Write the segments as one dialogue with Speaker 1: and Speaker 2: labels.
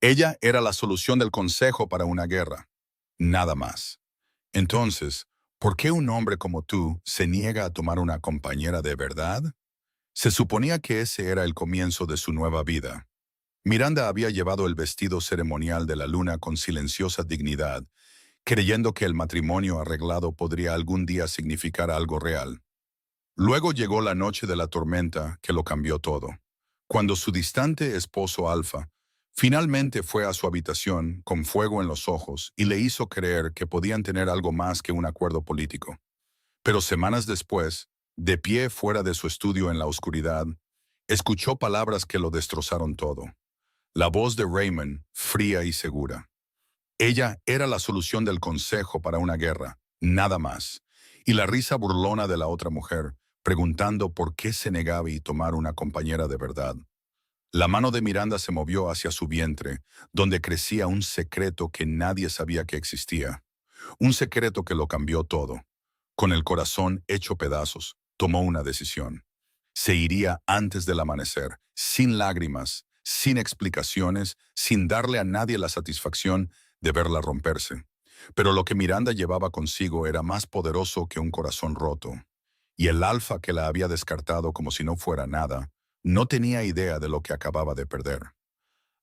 Speaker 1: Ella era la solución del consejo para una guerra. Nada más. Entonces, ¿por qué un hombre como tú se niega a tomar una compañera de verdad? Se suponía que ese era el comienzo de su nueva vida. Miranda había llevado el vestido ceremonial de la luna con silenciosa dignidad, creyendo que el matrimonio arreglado podría algún día significar algo real. Luego llegó la noche de la tormenta que lo cambió todo. Cuando su distante esposo Alfa finalmente fue a su habitación con fuego en los ojos y le hizo creer que podían tener algo más que un acuerdo político. Pero semanas después, de pie fuera de su estudio en la oscuridad, escuchó palabras que lo destrozaron todo. La voz de Raymond, fría y segura. Ella era la solución del consejo para una guerra, nada más. Y la risa burlona de la otra mujer, preguntando por qué se negaba a tomar una compañera de verdad. La mano de Miranda se movió hacia su vientre, donde crecía un secreto que nadie sabía que existía. Un secreto que lo cambió todo. Con el corazón hecho pedazos, tomó una decisión. Se iría antes del amanecer, sin lágrimas, sin explicaciones, sin darle a nadie la satisfacción de verla romperse. Pero lo que Miranda llevaba consigo era más poderoso que un corazón roto. Y el alfa que la había descartado como si no fuera nada, no tenía idea de lo que acababa de perder.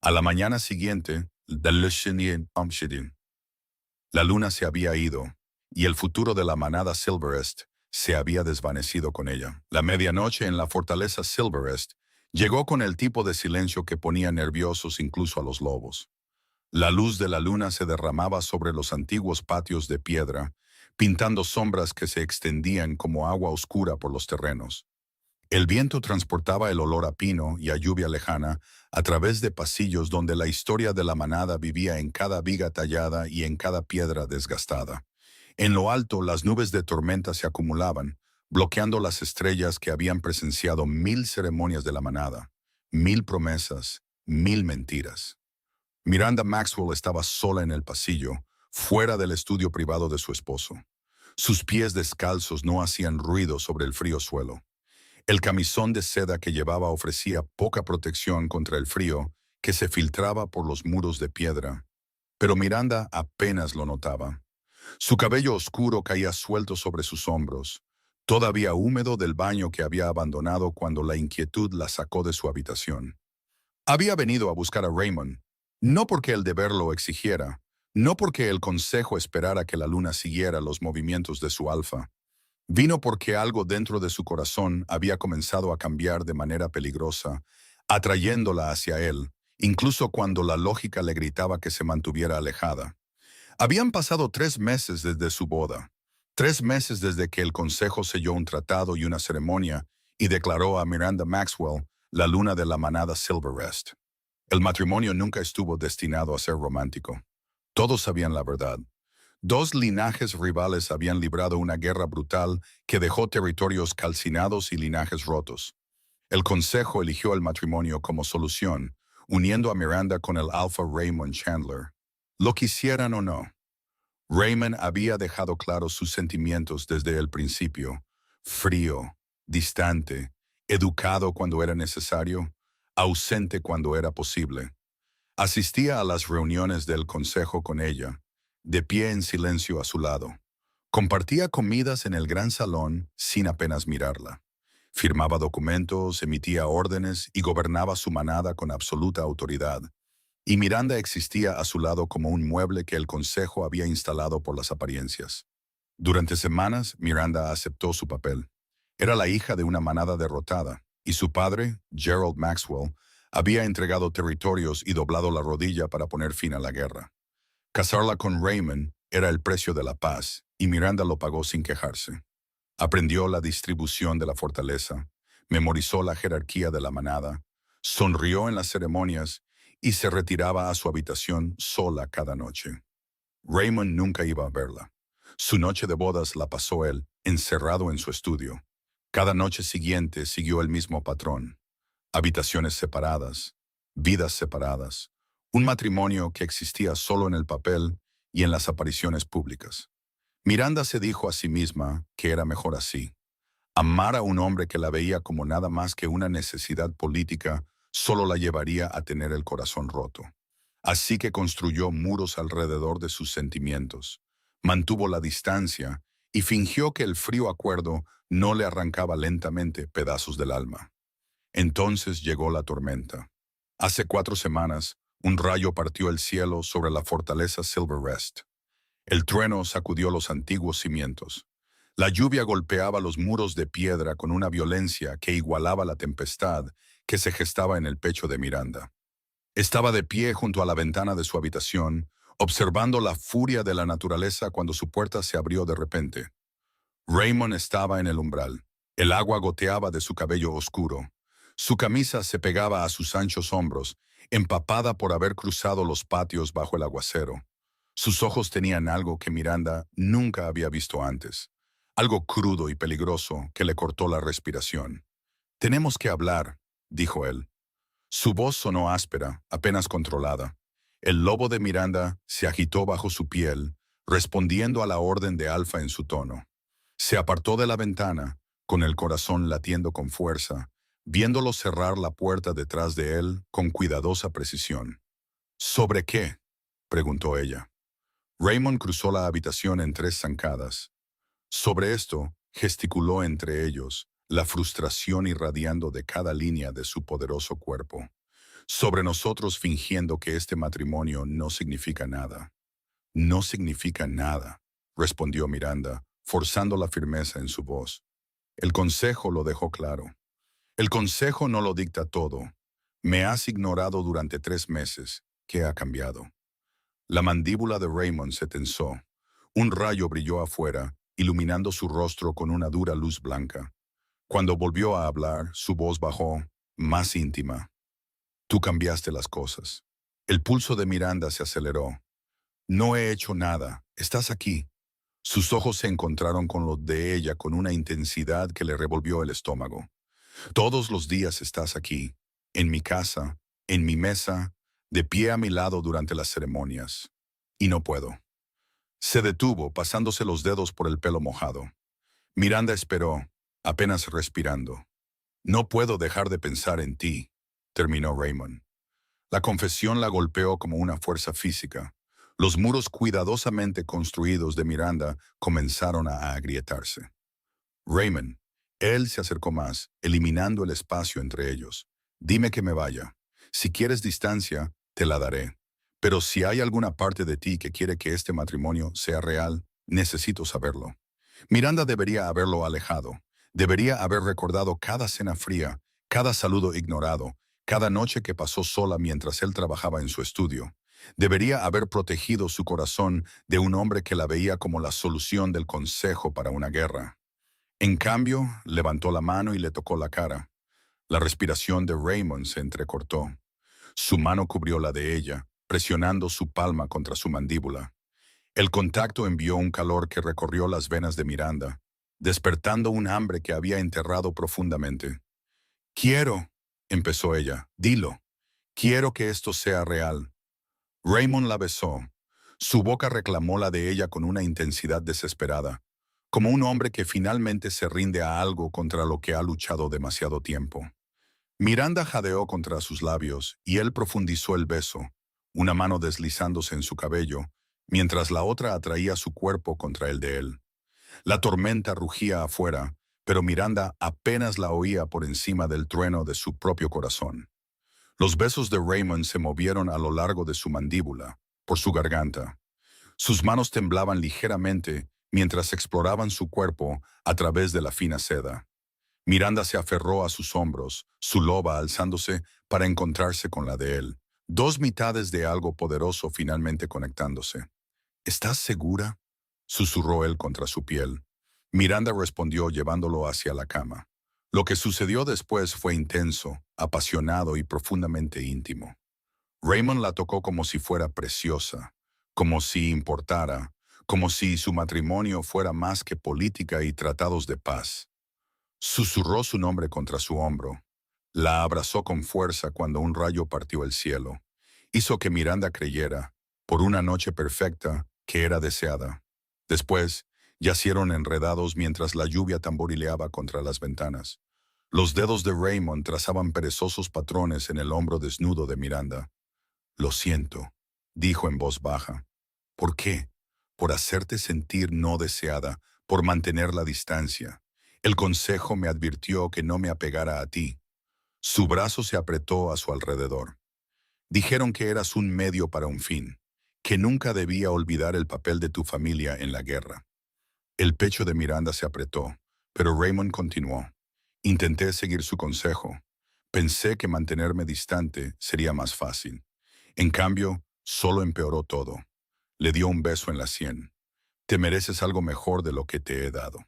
Speaker 1: A la mañana siguiente, la luna se había ido, y el futuro de la manada Silverest se había desvanecido con ella. La medianoche en la fortaleza Silverest llegó con el tipo de silencio que ponía nerviosos incluso a los lobos. La luz de la luna se derramaba sobre los antiguos patios de piedra, pintando sombras que se extendían como agua oscura por los terrenos. El viento transportaba el olor a pino y a lluvia lejana a través de pasillos donde la historia de la manada vivía en cada viga tallada y en cada piedra desgastada. En lo alto, las nubes de tormenta se acumulaban, bloqueando las estrellas que habían presenciado 1000 ceremonias de la manada, 1000 promesas, 1000 mentiras. Miranda Maxwell estaba sola en el pasillo, fuera del estudio privado de su esposo. Sus pies descalzos no hacían ruido sobre el frío suelo. El camisón de seda que llevaba ofrecía poca protección contra el frío que se filtraba por los muros de piedra, pero Miranda apenas lo notaba. Su cabello oscuro caía suelto sobre sus hombros, todavía húmedo del baño que había abandonado cuando la inquietud la sacó de su habitación. Había venido a buscar a Raymond, no porque el deber lo exigiera, no porque el consejo esperara que la luna siguiera los movimientos de su alfa. Vino porque algo dentro de su corazón había comenzado a cambiar de manera peligrosa, atrayéndola hacia él, incluso cuando la lógica le gritaba que se mantuviera alejada. Habían pasado 3 meses desde su boda, 3 meses desde que el consejo selló un tratado y una ceremonia y declaró a Miranda Maxwell la luna de la manada Silverest. El matrimonio nunca estuvo destinado a ser romántico. Todos sabían la verdad. Dos linajes rivales habían librado una guerra brutal que dejó territorios calcinados y linajes rotos. El consejo eligió el matrimonio como solución, uniendo a Miranda con el alfa Raymond Chandler. Lo quisieran o no. Raymond había dejado claros sus sentimientos desde el principio. Frío, distante, educado cuando era necesario, ausente cuando era posible. Asistía a las reuniones del consejo con ella, de pie en silencio a su lado. Compartía comidas en el gran salón sin apenas mirarla. Firmaba documentos, emitía órdenes y gobernaba su manada con absoluta autoridad. Y Miranda existía a su lado como un mueble que el consejo había instalado por las apariencias. Durante semanas, Miranda aceptó su papel. Era la hija de una manada derrotada, y su padre, Gerald Maxwell, había entregado territorios y doblado la rodilla para poner fin a la guerra. Casarla con Raymond era el precio de la paz, y Miranda lo pagó sin quejarse. Aprendió la distribución de la fortaleza, memorizó la jerarquía de la manada, sonrió en las ceremonias y se retiraba a su habitación sola cada noche. Raymond nunca iba a verla. Su noche de bodas la pasó él, encerrado en su estudio. Cada noche siguiente siguió el mismo patrón. Habitaciones separadas, vidas separadas, un matrimonio que existía solo en el papel y en las apariciones públicas. Miranda se dijo a sí misma que era mejor así. Amar a un hombre que la veía como nada más que una necesidad política solo la llevaría a tener el corazón roto. Así que construyó muros alrededor de sus sentimientos, mantuvo la distancia y fingió que el frío acuerdo no le arrancaba lentamente pedazos del alma. Entonces llegó la tormenta. Hace 4 semanas, un rayo partió el cielo sobre la fortaleza Silverrest. El trueno sacudió los antiguos cimientos. La lluvia golpeaba los muros de piedra con una violencia que igualaba la tempestad que se gestaba en el pecho de Miranda. Estaba de pie junto a la ventana de su habitación, observando la furia de la naturaleza cuando su puerta se abrió de repente. Raymond estaba en el umbral. El agua goteaba de su cabello oscuro. Su camisa se pegaba a sus anchos hombros, empapada por haber cruzado los patios bajo el aguacero. Sus ojos tenían algo que Miranda nunca había visto antes, algo crudo y peligroso que le cortó la respiración. «Tenemos que hablar», dijo él. Su voz sonó áspera, apenas controlada. El lobo de Miranda se agitó bajo su piel, respondiendo a la orden de Alfa en su tono. Se apartó de la ventana, con el corazón latiendo con fuerza, viéndolo cerrar la puerta detrás de él con cuidadosa precisión. «¿Sobre qué?», preguntó ella. Raymond cruzó la habitación en 3 zancadas. Sobre esto, gesticuló entre ellos, la frustración irradiando de cada línea de su poderoso cuerpo. «Sobre nosotros fingiendo que este matrimonio no significa nada». «No significa nada», respondió Miranda, forzando la firmeza en su voz. «El consejo lo dejó claro. El consejo no lo dicta todo. Me has ignorado durante 3 meses. ¿Qué ha cambiado?». La mandíbula de Raymond se tensó. Un rayo brilló afuera, iluminando su rostro con una dura luz blanca. Cuando volvió a hablar, su voz bajó, más íntima. «Tú cambiaste las cosas». El pulso de Miranda se aceleró. «No he hecho nada. Estás aquí». Sus ojos se encontraron con los de ella con una intensidad que le revolvió el estómago. «Todos los días estás aquí, en mi casa, en mi mesa, de pie a mi lado durante las ceremonias. Y no puedo». Se detuvo, pasándose los dedos por el pelo mojado. Miranda esperó, apenas respirando. «No puedo dejar de pensar en ti», terminó Raymond. La confesión la golpeó como una fuerza física. Los muros cuidadosamente construidos de Miranda comenzaron a agrietarse. «Raymond», él se acercó más, eliminando el espacio entre ellos. «Dime que me vaya. Si quieres distancia, te la daré. Pero si hay alguna parte de ti que quiere que este matrimonio sea real, necesito saberlo». Miranda debería haberlo alejado. Debería haber recordado cada cena fría, cada saludo ignorado, cada noche que pasó sola mientras él trabajaba en su estudio. Debería haber protegido su corazón de un hombre que la veía como la solución del consejo para una guerra. En cambio, levantó la mano y le tocó la cara. La respiración de Raymond se entrecortó. Su mano cubrió la de ella, presionando su palma contra su mandíbula. El contacto envió un calor que recorrió las venas de Miranda, despertando un hambre que había enterrado profundamente. «Quiero», empezó ella, «dilo. Quiero que esto sea real». Raymond la besó. Su boca reclamó la de ella con una intensidad desesperada, como un hombre que finalmente se rinde a algo contra lo que ha luchado demasiado tiempo. Miranda jadeó contra sus labios y él profundizó el beso, una mano deslizándose en su cabello, mientras la otra atraía su cuerpo contra el de él. La tormenta rugía afuera, pero Miranda apenas la oía por encima del trueno de su propio corazón. Los besos de Raymond se movieron a lo largo de su mandíbula, por su garganta. Sus manos temblaban ligeramente mientras exploraban su cuerpo a través de la fina seda. Miranda se aferró a sus hombros, su loba alzándose para encontrarse con la de él. Dos mitades de algo poderoso finalmente conectándose. «¿Estás segura?», susurró él contra su piel. Miranda respondió llevándolo hacia la cama. Lo que sucedió después fue intenso, apasionado y profundamente íntimo. Raymond la tocó como si fuera preciosa, como si importara, como si su matrimonio fuera más que política y tratados de paz. Susurró su nombre contra su hombro. La abrazó con fuerza cuando un rayo partió el cielo. Hizo que Miranda creyera, por una noche perfecta, que era deseada. Después, yacieron enredados mientras la lluvia tamborileaba contra las ventanas. Los dedos de Raymond trazaban perezosos patrones en el hombro desnudo de Miranda. «Lo siento», dijo en voz baja. ¿Por qué? Por hacerte sentir no deseada, por mantener la distancia. El consejo me advirtió que no me apegara a ti. Su brazo se apretó a su alrededor. Dijeron que eras un medio para un fin, que nunca debía olvidar el papel de tu familia en la guerra. El pecho de Miranda se apretó, pero Raymond continuó. Intenté seguir su consejo. Pensé que mantenerme distante sería más fácil. En cambio, solo empeoró todo. Le dio un beso en la sien. Te mereces algo mejor de lo que te he dado.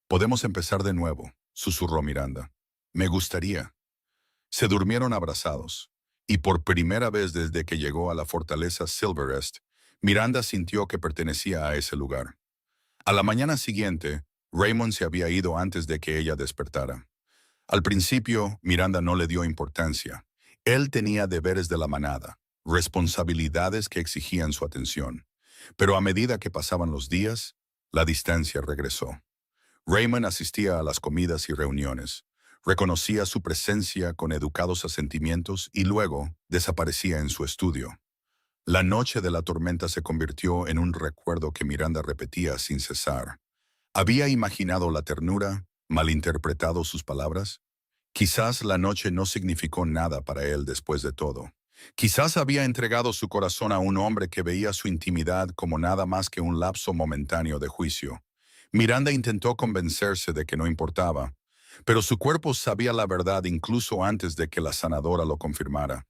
Speaker 1: Podemos empezar de nuevo, susurró Miranda. Me gustaría. Se durmieron abrazados, y por primera vez desde que llegó a la fortaleza Silverest, Miranda sintió que pertenecía a ese lugar. A la mañana siguiente, Raymond se había ido antes de que ella despertara. Al principio, Miranda no le dio importancia. Él tenía deberes de la manada, responsabilidades que exigían su atención. Pero a medida que pasaban los días, la distancia regresó. Raymond asistía a las comidas y reuniones, reconocía su presencia con educados asentimientos y luego desaparecía en su estudio. La noche de la tormenta se convirtió en un recuerdo que Miranda repetía sin cesar. ¿Había imaginado la ternura, malinterpretado sus palabras? Quizás la noche no significó nada para él después de todo. Quizás había entregado su corazón a un hombre que veía su intimidad como nada más que un lapso momentáneo de juicio. Miranda intentó convencerse de que no importaba, pero su cuerpo sabía la verdad incluso antes de que la sanadora lo confirmara.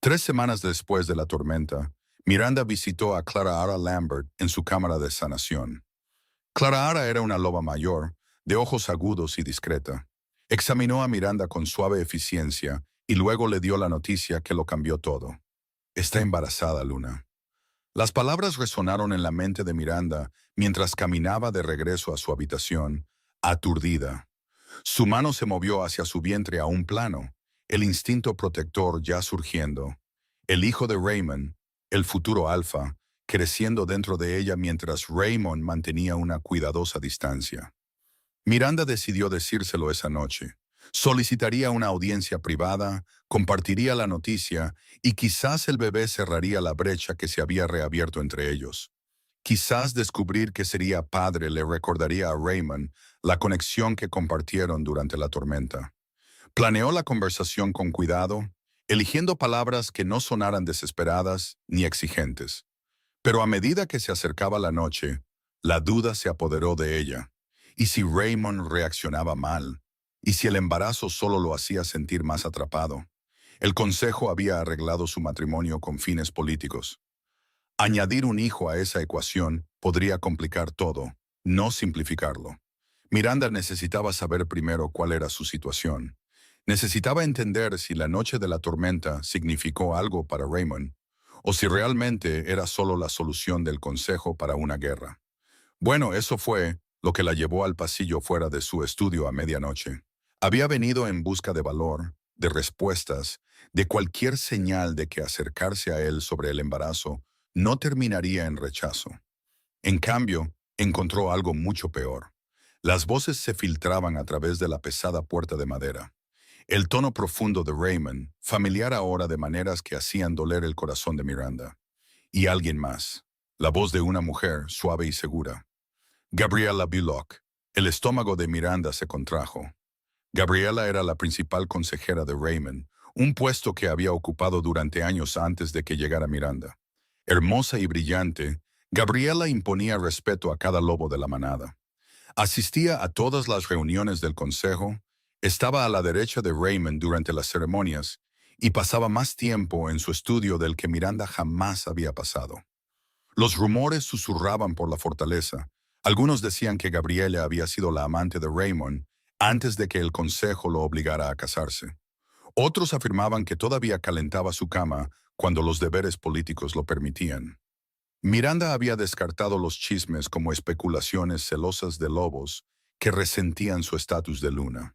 Speaker 1: 3 semanas después de la tormenta, Miranda visitó a Clara Ara Lambert en su cámara de sanación. Clara Ara era una loba mayor, de ojos agudos y discreta. Examinó a Miranda con suave eficiencia y luego le dio la noticia que lo cambió todo. Está embarazada, Luna. Las palabras resonaron en la mente de Miranda mientras caminaba de regreso a su habitación, aturdida. Su mano se movió hacia su vientre a un plano, el instinto protector ya surgiendo. El hijo de Raymond, el futuro alfa, creciendo dentro de ella mientras Raymond mantenía una cuidadosa distancia. Miranda decidió decírselo esa noche. Solicitaría una audiencia privada, compartiría la noticia y quizás el bebé cerraría la brecha que se había reabierto entre ellos. Quizás descubrir que sería padre le recordaría a Raymond la conexión que compartieron durante la tormenta. Planeó la conversación con cuidado, eligiendo palabras que no sonaran desesperadas ni exigentes. Pero a medida que se acercaba la noche, la duda se apoderó de ella. ¿Y si Raymond reaccionaba mal? ¿Y si el embarazo solo lo hacía sentir más atrapado? El consejo había arreglado su matrimonio con fines políticos. Añadir un hijo a esa ecuación podría complicar todo, no simplificarlo. Miranda necesitaba saber primero cuál era su situación. Necesitaba entender si la noche de la tormenta significó algo para Raymond, o si realmente era solo la solución del consejo para una guerra. Bueno, eso fue lo que la llevó al pasillo fuera de su estudio a medianoche. Había venido en busca de valor, de respuestas, de cualquier señal de que acercarse a él sobre el embarazo no terminaría en rechazo. En cambio, encontró algo mucho peor. Las voces se filtraban a través de la pesada puerta de madera. El tono profundo de Raymond, familiar ahora de maneras que hacían doler el corazón de Miranda. Y alguien más. La voz de una mujer, suave y segura. Gabriela Bullock. El estómago de Miranda se contrajo. Gabriela era la principal consejera de Raymond, un puesto que había ocupado durante años antes de que llegara Miranda. Hermosa y brillante, Gabriela imponía respeto a cada lobo de la manada. Asistía a todas las reuniones del consejo, estaba a la derecha de Raymond durante las ceremonias y pasaba más tiempo en su estudio del que Miranda jamás había pasado. Los rumores susurraban por la fortaleza. Algunos decían que Gabriela había sido la amante de Raymond antes de que el consejo lo obligara a casarse. Otros afirmaban que todavía calentaba su cama cuando los deberes políticos lo permitían. Miranda había descartado los chismes como especulaciones celosas de lobos que resentían su estatus de luna.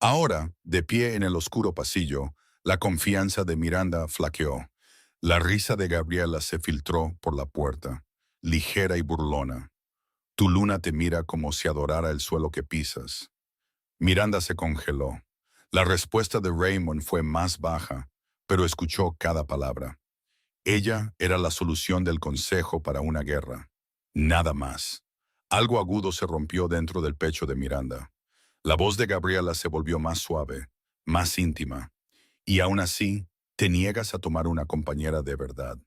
Speaker 1: Ahora, de pie en el oscuro pasillo, la confianza de Miranda flaqueó. La risa de Gabriela se filtró por la puerta, ligera y burlona. Tu luna te mira como si adorara el suelo que pisas. Miranda se congeló. La respuesta de Raymond fue más baja, pero escuchó cada palabra. Ella era la solución del consejo para una guerra. Nada más. Algo agudo se rompió dentro del pecho de Miranda. La voz de Gabriela se volvió más suave, más íntima. Y aún así, te niegas a tomar una compañera de verdad.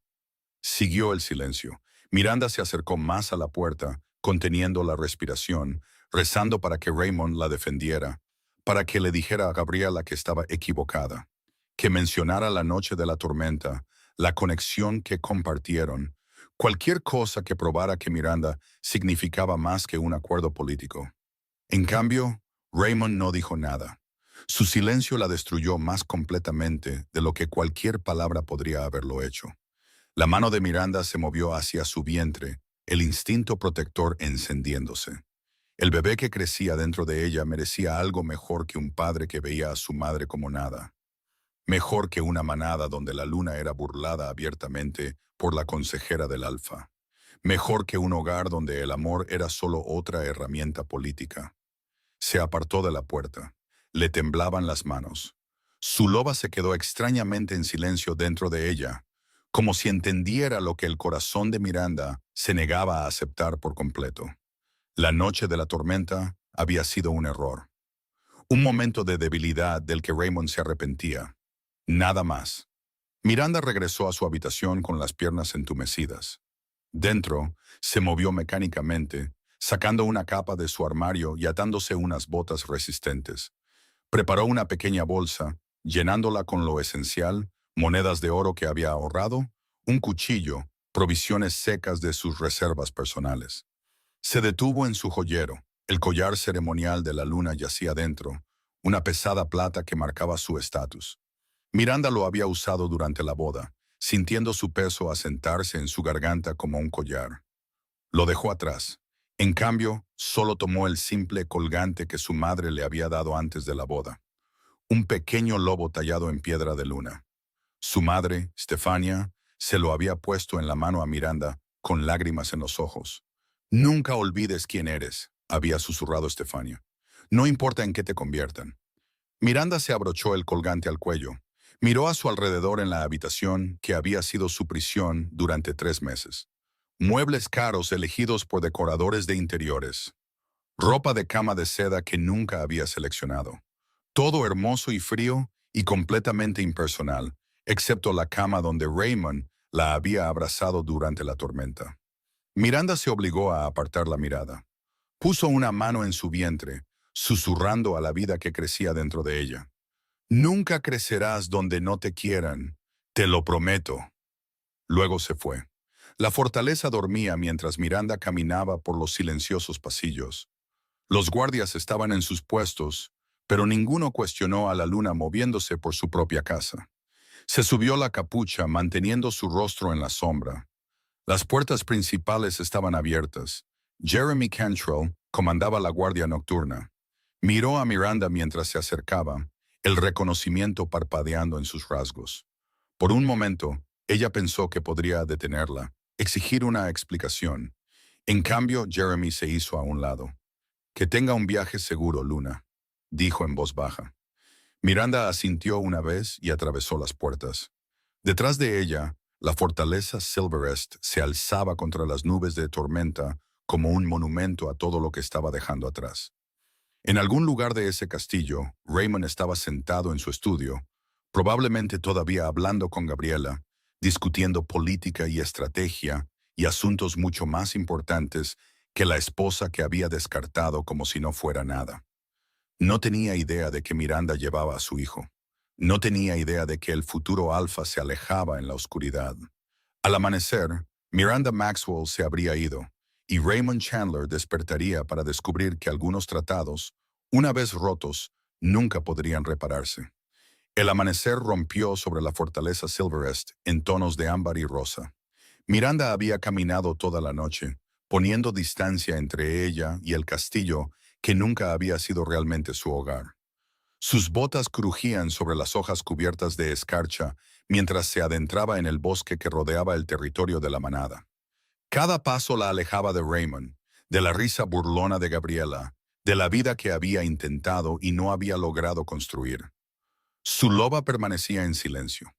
Speaker 1: Siguió el silencio. Miranda se acercó más a la puerta, conteniendo la respiración, rezando para que Raymond la defendiera, para que le dijera a Gabriela que estaba equivocada, que mencionara la noche de la tormenta, la conexión que compartieron, cualquier cosa que probara que Miranda significaba más que un acuerdo político. En cambio, Raymond no dijo nada. Su silencio la destruyó más completamente de lo que cualquier palabra podría haberlo hecho. La mano de Miranda se movió hacia su vientre, el instinto protector encendiéndose. El bebé que crecía dentro de ella merecía algo mejor que un padre que veía a su madre como nada. Mejor que una manada donde la luna era burlada abiertamente por la consejera del alfa. Mejor que un hogar donde el amor era solo otra herramienta política. Se apartó de la puerta. Le temblaban las manos. Su loba se quedó extrañamente en silencio dentro de ella, como si entendiera lo que el corazón de Miranda se negaba a aceptar por completo. La noche de la tormenta había sido un error. Un momento de debilidad del que Raymond se arrepentía. Nada más. Miranda regresó a su habitación con las piernas entumecidas. Dentro, se movió mecánicamente, sacando una capa de su armario y atándose unas botas resistentes. Preparó una pequeña bolsa, llenándola con lo esencial, monedas de oro que había ahorrado, un cuchillo, provisiones secas de sus reservas personales. Se detuvo en su joyero. El collar ceremonial de la luna yacía dentro, una pesada plata que marcaba su estatus. Miranda lo había usado durante la boda, sintiendo su peso asentarse en su garganta como un collar. Lo dejó atrás. En cambio, solo tomó el simple colgante que su madre le había dado antes de la boda. Un pequeño lobo tallado en piedra de luna. Su madre, Stefania, se lo había puesto en la mano a Miranda, con lágrimas en los ojos. «Nunca olvides quién eres», había susurrado Stefania. «No importa en qué te conviertan». Miranda se abrochó el colgante al cuello. Miró a su alrededor en la habitación que había sido su prisión durante 3 meses. Muebles caros elegidos por decoradores de interiores. Ropa de cama de seda que nunca había seleccionado. Todo hermoso y frío y completamente impersonal, excepto la cama donde Raymond la había abrazado durante la tormenta. Miranda se obligó a apartar la mirada. Puso una mano en su vientre, susurrando a la vida que crecía dentro de ella. «Nunca crecerás donde no te quieran, te lo prometo». Luego se fue. La fortaleza dormía mientras Miranda caminaba por los silenciosos pasillos. Los guardias estaban en sus puestos, pero ninguno cuestionó a la luna moviéndose por su propia casa. Se subió la capucha manteniendo su rostro en la sombra. Las puertas principales estaban abiertas. Jeremy Cantrell comandaba la guardia nocturna. Miró a Miranda mientras se acercaba, el reconocimiento parpadeando en sus rasgos. Por un momento, ella pensó que podría detenerla, exigir una explicación. En cambio, Jeremy se hizo a un lado. «Que tenga un viaje seguro, Luna», dijo en voz baja. Miranda asintió una vez y atravesó las puertas. Detrás de ella, la fortaleza Silverest se alzaba contra las nubes de tormenta como un monumento a todo lo que estaba dejando atrás. En algún lugar de ese castillo, Raymond estaba sentado en su estudio, probablemente todavía hablando con Gabriela, discutiendo política y estrategia y asuntos mucho más importantes que la esposa que había descartado como si no fuera nada. No tenía idea de que Miranda llevaba a su hijo. No tenía idea de que el futuro alfa se alejaba en la oscuridad. Al amanecer, Miranda Maxwell se habría ido, y Raymond Chandler despertaría para descubrir que algunos tratados, una vez rotos, nunca podrían repararse. El amanecer rompió sobre la fortaleza Silverest en tonos de ámbar y rosa. Miranda había caminado toda la noche, poniendo distancia entre ella y el castillo que nunca había sido realmente su hogar. Sus botas crujían sobre las hojas cubiertas de escarcha mientras se adentraba en el bosque que rodeaba el territorio de la manada. Cada paso la alejaba de Raymond, de la risa burlona de Gabriela, de la vida que había intentado y no había logrado construir. Su loba permanecía en silencio.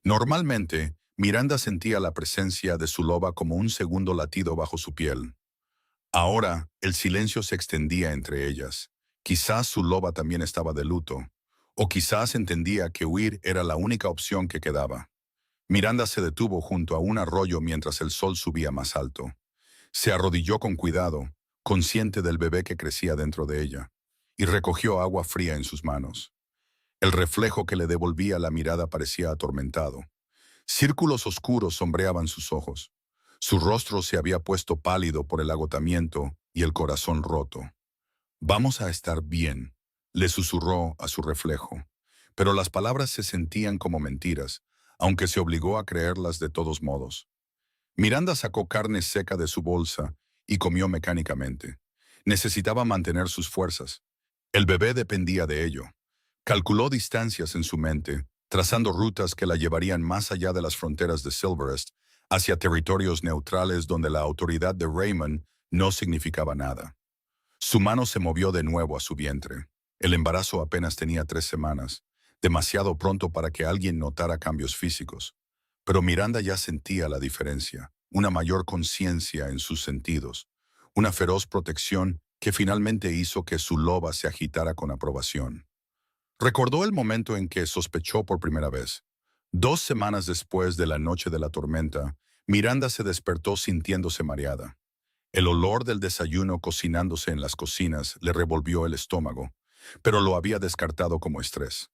Speaker 1: Normalmente, Miranda sentía la presencia de su loba como un segundo latido bajo su piel. Ahora, el silencio se extendía entre ellas. Quizás su loba también estaba de luto, o quizás entendía que huir era la única opción que quedaba. Miranda se detuvo junto a un arroyo mientras el sol subía más alto. Se arrodilló con cuidado, consciente del bebé que crecía dentro de ella, y recogió agua fría en sus manos. El reflejo que le devolvía la mirada parecía atormentado. Círculos oscuros sombreaban sus ojos. Su rostro se había puesto pálido por el agotamiento y el corazón roto. «Vamos a estar bien», le susurró a su reflejo. Pero las palabras se sentían como mentiras, aunque se obligó a creerlas de todos modos. Miranda sacó carne seca de su bolsa y comió mecánicamente. Necesitaba mantener sus fuerzas. El bebé dependía de ello. Calculó distancias en su mente, trazando rutas que la llevarían más allá de las fronteras de Silverest, hacia territorios neutrales donde la autoridad de Raymond no significaba nada. Su mano se movió de nuevo a su vientre. El embarazo apenas tenía 3 semanas, demasiado pronto para que alguien notara cambios físicos. Pero Miranda ya sentía la diferencia, una mayor conciencia en sus sentidos, una feroz protección que finalmente hizo que su loba se agitara con aprobación. Recordó el momento en que sospechó por primera vez. 2 semanas después de la noche de la tormenta, Miranda se despertó sintiéndose mareada. El olor del desayuno cocinándose en las cocinas le revolvió el estómago, pero lo había descartado como estrés.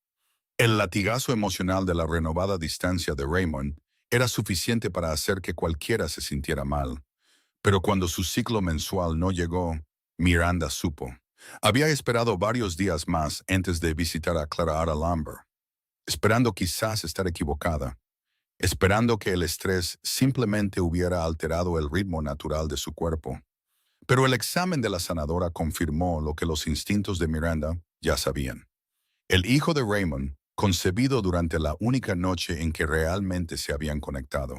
Speaker 1: El latigazo emocional de la renovada distancia de Raymond era suficiente para hacer que cualquiera se sintiera mal. Pero cuando su ciclo mensual no llegó, Miranda supo. Había esperado varios días más antes de visitar a Clara Lambert, esperando quizás estar equivocada, esperando que el estrés simplemente hubiera alterado el ritmo natural de su cuerpo. Pero el examen de la sanadora confirmó lo que los instintos de Miranda ya sabían. El hijo de Raymond, concebido durante la única noche en que realmente se habían conectado.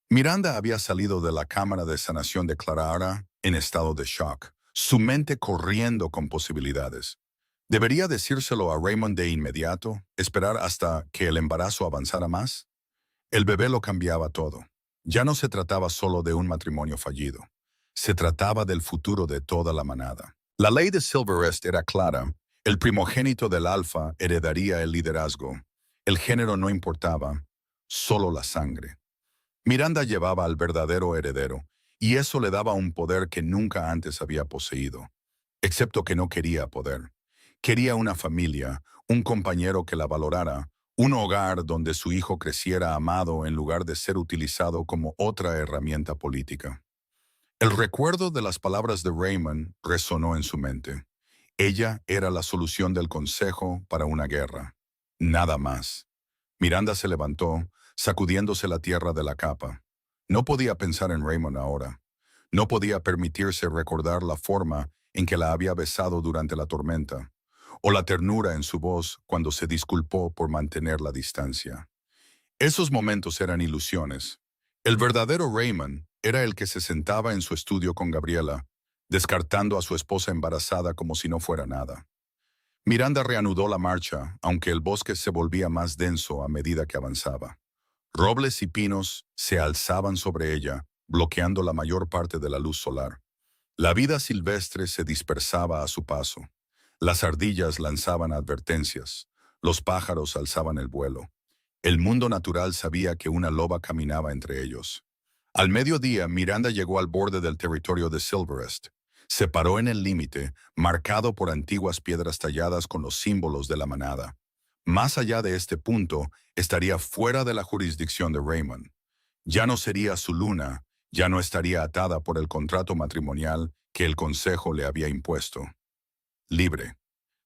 Speaker 1: Miranda había salido de la cámara de sanación de Clara en estado de shock, su mente corriendo con posibilidades. ¿Debería decírselo a Raymond de inmediato, esperar hasta que el embarazo avanzara más? El bebé lo cambiaba todo. Ya no se trataba solo de un matrimonio fallido. Se trataba del futuro de toda la manada. La ley de Silverest era clara. El primogénito del alfa heredaría el liderazgo. El género no importaba, solo la sangre. Miranda llevaba al verdadero heredero, y eso le daba un poder que nunca antes había poseído. Excepto que no quería poder. Quería una familia, un compañero que la valorara, un hogar donde su hijo creciera amado en lugar de ser utilizado como otra herramienta política. El recuerdo de las palabras de Raymond resonó en su mente. Ella era la solución del consejo para una guerra. Nada más. Miranda se levantó, sacudiéndose la tierra de la capa. No podía pensar en Raymond ahora. No podía permitirse recordar la forma en que la había besado durante la tormenta, o la ternura en su voz cuando se disculpó por mantener la distancia. Esos momentos eran ilusiones. El verdadero Raymond era el que se sentaba en su estudio con Gabriela, descartando a su esposa embarazada como si no fuera nada. Miranda reanudó la marcha, aunque el bosque se volvía más denso a medida que avanzaba. Robles y pinos se alzaban sobre ella, bloqueando la mayor parte de la luz solar. La vida silvestre se dispersaba a su paso. Las ardillas lanzaban advertencias. Los pájaros alzaban el vuelo. El mundo natural sabía que una loba caminaba entre ellos. Al mediodía, Miranda llegó al borde del territorio de Silverest. Se paró en el límite, marcado por antiguas piedras talladas con los símbolos de la manada. Más allá de este punto, estaría fuera de la jurisdicción de Raymond. Ya no sería su luna, ya no estaría atada por el contrato matrimonial que el consejo le había impuesto. Libre.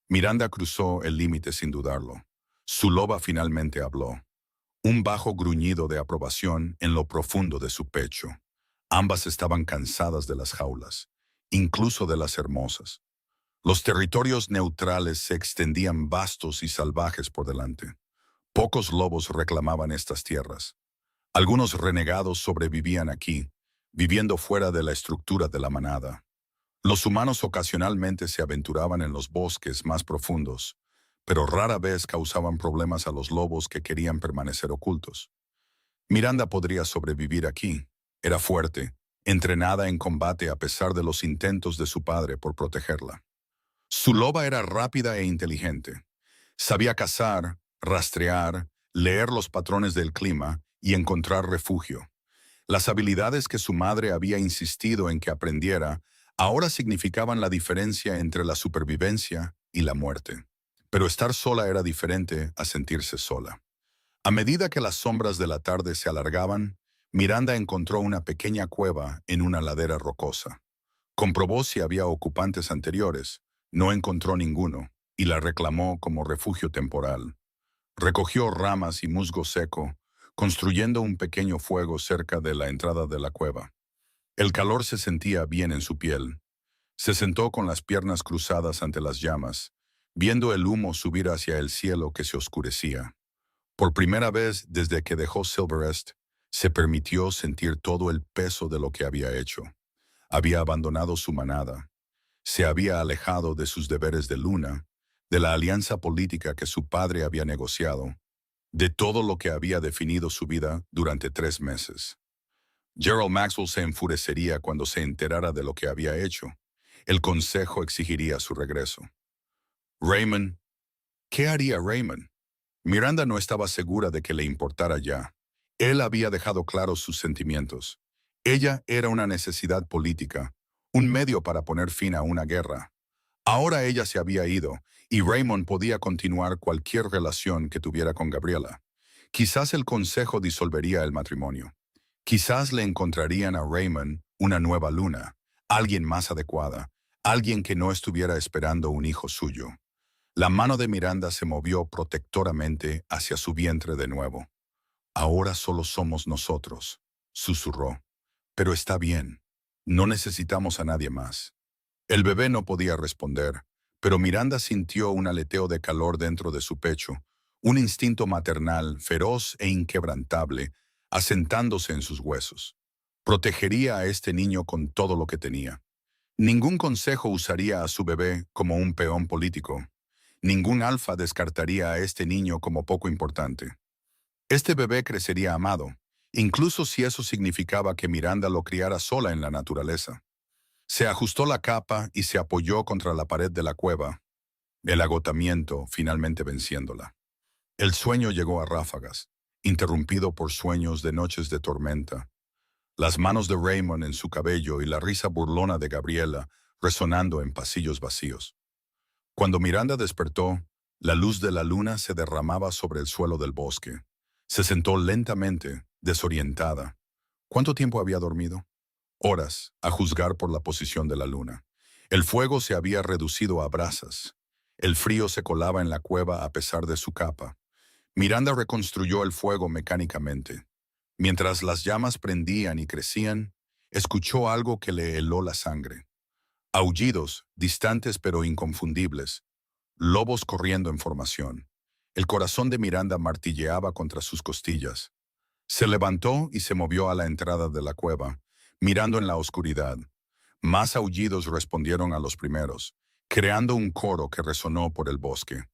Speaker 1: Miranda cruzó el límite sin dudarlo. Su loba finalmente habló. Un bajo gruñido de aprobación en lo profundo de su pecho. Ambas estaban cansadas de las jaulas, incluso de las hermosas. Los territorios neutrales se extendían vastos y salvajes por delante. Pocos lobos reclamaban estas tierras. Algunos renegados sobrevivían aquí, viviendo fuera de la estructura de la manada. Los humanos ocasionalmente se aventuraban en los bosques más profundos, pero rara vez causaban problemas a los lobos que querían permanecer ocultos. Miranda podría sobrevivir aquí. Era fuerte, entrenada en combate a pesar de los intentos de su padre por protegerla. Su loba era rápida e inteligente. Sabía cazar, rastrear, leer los patrones del clima y encontrar refugio. Las habilidades que su madre había insistido en que aprendiera ahora significaban la diferencia entre la supervivencia y la muerte. Pero estar sola era diferente a sentirse sola. A medida que las sombras de la tarde se alargaban, Miranda encontró una pequeña cueva en una ladera rocosa. Comprobó si había ocupantes anteriores, no encontró ninguno, y la reclamó como refugio temporal. Recogió ramas y musgo seco, construyendo un pequeño fuego cerca de la entrada de la cueva. El calor se sentía bien en su piel. Se sentó con las piernas cruzadas ante las llamas, viendo el humo subir hacia el cielo que se oscurecía. Por primera vez desde que dejó Silverest, se permitió sentir todo el peso de lo que había hecho. Había abandonado su manada. Se había alejado de sus deberes de luna, de la alianza política que su padre había negociado, de todo lo que había definido su vida durante 3 meses. Gerald Maxwell se enfurecería cuando se enterara de lo que había hecho. El consejo exigiría su regreso. Raymond, ¿qué haría Raymond? Miranda no estaba segura de que le importara ya. Él había dejado claros sus sentimientos. Ella era una necesidad política, un medio para poner fin a una guerra. Ahora ella se había ido, y Raymond podía continuar cualquier relación que tuviera con Gabriela. Quizás el consejo disolvería el matrimonio. Quizás le encontrarían a Raymond una nueva luna, alguien más adecuada, alguien que no estuviera esperando un hijo suyo. La mano de Miranda se movió protectoramente hacia su vientre de nuevo. Ahora solo somos nosotros, susurró. Pero está bien. No necesitamos a nadie más. El bebé no podía responder, pero Miranda sintió un aleteo de calor dentro de su pecho, un instinto maternal, feroz e inquebrantable, asentándose en sus huesos. Protegería a este niño con todo lo que tenía. Ningún consejo usaría a su bebé como un peón político. Ningún alfa descartaría a este niño como poco importante. Este bebé crecería amado, incluso si eso significaba que Miranda lo criara sola en la naturaleza. Se ajustó la capa y se apoyó contra la pared de la cueva, el agotamiento finalmente venciéndola. El sueño llegó a ráfagas, interrumpido por sueños de noches de tormenta. Las manos de Raymond en su cabello y la risa burlona de Gabriela resonando en pasillos vacíos. Cuando Miranda despertó, la luz de la luna se derramaba sobre el suelo del bosque. Se sentó lentamente, desorientada. ¿Cuánto tiempo había dormido? Horas, a juzgar por la posición de la luna. El fuego se había reducido a brasas. El frío se colaba en la cueva a pesar de su capa. Miranda reconstruyó el fuego mecánicamente. Mientras las llamas prendían y crecían, escuchó algo que le heló la sangre. Aullidos, distantes pero inconfundibles. Lobos corriendo en formación. El corazón de Miranda martilleaba contra sus costillas. Se levantó y se movió a la entrada de la cueva, mirando en la oscuridad. Más aullidos respondieron a los primeros, creando un coro que resonó por el bosque.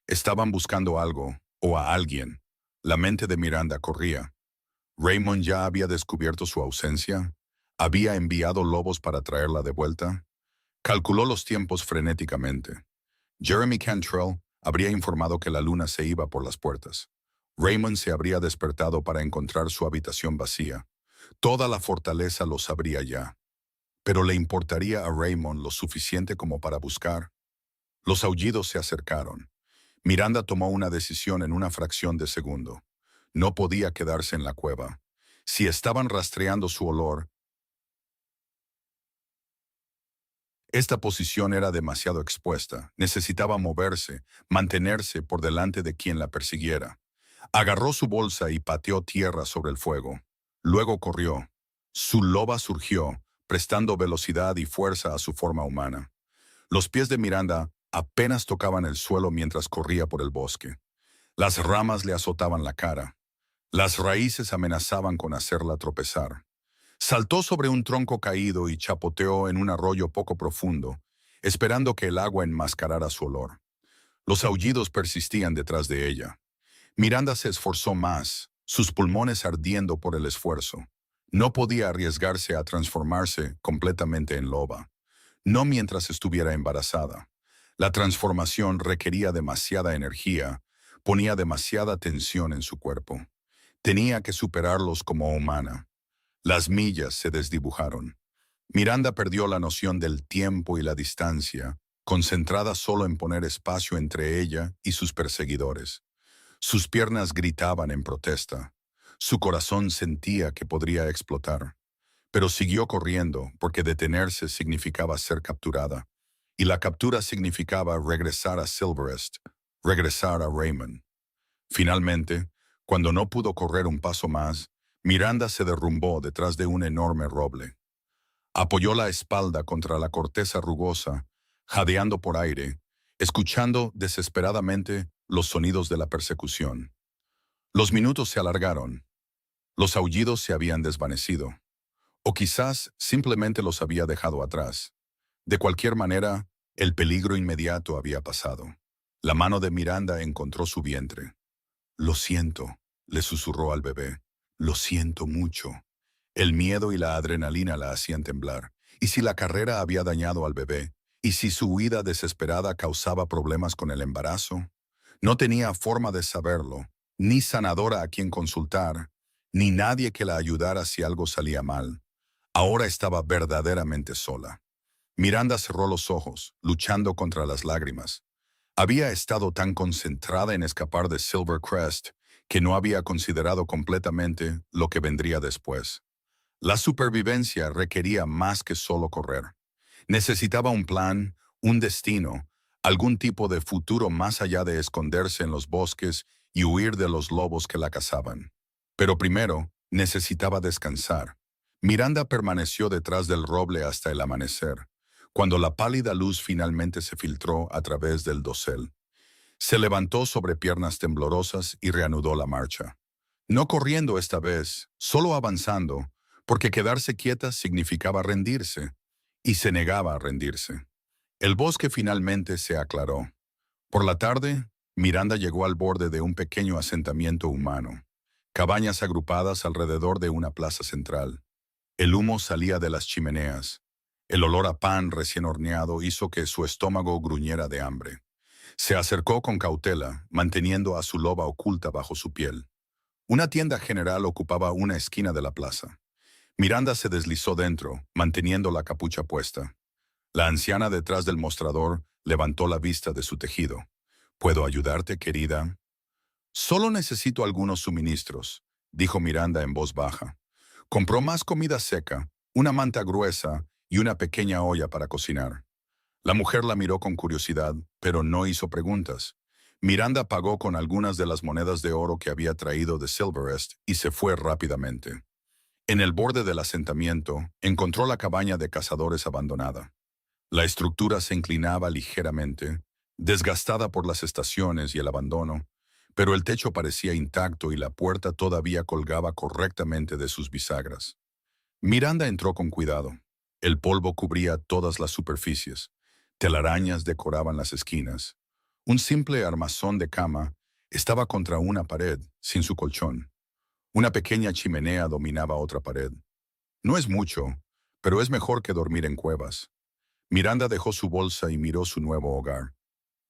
Speaker 1: Estaban buscando algo, o a alguien. La mente de Miranda corría. Raymond ya había descubierto su ausencia. Había enviado lobos para traerla de vuelta. Calculó los tiempos frenéticamente. Jeremy Cantrell habría informado que la luna se iba por las puertas. Raymond se habría despertado para encontrar su habitación vacía. Toda la fortaleza lo sabría ya. Pero ¿le importaría a Raymond lo suficiente como para buscar? Los aullidos se acercaron. Miranda tomó una decisión en una fracción de segundo. No podía quedarse en la cueva. Si estaban rastreando su olor, esta posición era demasiado expuesta. Necesitaba moverse, mantenerse por delante de quien la persiguiera. Agarró su bolsa y pateó tierra sobre el fuego. Luego corrió. Su loba surgió, prestando velocidad y fuerza a su forma humana. Los pies de Miranda apenas tocaban el suelo mientras corría por el bosque. Las ramas le azotaban la cara. Las raíces amenazaban con hacerla tropezar. Saltó sobre un tronco caído y chapoteó en un arroyo poco profundo, esperando que el agua enmascarara su olor. Los aullidos persistían detrás de ella. Miranda se esforzó más. sus pulmones ardiendo por el esfuerzo. No podía arriesgarse a transformarse completamente en loba, no mientras estuviera embarazada. La transformación requería demasiada energía, ponía demasiada tensión en su cuerpo. Tenía que superarlos como humana. Las millas se desdibujaron. Miranda perdió la noción del tiempo y la distancia, concentrada solo en poner espacio entre ella y sus perseguidores. Sus piernas gritaban en protesta. Su corazón sentía que podría explotar. Pero siguió corriendo porque detenerse significaba ser capturada. Y la captura significaba regresar a Silverest, regresar a Raymond. Finalmente, cuando no pudo correr un paso más, Miranda se derrumbó detrás de un enorme roble. Apoyó la espalda contra la corteza rugosa, jadeando por aire, escuchando desesperadamente los sonidos de la persecución. Los minutos se alargaron. Los aullidos se habían desvanecido. O quizás simplemente los había dejado atrás. De cualquier manera, el peligro inmediato había pasado. La mano de Miranda encontró su vientre. «Lo siento», le susurró al bebé. «Lo siento mucho». El miedo y la adrenalina la hacían temblar. ¿Y si la carrera había dañado al bebé? ¿Y si su huida desesperada causaba problemas con el embarazo? No tenía forma de saberlo, ni sanadora a quien consultar, ni nadie que la ayudara si algo salía mal. Ahora estaba verdaderamente sola. Miranda cerró los ojos, luchando contra las lágrimas. Había estado tan concentrada en escapar de Silvercrest que no había considerado completamente lo que vendría después. La supervivencia requería más que solo correr. Necesitaba un plan, un destino, algún tipo de futuro más allá de esconderse en los bosques y huir de los lobos que la cazaban. Pero primero, necesitaba descansar. Miranda permaneció detrás del roble hasta el amanecer, cuando la pálida luz finalmente se filtró a través del dosel. Se levantó sobre piernas temblorosas y reanudó la marcha. No corriendo esta vez, solo avanzando, porque quedarse quieta significaba rendirse, y se negaba a rendirse. El bosque finalmente se aclaró. Por la tarde, Miranda llegó al borde de un pequeño asentamiento humano, cabañas agrupadas alrededor de una plaza central. El humo salía de las chimeneas. El olor a pan recién horneado hizo que su estómago gruñera de hambre. Se acercó con cautela, manteniendo a su loba oculta bajo su piel. Una tienda general ocupaba una esquina de la plaza. Miranda se deslizó dentro, manteniendo la capucha puesta. La anciana detrás del mostrador levantó la vista de su tejido. «¿Puedo ayudarte, querida?» «Solo necesito algunos suministros», dijo Miranda en voz baja. Compró más comida seca, una manta gruesa y una pequeña olla para cocinar. La mujer la miró con curiosidad, pero no hizo preguntas. Miranda pagó con algunas de las monedas de oro que había traído de Silverest y se fue rápidamente. En el borde del asentamiento, encontró la cabaña de cazadores abandonada. La estructura se inclinaba ligeramente, desgastada por las estaciones y el abandono, pero el techo parecía intacto y la puerta todavía colgaba correctamente de sus bisagras. Miranda entró con cuidado. El polvo cubría todas las superficies. Telarañas decoraban las esquinas. Un simple armazón de cama estaba contra una pared, sin su colchón. Una pequeña chimenea dominaba otra pared. No es mucho, pero es mejor que dormir en cuevas. Miranda dejó su bolsa y miró su nuevo hogar.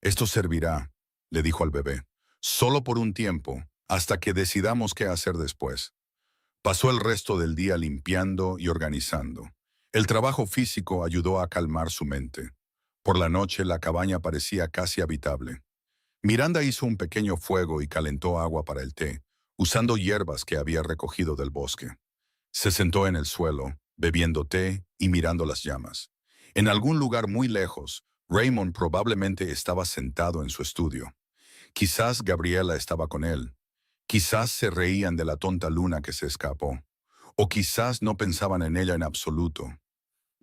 Speaker 1: «Esto servirá», le dijo al bebé, «solo por un tiempo, hasta que decidamos qué hacer después». Pasó el resto del día limpiando y organizando. El trabajo físico ayudó a calmar su mente. Por la noche la cabaña parecía casi habitable. Miranda hizo un pequeño fuego y calentó agua para el té, usando hierbas que había recogido del bosque. Se sentó en el suelo, bebiendo té y mirando las llamas. En algún lugar muy lejos, Raymond probablemente estaba sentado en su estudio. Quizás Gabriela estaba con él. Quizás se reían de la tonta luna que se escapó. O quizás no pensaban en ella en absoluto.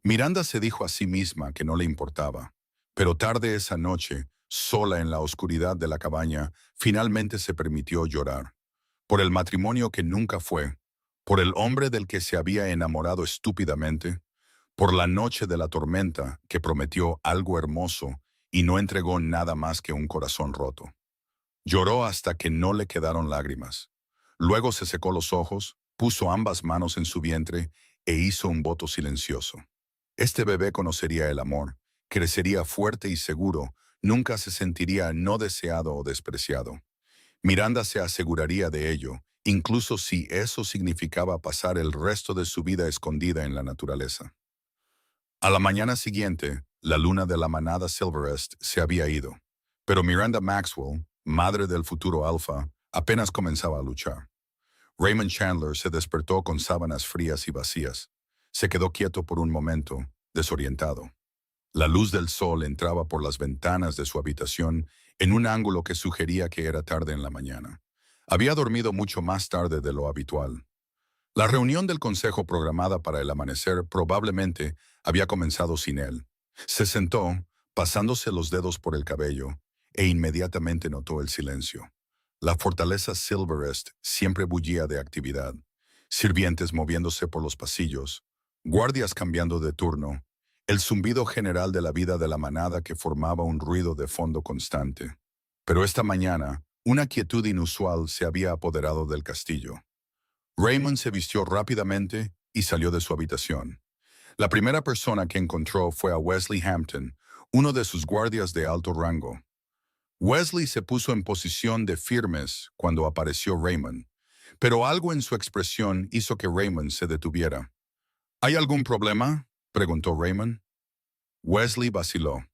Speaker 1: Miranda se dijo a sí misma que no le importaba. Pero tarde esa noche, sola en la oscuridad de la cabaña, finalmente se permitió llorar. Por el matrimonio que nunca fue. Por el hombre del que se había enamorado estúpidamente. Por la noche de la tormenta que prometió algo hermoso y no entregó nada más que un corazón roto. Lloró hasta que no le quedaron lágrimas. Luego se secó los ojos, puso ambas manos en su vientre e hizo un voto silencioso. Este bebé conocería el amor, crecería fuerte y seguro, nunca se sentiría no deseado o despreciado. Miranda se aseguraría de ello, incluso si eso significaba pasar el resto de su vida escondida en la naturaleza. A la mañana siguiente, la luna de la manada Silverest se había ido, pero Miranda Maxwell, madre del futuro Alpha, apenas comenzaba a luchar. Raymond Chandler se despertó con sábanas frías y vacías. Se quedó quieto por un momento, desorientado. La luz del sol entraba por las ventanas de su habitación en un ángulo que sugería que era tarde en la mañana. Había dormido mucho más tarde de lo habitual. La reunión del consejo programada para el amanecer probablemente había comenzado sin él. Se sentó, pasándose los dedos por el cabello, e inmediatamente notó el silencio. La fortaleza Silverest siempre bullía de actividad. Sirvientes moviéndose por los pasillos, guardias cambiando de turno, el zumbido general de la vida de la manada que formaba un ruido de fondo constante. Pero esta mañana, una quietud inusual se había apoderado del castillo. Raymond se vistió rápidamente y salió de su habitación. La primera persona que encontró fue a Wesley Hampton, uno de sus guardias de alto rango. Wesley se puso en posición de firmes cuando apareció Raymond, pero algo en su expresión hizo que Raymond se detuviera. ¿Hay algún problema?, preguntó Raymond. Wesley vaciló.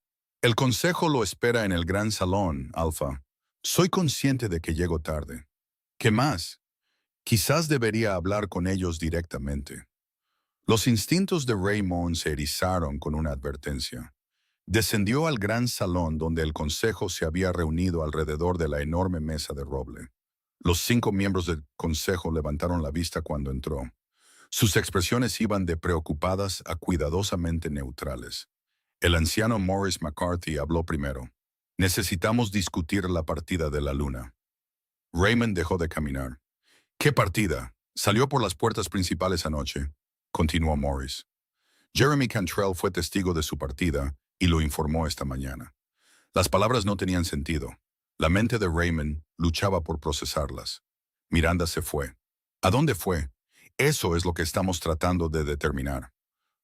Speaker 1: El consejo lo espera en el gran salón, Alpha. Soy consciente de que llego tarde. ¿Qué más? Quizás debería hablar con ellos directamente. Los instintos de Raymond se erizaron con una advertencia. Descendió al gran salón donde el consejo se había reunido alrededor de la enorme mesa de roble. Los 5 miembros del consejo levantaron la vista cuando entró. Sus expresiones iban de preocupadas a cuidadosamente neutrales. El anciano Morris McCarthy habló primero. Necesitamos discutir la partida de la luna. Raymond dejó de caminar. ¿Qué partida? Salió por las puertas principales anoche, continuó Morris. Jeremy Cantrell fue testigo de su partida y lo informó esta mañana. Las palabras no tenían sentido. La mente de Raymond luchaba por procesarlas. Miranda se fue. ¿A dónde fue? Eso es lo que estamos tratando de determinar.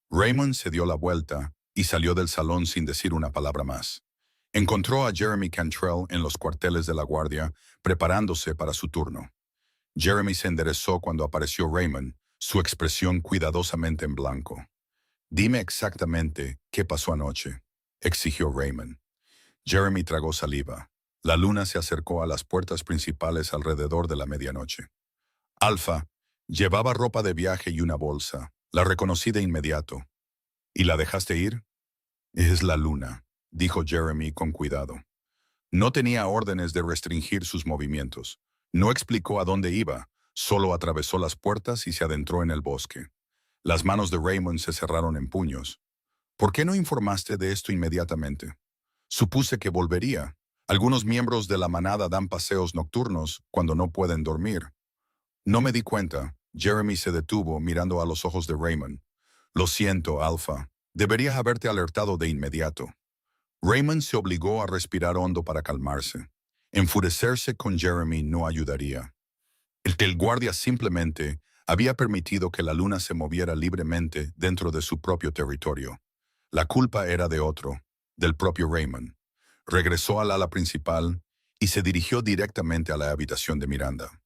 Speaker 1: Raymond se dio la vuelta y salió del salón sin decir una palabra más. Encontró a Jeremy Cantrell en los cuarteles de la guardia, preparándose para su turno. Jeremy se enderezó cuando apareció Raymond, su expresión cuidadosamente en blanco. «Dime exactamente qué pasó anoche», exigió Raymond. Jeremy tragó saliva. La luna se acercó a las puertas principales alrededor de la medianoche. Alpha llevaba ropa de viaje y una bolsa. La reconocí de inmediato. ¿Y la dejaste ir? Es la luna, dijo Jeremy con cuidado. No tenía órdenes de restringir sus movimientos. No explicó a dónde iba, solo atravesó las puertas y se adentró en el bosque. Las manos de Raymond se cerraron en puños. ¿Por qué no informaste de esto inmediatamente? Supuse que volvería. Algunos miembros de la manada dan paseos nocturnos cuando no pueden dormir. No me di cuenta. Jeremy se detuvo mirando a los ojos de Raymond. Lo siento, Alpha. Deberías haberte alertado de inmediato. Raymond se obligó a respirar hondo para calmarse. Enfurecerse con Jeremy no ayudaría. El guardia simplemente había permitido que la luna se moviera libremente dentro de su propio territorio. La culpa era de otro, del propio Raymond. Regresó al ala principal y se dirigió directamente a la habitación de Miranda.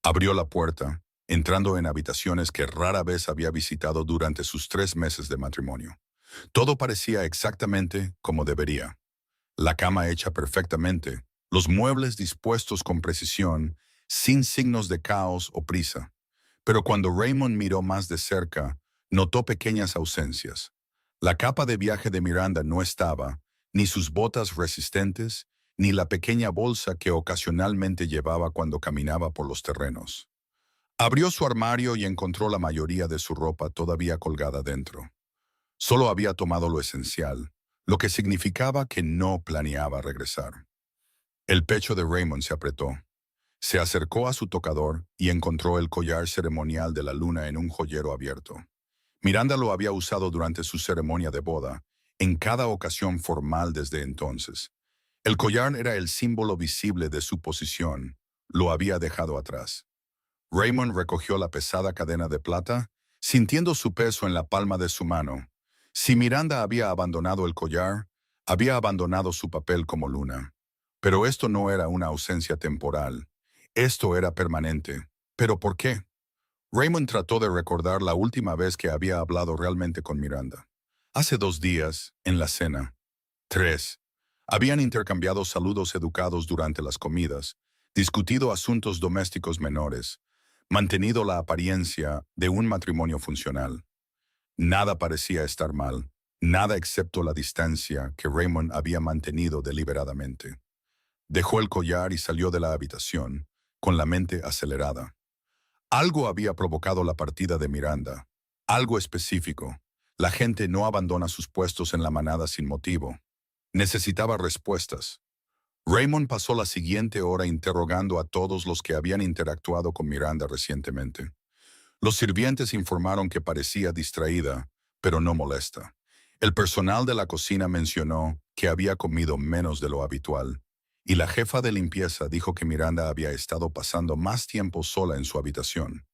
Speaker 1: Abrió la puerta, entrando en habitaciones que rara vez había visitado durante sus 3 meses de matrimonio. Todo parecía exactamente como debería. La cama hecha perfectamente, los muebles dispuestos con precisión, sin signos de caos o prisa. Pero cuando Raymond miró más de cerca, notó pequeñas ausencias. La capa de viaje de Miranda no estaba, ni sus botas resistentes, ni la pequeña bolsa que ocasionalmente llevaba cuando caminaba por los terrenos. Abrió su armario y encontró la mayoría de su ropa todavía colgada dentro. Solo había tomado lo esencial, lo que significaba que no planeaba regresar. El pecho de Raymond se apretó. Se acercó a su tocador y encontró el collar ceremonial de la luna en un joyero abierto. Miranda lo había usado durante su ceremonia de boda, en cada ocasión formal desde entonces. El collar era el símbolo visible de su posición. Lo había dejado atrás. Raymond recogió la pesada cadena de plata, sintiendo su peso en la palma de su mano. Si Miranda había abandonado el collar, había abandonado su papel como Luna. Pero esto no era una ausencia temporal. Esto era permanente. ¿Pero por qué? Raymond trató de recordar la última vez que había hablado realmente con Miranda. Hace 2 días, en la cena. 3. Habían intercambiado saludos educados durante las comidas, discutido asuntos domésticos menores, mantenido la apariencia de un matrimonio funcional. Nada parecía estar mal, nada excepto la distancia que Raymond había mantenido deliberadamente. Dejó el collar y salió de la habitación, con la mente acelerada. Algo había provocado la partida de Miranda, algo específico. La gente no abandona sus puestos en la manada sin motivo. Necesitaba respuestas. Raymond pasó la siguiente hora interrogando a todos los que habían interactuado con Miranda recientemente. Los sirvientes informaron que parecía distraída, pero no molesta. El personal de la cocina mencionó que había comido menos de lo habitual, y la jefa de limpieza dijo que Miranda había estado pasando más tiempo sola en su habitación.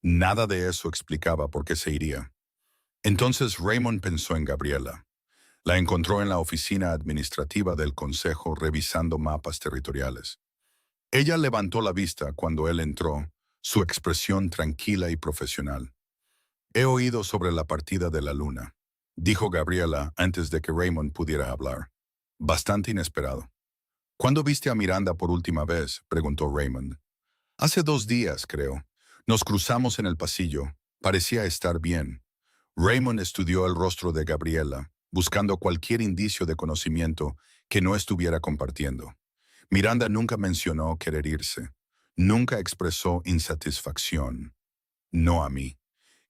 Speaker 1: Nada de eso explicaba por qué se iría. Entonces Raymond pensó en Gabriela. La encontró en la oficina administrativa del consejo revisando mapas territoriales. Ella levantó la vista cuando él entró, su expresión tranquila y profesional. «He oído sobre la partida de la luna», dijo Gabriela antes de que Raymond pudiera hablar. Bastante inesperado. «¿Cuándo viste a Miranda por última vez?», preguntó Raymond. «Hace 2 días, creo. Nos cruzamos en el pasillo. Parecía estar bien». Raymond estudió el rostro de Gabriela, buscando cualquier indicio de conocimiento que no estuviera compartiendo. Miranda nunca mencionó querer irse. Nunca expresó insatisfacción. No a mí.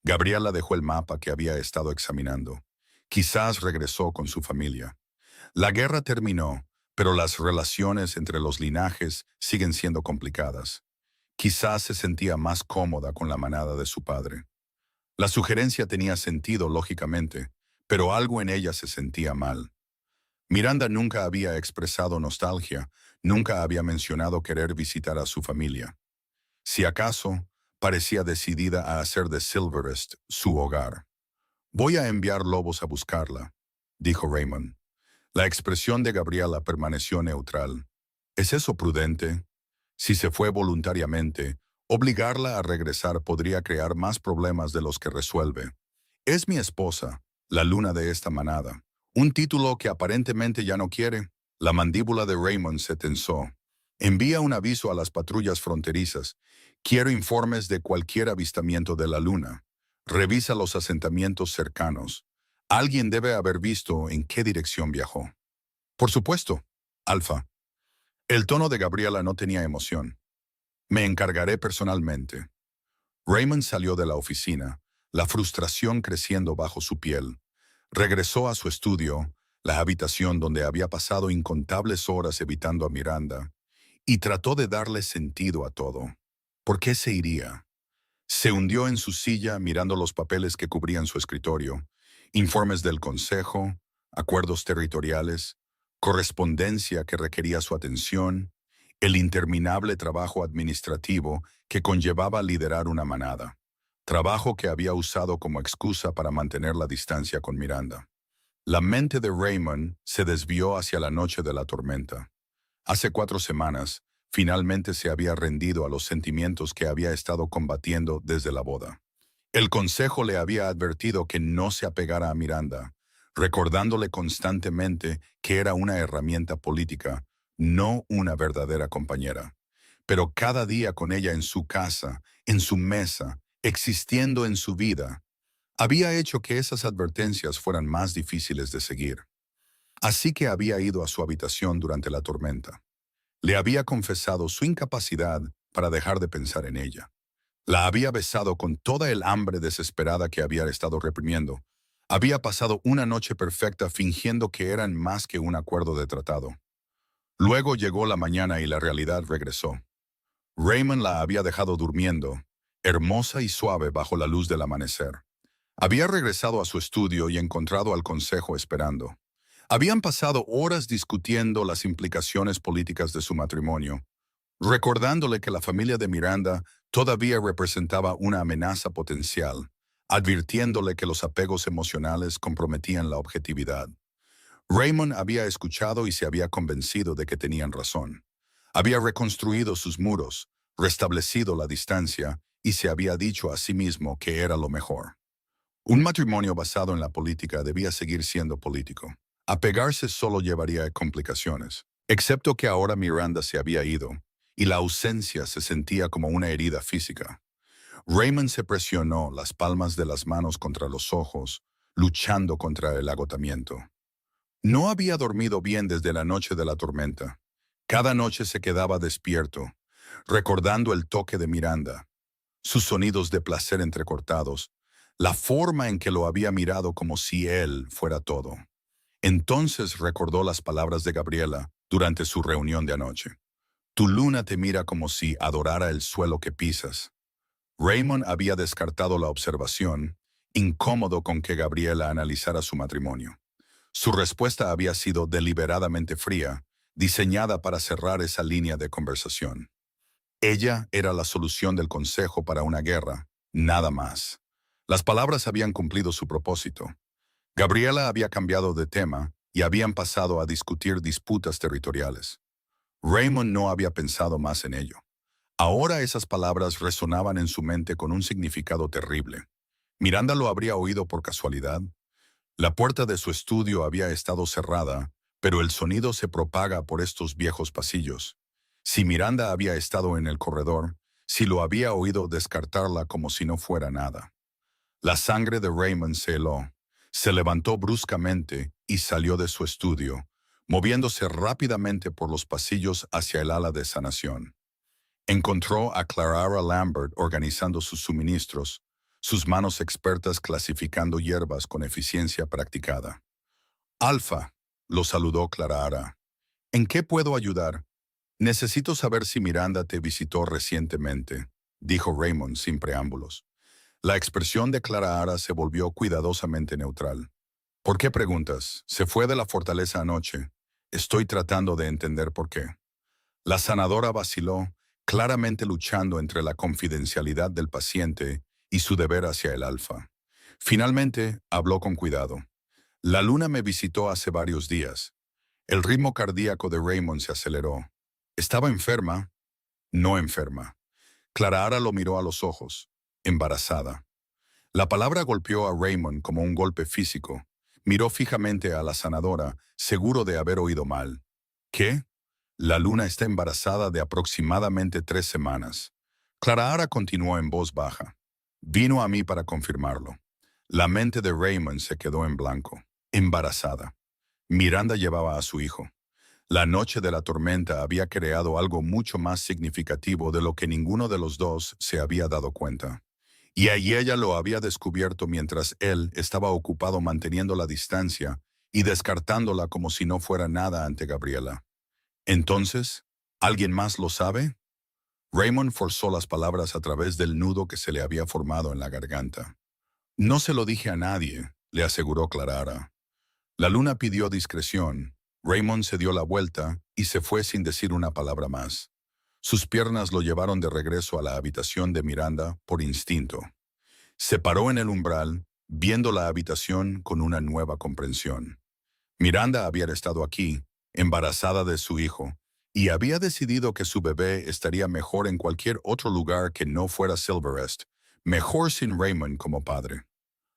Speaker 1: Gabriela dejó el mapa que había estado examinando. Quizás regresó con su familia. La guerra terminó, pero las relaciones entre los linajes siguen siendo complicadas. Quizás se sentía más cómoda con la manada de su padre. La sugerencia tenía sentido, lógicamente, pero algo en ella se sentía mal. Miranda nunca había expresado nostalgia, nunca había mencionado querer visitar a su familia. Si acaso, parecía decidida a hacer de Silverest su hogar. «Voy a enviar lobos a buscarla», dijo Raymond. La expresión de Gabriela permaneció neutral. ¿Es eso prudente? Si se fue voluntariamente, obligarla a regresar podría crear más problemas de los que resuelve. «Es mi esposa, la luna de esta manada». Un título que aparentemente ya no quiere. La mandíbula de Raymond se tensó. «Envía un aviso a las patrullas fronterizas. Quiero informes de cualquier avistamiento de la luna. Revisa los asentamientos cercanos. Alguien debe haber visto en qué dirección viajó». «Por supuesto, Alfa». El tono de Gabriela no tenía emoción. «Me encargaré personalmente». Raymond salió de la oficina, la frustración creciendo bajo su piel. Regresó a su estudio, la habitación donde había pasado incontables horas evitando a Miranda, y trató de darle sentido a todo. ¿Por qué se iría? Se hundió en su silla mirando los papeles que cubrían su escritorio, informes del consejo, acuerdos territoriales, correspondencia que requería su atención, el interminable trabajo administrativo que conllevaba liderar una manada. Trabajo que había usado como excusa para mantener la distancia con Miranda. La mente de Raymond se desvió hacia la noche de la tormenta. Hace 4 semanas, finalmente se había rendido a los sentimientos que había estado combatiendo desde la boda. El consejo le había advertido que no se apegara a Miranda, recordándole constantemente que era una herramienta política, no una verdadera compañera. Pero cada día con ella en su casa, en su mesa, existiendo en su vida, había hecho que esas advertencias fueran más difíciles de seguir. Así que había ido a su habitación durante la tormenta. Le había confesado su incapacidad para dejar de pensar en ella. La había besado con toda el hambre desesperada que había estado reprimiendo. Había pasado una noche perfecta fingiendo que eran más que un acuerdo de tratado. Luego llegó la mañana y la realidad regresó. Raymond la había dejado durmiendo, hermosa y suave bajo la luz del amanecer. Había regresado a su estudio y encontrado al consejo esperando. Habían pasado horas discutiendo las implicaciones políticas de su matrimonio, recordándole que la familia de Miranda todavía representaba una amenaza potencial, advirtiéndole que los apegos emocionales comprometían la objetividad. Raymond había escuchado y se había convencido de que tenían razón. Había reconstruido sus muros, restablecido la distancia y se había dicho a sí mismo que era lo mejor. Un matrimonio basado en la política debía seguir siendo político. Apegarse solo llevaría a complicaciones, excepto que ahora Miranda se había ido, y la ausencia se sentía como una herida física. Raymond se presionó las palmas de las manos contra los ojos, luchando contra el agotamiento. No había dormido bien desde la noche de la tormenta. Cada noche se quedaba despierto, recordando el toque de Miranda, sus sonidos de placer entrecortados, la forma en que lo había mirado como si él fuera todo. Entonces recordó las palabras de Gabriela durante su reunión de anoche. Tu luna te mira como si adorara el suelo que pisas. Raymond había descartado la observación, incómodo con que Gabriela analizara su matrimonio. Su respuesta había sido deliberadamente fría, diseñada para cerrar esa línea de conversación. Ella era la solución del consejo para una guerra, nada más. Las palabras habían cumplido su propósito. Gabriela había cambiado de tema y habían pasado a discutir disputas territoriales. Raymond no había pensado más en ello. Ahora esas palabras resonaban en su mente con un significado terrible. ¿Miranda lo habría oído por casualidad? La puerta de su estudio había estado cerrada, pero el sonido se propaga por estos viejos pasillos. Si Miranda había estado en el corredor, si lo había oído descartarla como si no fuera nada. La sangre de Raymond se heló, se levantó bruscamente y salió de su estudio, moviéndose rápidamente por los pasillos hacia el ala de sanación. Encontró a Clara Lambert organizando sus suministros, sus manos expertas clasificando hierbas con eficiencia practicada. Alfa, lo saludó Clara. ¿En qué puedo ayudar? Necesito saber si Miranda te visitó recientemente, dijo Raymond sin preámbulos. La expresión de Clara se volvió cuidadosamente neutral. ¿Por qué preguntas? Se fue de la fortaleza anoche. Estoy tratando de entender por qué. La sanadora vaciló, claramente luchando entre la confidencialidad del paciente y su deber hacia el alfa. Finalmente, habló con cuidado. La luna me visitó hace varios días. El ritmo cardíaco de Raymond se aceleró. ¿Estaba enferma? No enferma. Clara lo miró a los ojos, embarazada. La palabra golpeó a Raymond como un golpe físico. Miró fijamente a la sanadora, seguro de haber oído mal. ¿Qué? La luna está embarazada de aproximadamente 3 semanas. Clara continuó en voz baja. Vino a mí para confirmarlo. La mente de Raymond se quedó en blanco. Embarazada. Miranda llevaba a su hijo. La noche de la tormenta había creado algo mucho más significativo de lo que ninguno de los dos se había dado cuenta. Y ahí ella lo había descubierto mientras él estaba ocupado manteniendo la distancia y descartándola como si no fuera nada ante Gabriela. Entonces, ¿alguien más lo sabe? Raymond forzó las palabras a través del nudo que se le había formado en la garganta. No se lo dije a nadie, le aseguró Clara. La luna pidió discreción. Raymond se dio la vuelta y se fue sin decir una palabra más. Sus piernas lo llevaron de regreso a la habitación de Miranda por instinto. Se paró en el umbral, viendo la habitación con una nueva comprensión. Miranda había estado aquí, embarazada de su hijo, y había decidido que su bebé estaría mejor en cualquier otro lugar que no fuera Silverest, mejor sin Raymond como padre.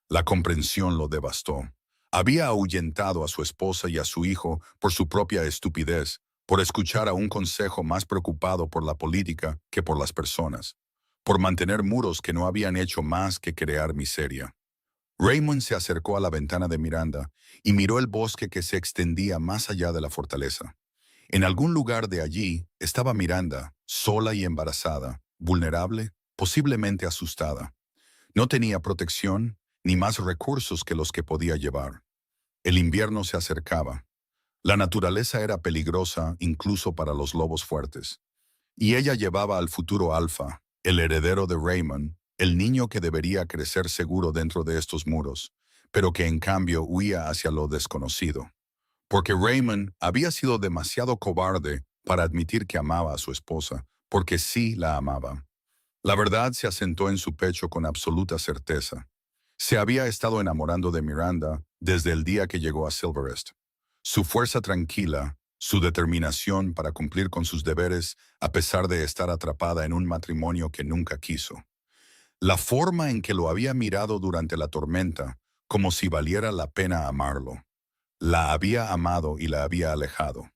Speaker 1: La comprensión lo devastó. Había ahuyentado a su esposa y a su hijo por su propia estupidez, por escuchar a un consejo más preocupado por la política que por las personas, por mantener muros que no habían hecho más que crear miseria. Raymond se acercó a la ventana de Miranda y miró el bosque que se extendía más allá de la fortaleza. En algún lugar de allí estaba Miranda, sola y embarazada, vulnerable, posiblemente asustada. No tenía protección ni más recursos que los que podía llevar. El invierno se acercaba. La naturaleza era peligrosa incluso para los lobos fuertes. Y ella llevaba al futuro alfa, el heredero de Raymond, el niño que debería crecer seguro dentro de estos muros, pero que en cambio huía hacia lo desconocido. Porque Raymond había sido demasiado cobarde para admitir que amaba a su esposa, porque sí la amaba. La verdad se asentó en su pecho con absoluta certeza. Se había estado enamorando de Miranda desde el día que llegó a Silverest. Su fuerza tranquila, su determinación para cumplir con sus deberes a pesar de estar atrapada en un matrimonio que nunca quiso. La forma en que lo había mirado durante la tormenta, como si valiera la pena amarlo. La había amado y la había alejado.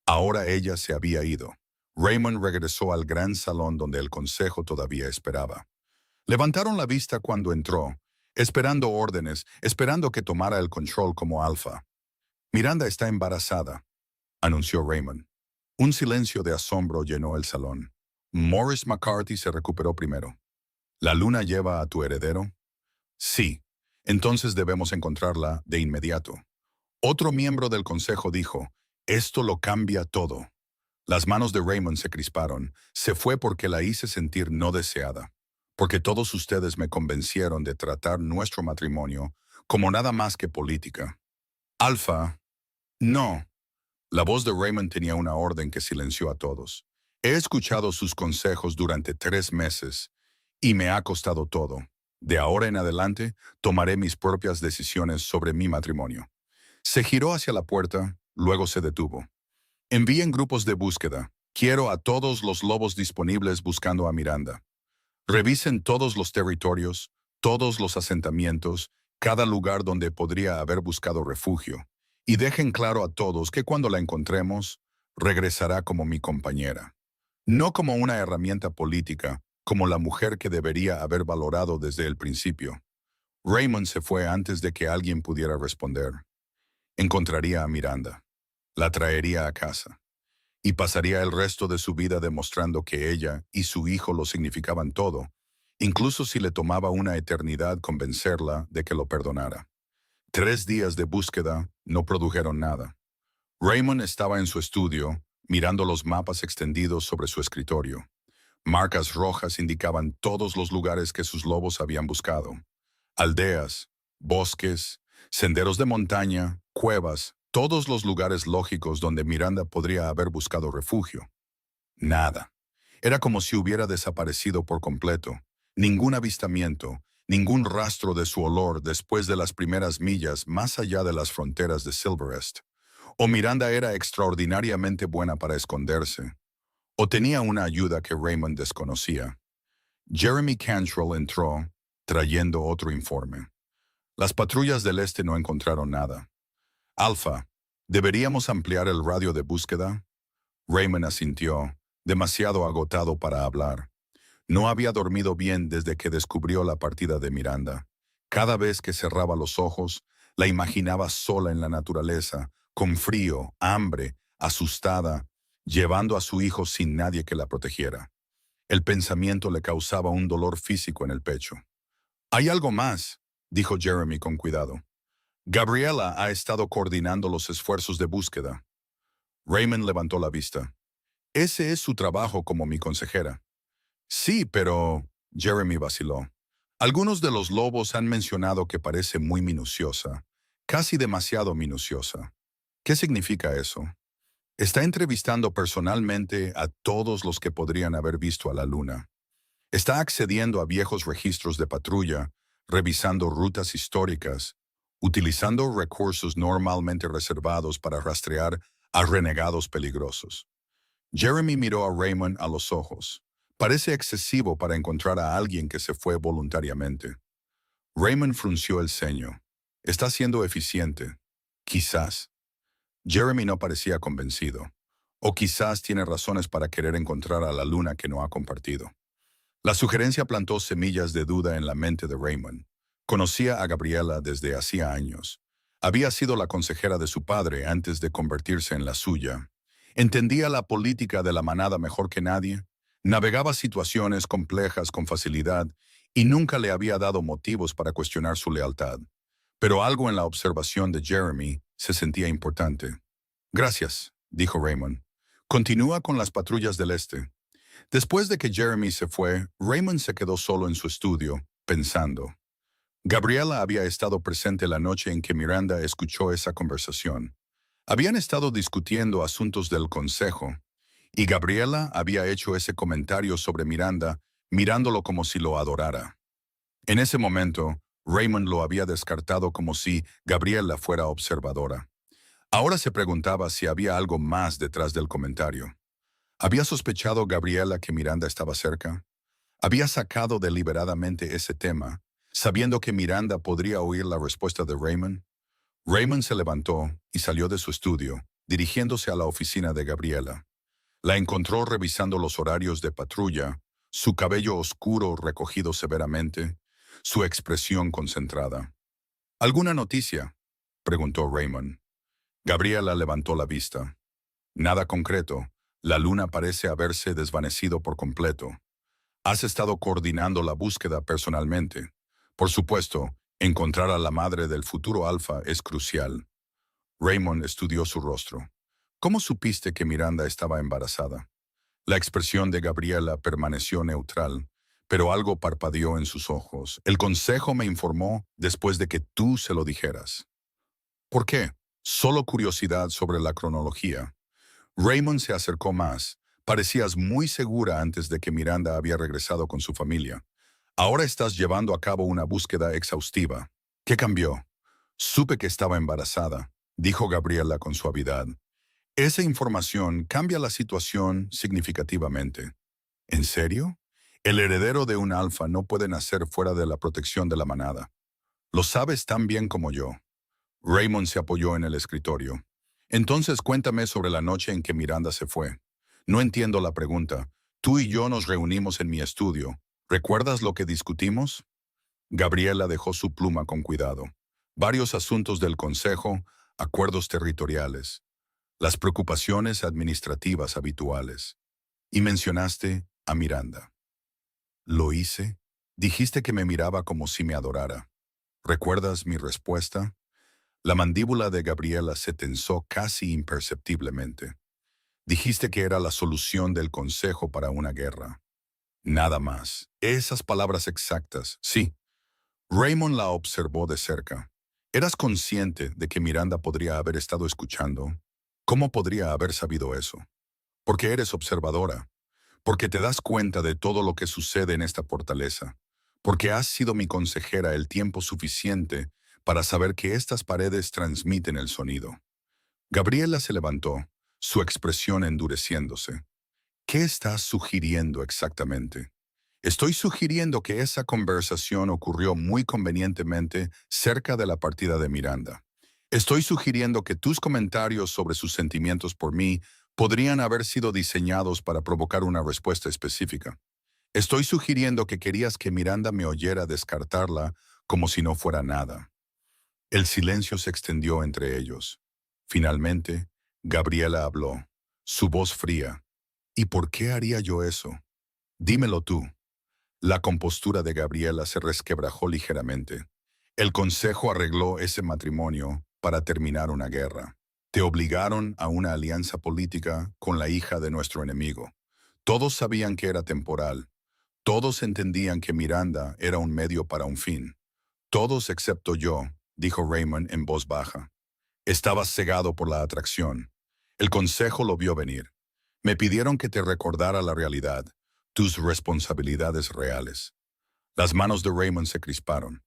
Speaker 1: Ahora ella se había ido. Raymond regresó al gran salón donde el consejo todavía esperaba. Levantaron la vista cuando entró, esperando órdenes, esperando que tomara el control como alfa. Miranda está embarazada, anunció Raymond. Un silencio de asombro llenó el salón. Morris McCarthy se recuperó primero. ¿La luna lleva a tu heredero? Sí. Entonces debemos encontrarla de inmediato. Otro miembro del consejo dijo, esto lo cambia todo. Las manos de Raymond se crisparon. Se fue porque la hice sentir no deseada. Porque todos ustedes me convencieron de tratar nuestro matrimonio como nada más que política. Alfa, no. La voz de Raymond tenía una orden que silenció a todos. He escuchado sus consejos durante 3 meses y me ha costado todo. De ahora en adelante, tomaré mis propias decisiones sobre mi matrimonio. Se giró hacia la puerta, luego se detuvo. Envíen grupos de búsqueda. Quiero a todos los lobos disponibles buscando a Miranda. Revisen todos los territorios, todos los asentamientos, cada lugar donde podría haber buscado refugio, y dejen claro a todos que cuando la encontremos, regresará como mi compañera. No como una herramienta política, como la mujer que debería haber valorado desde el principio. Raymond se fue antes de que alguien pudiera responder. Encontraría a Miranda. La traería a casa. Y pasaría el resto de su vida demostrando que ella y su hijo lo significaban todo, incluso si le tomaba una eternidad convencerla de que lo perdonara. 3 días de búsqueda no produjeron nada. Raymond estaba en su estudio, mirando los mapas extendidos sobre su escritorio. Marcas rojas indicaban todos los lugares que sus lobos habían buscado. Aldeas, bosques, senderos de montaña, cuevas, todos los lugares lógicos donde Miranda podría haber buscado refugio. Nada. Era como si hubiera desaparecido por completo. Ningún avistamiento, ningún rastro de su olor después de las primeras millas más allá de las fronteras de Silverest. O Miranda era extraordinariamente buena para esconderse, o tenía una ayuda que Raymond desconocía. Jeremy Cantrell entró, trayendo otro informe. Las patrullas del este no encontraron nada. Alfa, ¿deberíamos ampliar el radio de búsqueda? Raymond asintió, demasiado agotado para hablar. No había dormido bien desde que descubrió la partida de Miranda. Cada vez que cerraba los ojos, la imaginaba sola en la naturaleza, con frío, hambre, asustada, llevando a su hijo sin nadie que la protegiera. El pensamiento le causaba un dolor físico en el pecho. «Hay algo más», dijo Jeremy con cuidado. «Gabriela ha estado coordinando los esfuerzos de búsqueda». Raymond levantó la vista. «Ese es su trabajo como mi consejera». «Sí, pero…» Jeremy vaciló. «Algunos de los lobos han mencionado que parece muy minuciosa, casi demasiado minuciosa. ¿Qué significa eso?» «Está entrevistando personalmente a todos los que podrían haber visto a la luna. Está accediendo a viejos registros de patrulla, revisando rutas históricas, utilizando recursos normalmente reservados para rastrear a renegados peligrosos». Jeremy miró a Raymond a los ojos. Parece excesivo para encontrar a alguien que se fue voluntariamente. Raymond frunció el ceño. Está siendo eficiente. Quizás. Jeremy no parecía convencido. O quizás tiene razones para querer encontrar a la luna que no ha compartido. La sugerencia plantó semillas de duda en la mente de Raymond. Conocía a Gabriela desde hacía años. Había sido la consejera de su padre antes de convertirse en la suya. Entendía la política de la manada mejor que nadie. Navegaba situaciones complejas con facilidad y nunca le había dado motivos para cuestionar su lealtad. Pero algo en la observación de Jeremy se sentía importante. «Gracias», dijo Raymond. «Continúa con las patrullas del este». Después de que Jeremy se fue, Raymond se quedó solo en su estudio, pensando. Gabriela había estado presente la noche en que Miranda escuchó esa conversación. Habían estado discutiendo asuntos del consejo, y Gabriela había hecho ese comentario sobre Miranda mirándolo como si lo adorara. En ese momento, Raymond lo había descartado como si Gabriela fuera observadora. Ahora se preguntaba si había algo más detrás del comentario. ¿Había sospechado Gabriela que Miranda estaba cerca? ¿Había sacado deliberadamente ese tema, sabiendo que Miranda podría oír la respuesta de Raymond? Raymond se levantó y salió de su estudio, dirigiéndose a la oficina de Gabriela. La encontró revisando los horarios de patrulla, su cabello oscuro recogido severamente, su expresión concentrada. ¿Alguna noticia?, preguntó Raymond. Gabriela levantó la vista. Nada concreto. La luna parece haberse desvanecido por completo. Has estado coordinando la búsqueda personalmente. Por supuesto, encontrar a la madre del futuro Alfa es crucial. Raymond estudió su rostro. ¿Cómo supiste que Miranda estaba embarazada? La expresión de Gabriela permaneció neutral, pero algo parpadeó en sus ojos. El consejo me informó después de que tú se lo dijeras. ¿Por qué? Solo curiosidad sobre la cronología. Raymond se acercó más. Parecías muy segura antes de que Miranda había regresado con su familia. Ahora estás llevando a cabo una búsqueda exhaustiva. ¿Qué cambió? Supe que estaba embarazada, dijo Gabriela con suavidad. Esa información cambia la situación significativamente. ¿En serio? El heredero de un alfa no puede nacer fuera de la protección de la manada. Lo sabes tan bien como yo. Raymond se apoyó en el escritorio. Entonces cuéntame sobre la noche en que Miranda se fue. No entiendo la pregunta. Tú y yo nos reunimos en mi estudio. ¿Recuerdas lo que discutimos? Gabriela dejó su pluma con cuidado. Varios asuntos del consejo, acuerdos territoriales, las preocupaciones administrativas habituales. Y mencionaste a Miranda. ¿Lo hice? Dijiste que me miraba como si me adorara. ¿Recuerdas mi respuesta? La mandíbula de Gabriela se tensó casi imperceptiblemente. Dijiste que era la solución del consejo para una guerra. Nada más. Esas palabras exactas, sí. Raymond la observó de cerca. ¿Eras consciente de que Miranda podría haber estado escuchando? ¿Cómo podría haber sabido eso? Porque eres observadora. Porque te das cuenta de todo lo que sucede en esta fortaleza. Porque has sido mi consejera el tiempo suficiente para saber que estas paredes transmiten el sonido. Gabriela se levantó, su expresión endureciéndose. ¿Qué estás sugiriendo exactamente? Estoy sugiriendo que esa conversación ocurrió muy convenientemente cerca de la partida de Miranda. Estoy sugiriendo que tus comentarios sobre sus sentimientos por mí podrían haber sido diseñados para provocar una respuesta específica. Estoy sugiriendo que querías que Miranda me oyera descartarla como si no fuera nada. El silencio se extendió entre ellos. Finalmente, Gabriela habló, su voz fría. ¿Y por qué haría yo eso? Dímelo tú. La compostura de Gabriela se resquebrajó ligeramente. El consejo arregló ese matrimonio para terminar una guerra. Te obligaron a una alianza política con la hija de nuestro enemigo. Todos sabían que era temporal. Todos entendían que Miranda era un medio para un fin. Todos excepto yo, dijo Raymond en voz baja. Estabas cegado por la atracción. El consejo lo vio venir. Me pidieron que te recordara la realidad, tus responsabilidades reales. Las manos de Raymond se crisparon,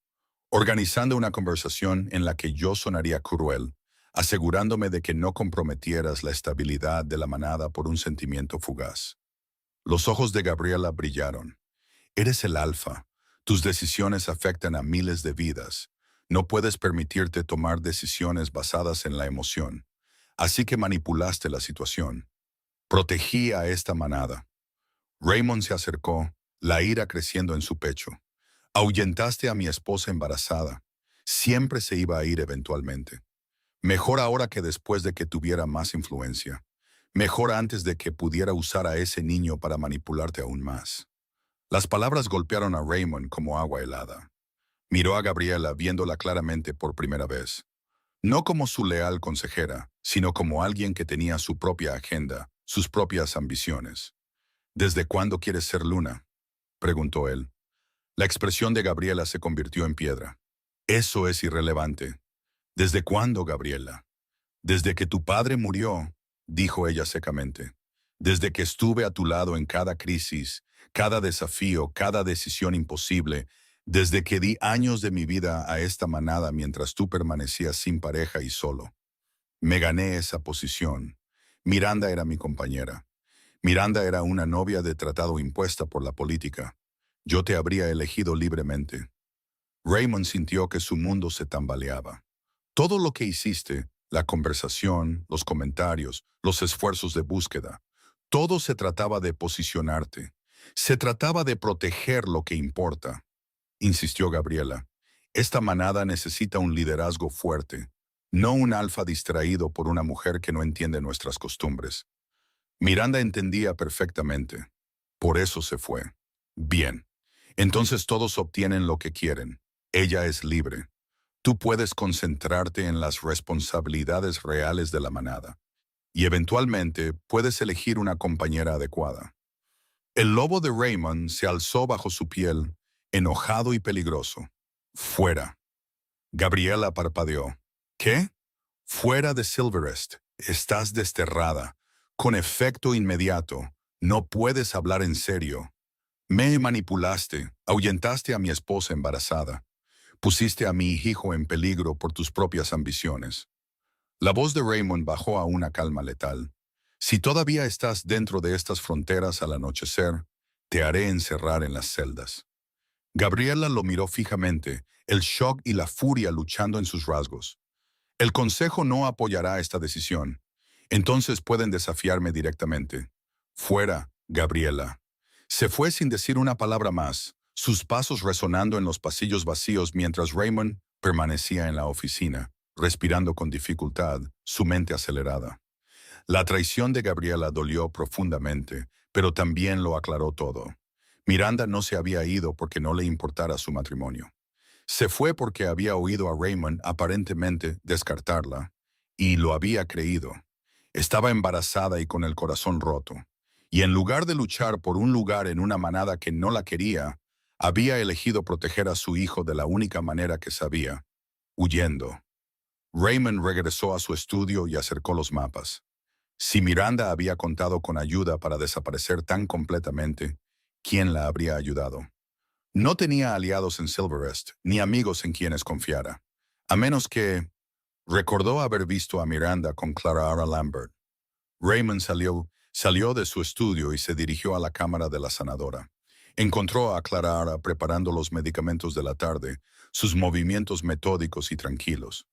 Speaker 1: organizando una conversación en la que yo sonaría cruel, asegurándome de que no comprometieras la estabilidad de la manada por un sentimiento fugaz. Los ojos de Gabriela brillaron. Eres el alfa. Tus decisiones afectan a miles de vidas. No puedes permitirte tomar decisiones basadas en la emoción. Así que manipulaste la situación. Protegí a esta manada. Raymond se acercó, la ira creciendo en su pecho. Ahuyentaste a mi esposa embarazada. Siempre se iba a ir eventualmente. Mejor ahora que después de que tuviera más influencia. Mejor antes de que pudiera usar a ese niño para manipularte aún más. Las palabras golpearon a Raymond como agua helada. Miró a Gabriela viéndola claramente por primera vez. No como su leal consejera, sino como alguien que tenía su propia agenda, sus propias ambiciones. ¿Desde cuándo quieres ser Luna?, preguntó él. La expresión de Gabriela se convirtió en piedra. Eso es irrelevante. ¿Desde cuándo, Gabriela? Desde que tu padre murió, dijo ella secamente. Desde que estuve a tu lado en cada crisis, Cada desafío, cada decisión imposible, desde que di años de mi vida a esta manada mientras tú permanecías sin pareja y solo. Me gané esa posición. Miranda era mi compañera. Miranda era una novia de tratado impuesta por la política. Yo te habría elegido libremente. Raymond sintió que su mundo se tambaleaba. Todo lo que hiciste, la conversación, los comentarios, los esfuerzos de búsqueda, todo se trataba de posicionarte. Se trataba de proteger lo que importa, insistió Gabriela. Esta manada necesita un liderazgo fuerte, no un alfa distraído por una mujer que no entiende nuestras costumbres. Miranda entendía perfectamente. Por eso se fue. Bien. Entonces todos obtienen lo que quieren. Ella es libre. Tú puedes concentrarte en las responsabilidades reales de la manada. Y eventualmente puedes elegir una compañera adecuada. El lobo de Raymond se alzó bajo su piel, enojado y peligroso. Fuera. Gabriela parpadeó. ¿Qué? Fuera de Silverest. Estás desterrada. Con efecto inmediato. No puedes hablar en serio. Me manipulaste, ahuyentaste a mi esposa embarazada. Pusiste a mi hijo en peligro por tus propias ambiciones. La voz de Raymond bajó a una calma letal. Si todavía estás dentro de estas fronteras al anochecer, te haré encerrar en las celdas. Gabriela lo miró fijamente, el shock y la furia luchando en sus rasgos. El consejo no apoyará esta decisión. Entonces pueden desafiarme directamente. Fuera, Gabriela. Se fue sin decir una palabra más, sus pasos resonando en los pasillos vacíos mientras Raymond permanecía en la oficina, respirando con dificultad, su mente acelerada. La traición de Gabriela dolió profundamente, pero también lo aclaró todo. Miranda no se había ido porque no le importara su matrimonio. Se fue porque había oído a Raymond aparentemente descartarla, y lo había creído. Estaba embarazada y con el corazón roto. Y en lugar de luchar por un lugar en una manada que no la quería, había elegido proteger a su hijo de la única manera que sabía, huyendo. Raymond regresó a su estudio y acercó los mapas. Si Miranda había contado con ayuda para desaparecer tan completamente, ¿quién la habría ayudado? No tenía aliados en Silverest, ni amigos en quienes confiara. A menos que... Recordó haber visto a Miranda con Clara Ara Lambert. Raymond salió de su estudio y se dirigió a la cámara de la sanadora. Encontró a Clara Ara preparando los medicamentos de la tarde, sus movimientos metódicos y tranquilos.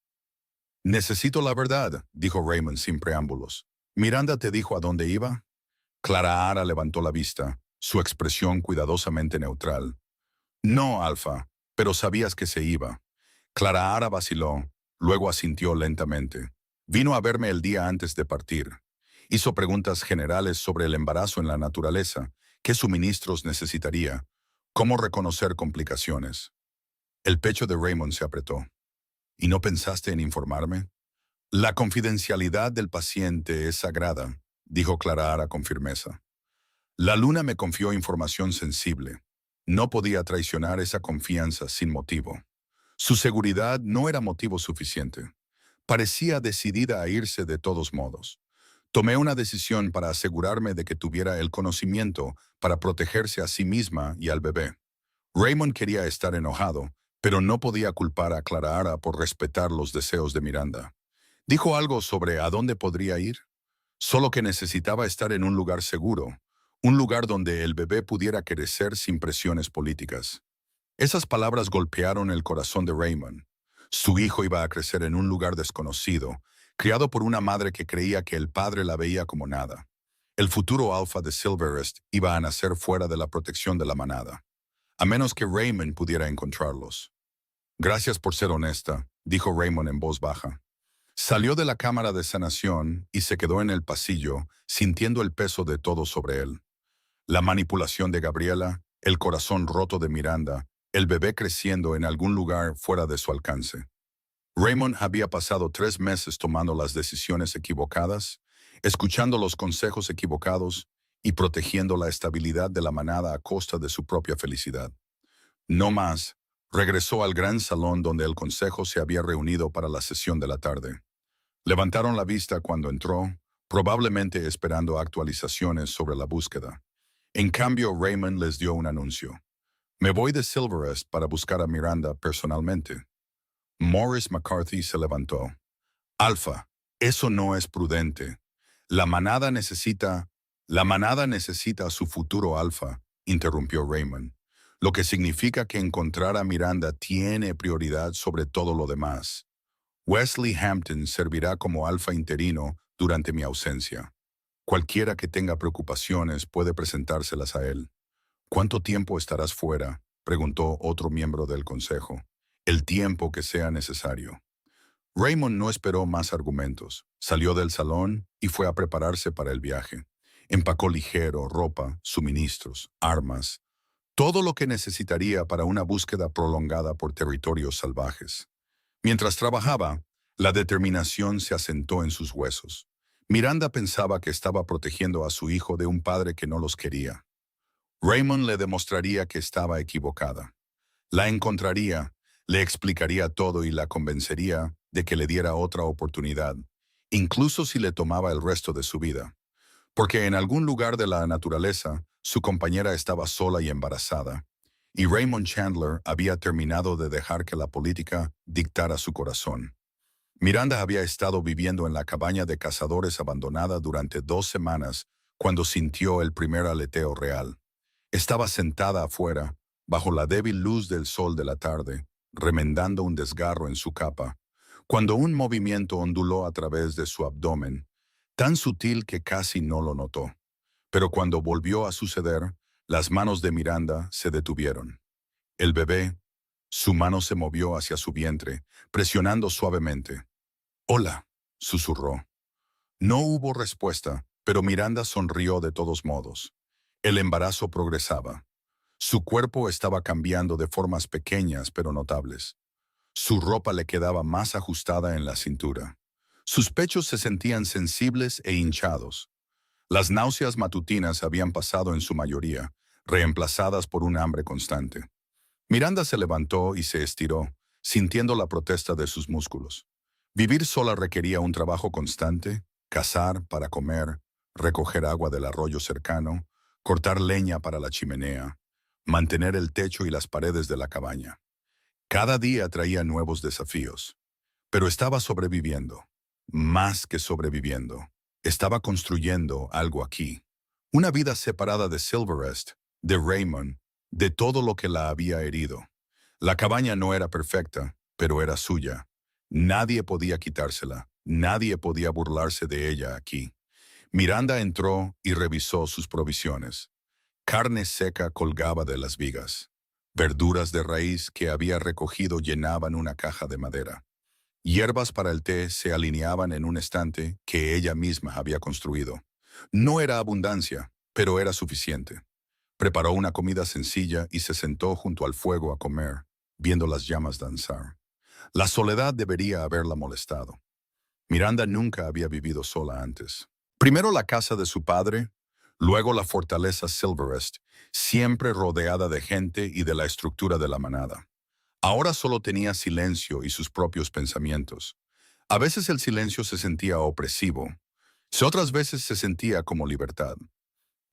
Speaker 1: Necesito la verdad, dijo Raymond sin preámbulos. ¿Miranda te dijo a dónde iba? Clara Ara levantó la vista, su expresión cuidadosamente neutral. No, Alfa, pero sabías que se iba. Clara Ara vaciló, luego asintió lentamente. Vino a verme el día antes de partir. Hizo preguntas generales sobre el embarazo en la naturaleza, qué suministros necesitaría, cómo reconocer complicaciones. El pecho de Raymond se apretó. ¿Y no pensaste en informarme? La confidencialidad del paciente es sagrada, dijo Clara Ara con firmeza. La luna me confió información sensible. No podía traicionar esa confianza sin motivo. Su seguridad no era motivo suficiente. Parecía decidida a irse de todos modos. Tomé una decisión para asegurarme de que tuviera el conocimiento para protegerse a sí misma y al bebé. Raymond quería estar enojado, pero no podía culpar a Clara Ara por respetar los deseos de Miranda. Dijo algo sobre a dónde podría ir, solo que necesitaba estar en un lugar seguro, un lugar donde el bebé pudiera crecer sin presiones políticas. Esas palabras golpearon el corazón de Raymond. Su hijo iba a crecer en un lugar desconocido, criado por una madre que creía que el padre la veía como nada. El futuro alfa de Silverest iba a nacer fuera de la protección de la manada, a menos que Raymond pudiera encontrarlos. Gracias por ser honesta, dijo Raymond en voz baja. Salió de la cámara de sanación y se quedó en el pasillo, sintiendo el peso de todo sobre él. La manipulación de Gabriela, el corazón roto de Miranda, el bebé creciendo en algún lugar fuera de su alcance. Raymond había pasado 3 meses tomando las decisiones equivocadas, escuchando los consejos equivocados y protegiendo la estabilidad de la manada a costa de su propia felicidad. No más, regresó al gran salón donde el consejo se había reunido para la sesión de la tarde. Levantaron la vista cuando entró, probablemente esperando actualizaciones sobre la búsqueda. En cambio, Raymond les dio un anuncio. Me voy de Silverest para buscar a Miranda personalmente. Morris McCarthy se levantó. Alfa, eso no es prudente. La manada necesita... La manada necesita a su futuro alfa, interrumpió Raymond, lo que significa que encontrar a Miranda tiene prioridad sobre todo lo demás. Wesley Hampton servirá como alfa interino durante mi ausencia. Cualquiera que tenga preocupaciones puede presentárselas a él. ¿Cuánto tiempo estarás fuera?, preguntó otro miembro del consejo. El tiempo que sea necesario. Raymond no esperó más argumentos. Salió del salón y fue a prepararse para el viaje. Empacó ligero, ropa, suministros, armas, todo lo que necesitaría para una búsqueda prolongada por territorios salvajes. Mientras trabajaba, la determinación se asentó en sus huesos. Miranda pensaba que estaba protegiendo a su hijo de un padre que no los quería. Raymond le demostraría que estaba equivocada. La encontraría, le explicaría todo y la convencería de que le diera otra oportunidad, incluso si le tomaba el resto de su vida. Porque en algún lugar de la naturaleza, su compañera estaba sola y embarazada, y Raymond Chandler había terminado de dejar que la política dictara su corazón. Miranda había estado viviendo en la cabaña de cazadores abandonada durante 2 semanas cuando sintió el primer aleteo real. Estaba sentada afuera, bajo la débil luz del sol de la tarde, remendando un desgarro en su capa, cuando un movimiento onduló a través de su abdomen, tan sutil que casi no lo notó. Pero cuando volvió a suceder, las manos de Miranda se detuvieron. El bebé, su mano se movió hacia su vientre, presionando suavemente. «Hola», susurró. No hubo respuesta, pero Miranda sonrió de todos modos. El embarazo progresaba. Su cuerpo estaba cambiando de formas pequeñas pero notables. Su ropa le quedaba más ajustada en la cintura. Sus pechos se sentían sensibles e hinchados. Las náuseas matutinas habían pasado en su mayoría, reemplazadas por un hambre constante. Miranda se levantó y se estiró, sintiendo la protesta de sus músculos. Vivir sola requería un trabajo constante, cazar para comer, recoger agua del arroyo cercano, cortar leña para la chimenea, mantener el techo y las paredes de la cabaña. Cada día traía nuevos desafíos, pero estaba sobreviviendo. Más que sobreviviendo, estaba construyendo algo aquí. Una vida separada de Silverest, de Raymond, de todo lo que la había herido. La cabaña no era perfecta, pero era suya. Nadie podía quitársela, nadie podía burlarse de ella aquí. Miranda entró y revisó sus provisiones. Carne seca colgaba de las vigas. Verduras de raíz que había recogido llenaban una caja de madera. Hierbas para el té se alineaban en un estante que ella misma había construido. No era abundancia, pero era suficiente. Preparó una comida sencilla y se sentó junto al fuego a comer, viendo las llamas danzar. La soledad debería haberla molestado. Miranda nunca había vivido sola antes. Primero la casa de su padre, luego la fortaleza Silverest, siempre rodeada de gente y de la estructura de la manada. Ahora solo tenía silencio y sus propios pensamientos. A veces el silencio se sentía opresivo, otras veces se sentía como libertad.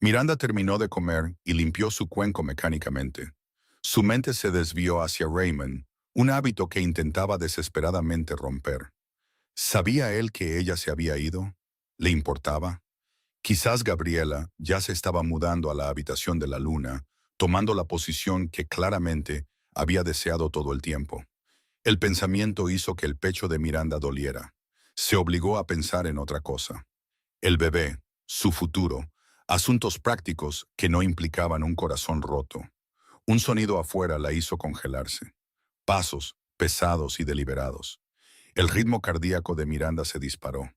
Speaker 1: Miranda terminó de comer y limpió su cuenco mecánicamente. Su mente se desvió hacia Raymond, un hábito que intentaba desesperadamente romper. ¿Sabía él que ella se había ido? ¿Le importaba? Quizás Gabriela ya se estaba mudando a la habitación de la luna, tomando la posición que claramente había deseado todo el tiempo. El pensamiento hizo que el pecho de Miranda doliera. Se obligó a pensar en otra cosa. El bebé, su futuro, asuntos prácticos que no implicaban un corazón roto. Un sonido afuera la hizo congelarse. Pasos, pesados y deliberados. El ritmo cardíaco de Miranda se disparó.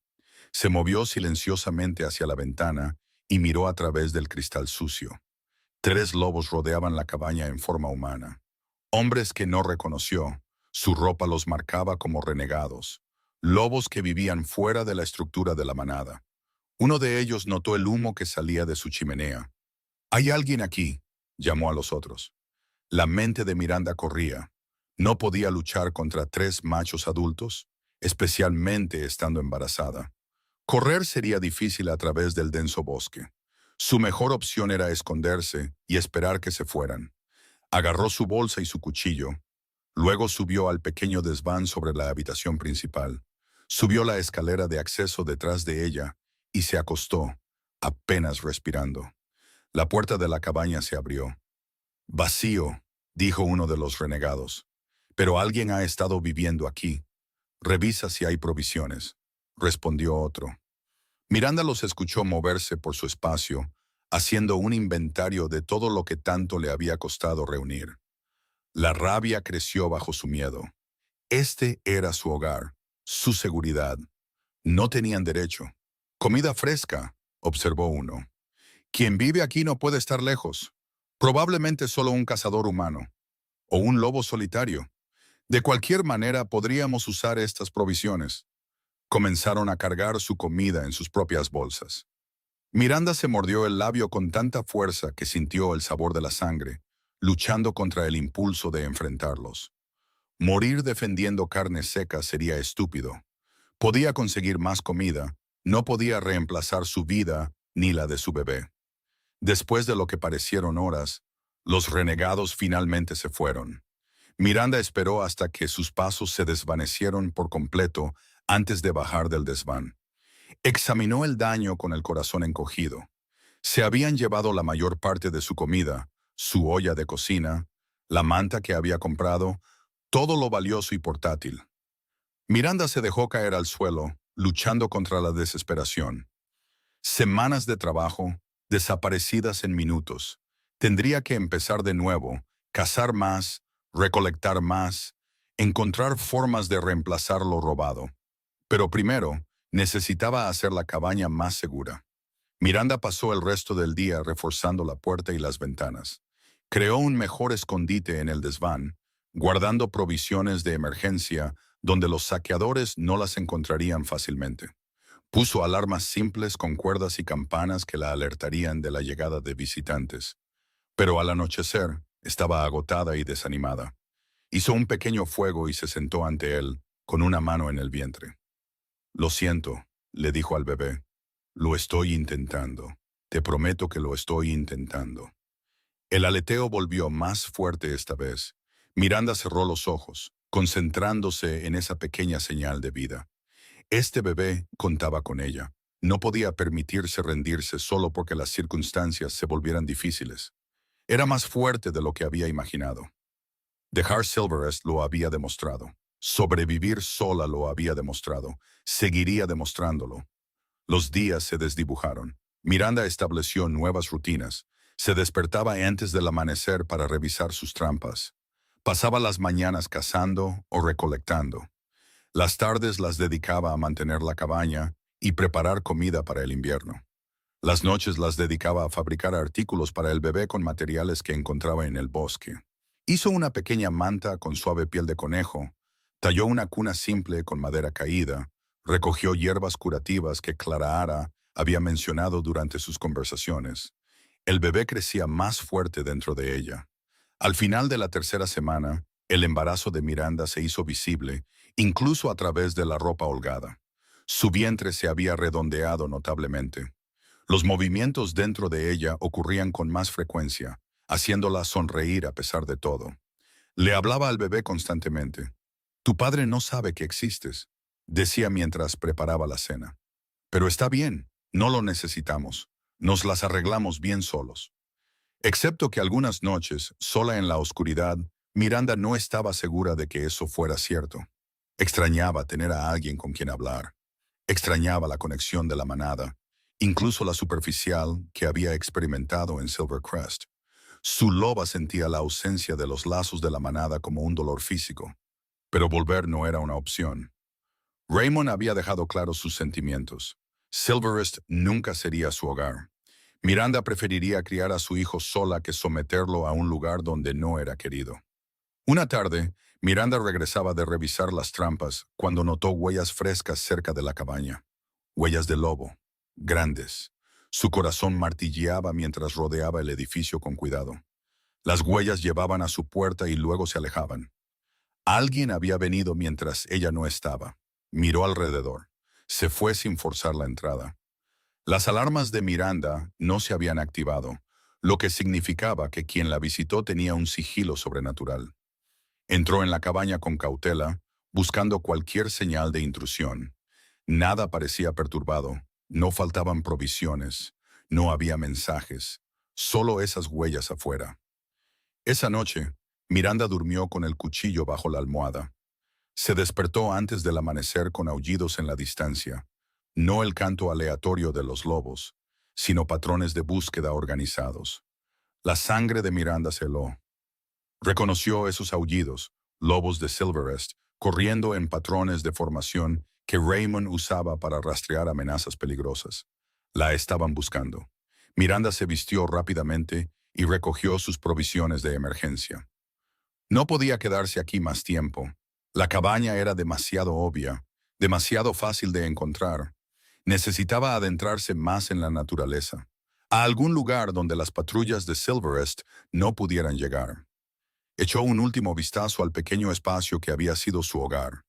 Speaker 1: Se movió silenciosamente hacia la ventana y miró a través del cristal sucio. 3 lobos rodeaban la cabaña en forma humana. Hombres que no reconoció, su ropa los marcaba como renegados. Lobos que vivían fuera de la estructura de la manada. Uno de ellos notó el humo que salía de su chimenea. «¿Hay alguien aquí?», llamó a los otros. La mente de Miranda corría. No podía luchar contra 3 machos adultos, especialmente estando embarazada. Correr sería difícil a través del denso bosque. Su mejor opción era esconderse y esperar que se fueran. Agarró su bolsa y su cuchillo. Luego subió al pequeño desván sobre la habitación principal. Subió la escalera de acceso detrás de ella y se acostó, apenas respirando. La puerta de la cabaña se abrió. Vacío, dijo uno de los renegados. Pero alguien ha estado viviendo aquí. Revisa si hay provisiones, respondió otro. Miranda los escuchó moverse por su espacio, haciendo un inventario de todo lo que tanto le había costado reunir. La rabia creció bajo su miedo. Este era su hogar, su seguridad. No tenían derecho. Comida fresca, observó uno. Quien vive aquí no puede estar lejos. Probablemente solo un cazador humano. O un lobo solitario. De cualquier manera podríamos usar estas provisiones. Comenzaron a cargar su comida en sus propias bolsas. Miranda se mordió el labio con tanta fuerza que sintió el sabor de la sangre, luchando contra el impulso de enfrentarlos. Morir defendiendo carne seca sería estúpido. Podía conseguir más comida, no podía reemplazar su vida ni la de su bebé. Después de lo que parecieron horas, los renegados finalmente se fueron. Miranda esperó hasta que sus pasos se desvanecieron por completo antes de bajar del desván. Examinó el daño con el corazón encogido. Se habían llevado la mayor parte de su comida, su olla de cocina, la manta que había comprado, todo lo valioso y portátil. Miranda se dejó caer al suelo, luchando contra la desesperación. Semanas de trabajo, desaparecidas en minutos. Tendría que empezar de nuevo, cazar más, recolectar más, encontrar formas de reemplazar lo robado. Pero primero, necesitaba hacer la cabaña más segura. Miranda pasó el resto del día reforzando la puerta y las ventanas. Creó un mejor escondite en el desván, guardando provisiones de emergencia donde los saqueadores no las encontrarían fácilmente. Puso alarmas simples con cuerdas y campanas que la alertarían de la llegada de visitantes. Pero al anochecer, estaba agotada y desanimada. Hizo un pequeño fuego y se sentó ante él, con una mano en el vientre. Lo siento, le dijo al bebé. Lo estoy intentando. Te prometo que lo estoy intentando. El aleteo volvió más fuerte esta vez. Miranda cerró los ojos, concentrándose en esa pequeña señal de vida. Este bebé contaba con ella. No podía permitirse rendirse solo porque las circunstancias se volvieran difíciles. Era más fuerte de lo que había imaginado. Dejar Silverest lo había demostrado. Sobrevivir sola lo había demostrado. Seguiría demostrándolo. Los días se desdibujaron. Miranda estableció nuevas rutinas. Se despertaba antes del amanecer para revisar sus trampas. Pasaba las mañanas cazando o recolectando. Las tardes las dedicaba a mantener la cabaña y preparar comida para el invierno. Las noches las dedicaba a fabricar artículos para el bebé con materiales que encontraba en el bosque. Hizo una pequeña manta con suave piel de conejo, talló una cuna simple con madera caída, recogió hierbas curativas que Clara había mencionado durante sus conversaciones. El bebé crecía más fuerte dentro de ella. Al final de la tercera semana, el embarazo de Miranda se hizo visible, incluso a través de la ropa holgada. Su vientre se había redondeado notablemente. Los movimientos dentro de ella ocurrían con más frecuencia, haciéndola sonreír a pesar de todo. Le hablaba al bebé constantemente. «Tu padre no sabe que existes», decía mientras preparaba la cena. «Pero está bien, no lo necesitamos. Nos las arreglamos bien solos». Excepto que algunas noches, sola en la oscuridad, Miranda no estaba segura de que eso fuera cierto. Extrañaba tener a alguien con quien hablar. Extrañaba la conexión de la manada, incluso la superficial que había experimentado en Silvercrest. Su loba sentía la ausencia de los lazos de la manada como un dolor físico, pero volver no era una opción. Raymond había dejado claros sus sentimientos. Silverest nunca sería su hogar. Miranda preferiría criar a su hijo sola que someterlo a un lugar donde no era querido. Una tarde, Miranda regresaba de revisar las trampas cuando notó huellas frescas cerca de la cabaña. Huellas de lobo, grandes. Su corazón martilleaba mientras rodeaba el edificio con cuidado. Las huellas llevaban a su puerta y luego se alejaban. Alguien había venido mientras ella no estaba. Miró alrededor. Se fue sin forzar la entrada. Las alarmas de Miranda no se habían activado, lo que significaba que quien la visitó tenía un sigilo sobrenatural. Entró en la cabaña con cautela, buscando cualquier señal de intrusión. Nada parecía perturbado, no faltaban provisiones, no había mensajes, solo esas huellas afuera. Esa noche, Miranda durmió con el cuchillo bajo la almohada. Se despertó antes del amanecer con aullidos en la distancia, no el canto aleatorio de los lobos, sino patrones de búsqueda organizados. La sangre de Miranda se heló. Reconoció esos aullidos, lobos de Silverest, corriendo en patrones de formación que Raymond usaba para rastrear amenazas peligrosas. La estaban buscando. Miranda se vistió rápidamente y recogió sus provisiones de emergencia. No podía quedarse aquí más tiempo. La cabaña era demasiado obvia, demasiado fácil de encontrar. Necesitaba adentrarse más en la naturaleza, a algún lugar donde las patrullas de Silverest no pudieran llegar. Echó un último vistazo al pequeño espacio que había sido su hogar.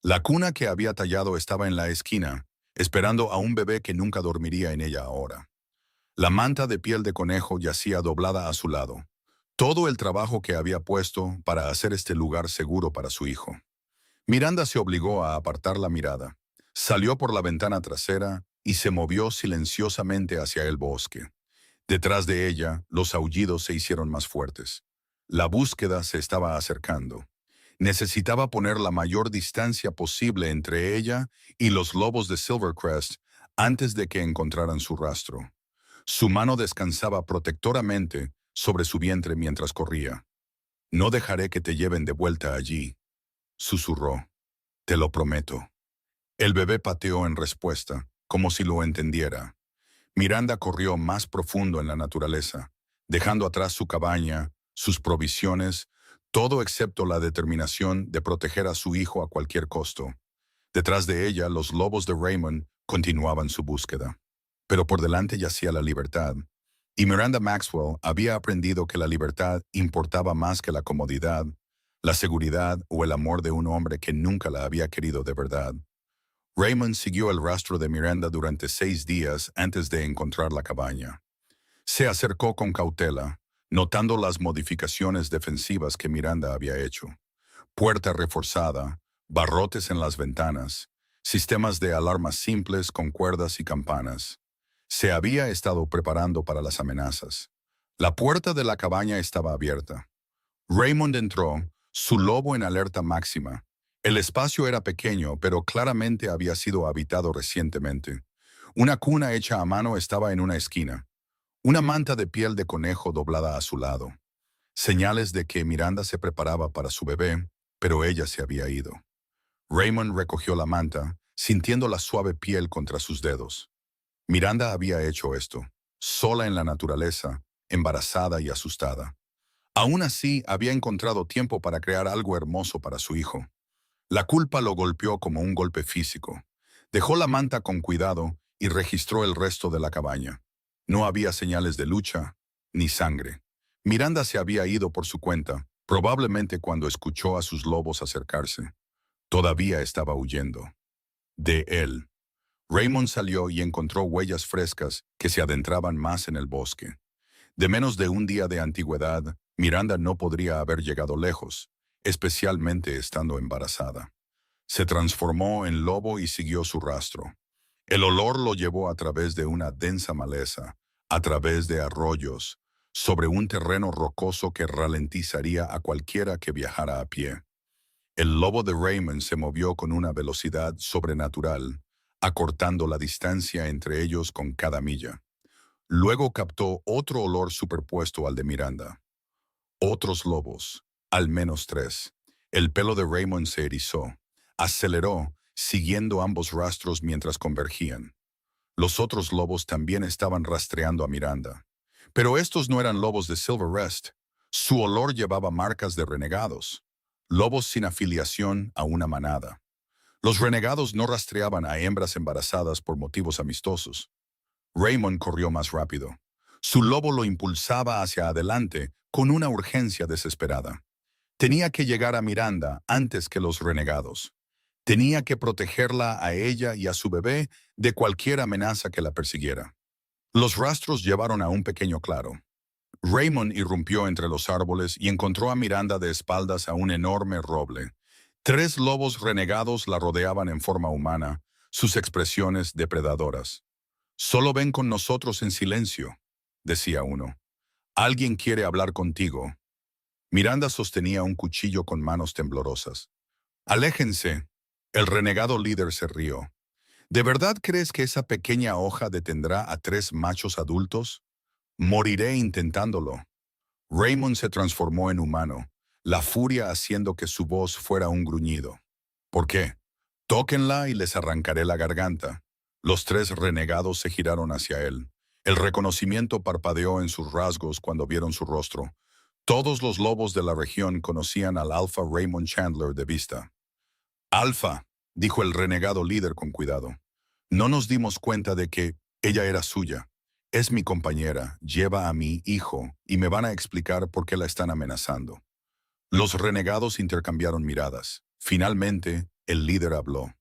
Speaker 1: La cuna que había tallado estaba en la esquina, esperando a un bebé que nunca dormiría en ella ahora. La manta de piel de conejo yacía doblada a su lado. Todo el trabajo que había puesto para hacer este lugar seguro para su hijo. Miranda se obligó a apartar la mirada. Salió por la ventana trasera y se movió silenciosamente hacia el bosque. Detrás de ella, los aullidos se hicieron más fuertes. La búsqueda se estaba acercando. Necesitaba poner la mayor distancia posible entre ella y los lobos de Silvercrest antes de que encontraran su rastro. Su mano descansaba protectoramente sobre su vientre mientras corría. «No dejaré que te lleven de vuelta allí», susurró. «Te lo prometo». El bebé pateó en respuesta, como si lo entendiera. Miranda corrió más profundo en la naturaleza, dejando atrás su cabaña, sus provisiones, todo excepto la determinación de proteger a su hijo a cualquier costo. Detrás de ella, los lobos de Raymond continuaban su búsqueda. Pero por delante yacía la libertad, y Miranda Maxwell había aprendido que la libertad importaba más que la comodidad, la seguridad o el amor de un hombre que nunca la había querido de verdad. Raymond siguió el rastro de Miranda durante 6 días antes de encontrar la cabaña. Se acercó con cautela, notando las modificaciones defensivas que Miranda había hecho. Puerta reforzada, barrotes en las ventanas, sistemas de alarmas simples con cuerdas y campanas. Se había estado preparando para las amenazas. La puerta de la cabaña estaba abierta. Raymond entró, su lobo en alerta máxima. El espacio era pequeño, pero claramente había sido habitado recientemente. Una cuna hecha a mano estaba en una esquina. Una manta de piel de conejo doblada a su lado. Señales de que Miranda se preparaba para su bebé, pero ella se había ido. Raymond recogió la manta, sintiendo la suave piel contra sus dedos. Miranda había hecho esto, sola en la naturaleza, embarazada y asustada. Aún así, había encontrado tiempo para crear algo hermoso para su hijo. La culpa lo golpeó como un golpe físico. Dejó la manta con cuidado y registró el resto de la cabaña. No había señales de lucha, ni sangre. Miranda se había ido por su cuenta, probablemente cuando escuchó a sus lobos acercarse. Todavía estaba huyendo. De él. Raymond salió y encontró huellas frescas que se adentraban más en el bosque. De menos de un día de antigüedad, Miranda no podría haber llegado lejos, especialmente estando embarazada. Se transformó en lobo y siguió su rastro. El olor lo llevó a través de una densa maleza, a través de arroyos, sobre un terreno rocoso que ralentizaría a cualquiera que viajara a pie. El lobo de Raymond se movió con una velocidad sobrenatural, acortando la distancia entre ellos con cada milla. Luego captó otro olor superpuesto al de Miranda. Otros lobos, al menos 3. El pelo de Raymond se erizó. Aceleró, siguiendo ambos rastros mientras convergían. Los otros lobos también estaban rastreando a Miranda. Pero estos no eran lobos de Silverest. Su olor llevaba marcas de renegados. Lobos sin afiliación a una manada. Los renegados no rastreaban a hembras embarazadas por motivos amistosos. Raymond corrió más rápido. Su lobo lo impulsaba hacia adelante con una urgencia desesperada. Tenía que llegar a Miranda antes que los renegados. Tenía que protegerla a ella y a su bebé de cualquier amenaza que la persiguiera. Los rastros llevaron a un pequeño claro. Raymond irrumpió entre los árboles y encontró a Miranda de espaldas a un enorme roble. 3 lobos renegados la rodeaban en forma humana, sus expresiones depredadoras. «Solo ven con nosotros en silencio», decía uno. «Alguien quiere hablar contigo». Miranda sostenía un cuchillo con manos temblorosas. «Aléjense». El renegado líder se rió. ¿De verdad crees que esa pequeña hoja detendrá a 3 machos adultos? Moriré intentándolo. Raymond se transformó en humano, la furia haciendo que su voz fuera un gruñido. ¿Por qué? Tóquenla y les arrancaré la garganta. Los 3 renegados se giraron hacia él. El reconocimiento parpadeó en sus rasgos cuando vieron su rostro. Todos los lobos de la región conocían al Alfa Raymond Chandler de vista. «Alfa», dijo el renegado líder con cuidado. «No nos dimos cuenta de que ella era suya. Es mi compañera, lleva a mi hijo, y me van a explicar por qué la están amenazando». Los renegados intercambiaron miradas. Finalmente, el líder habló.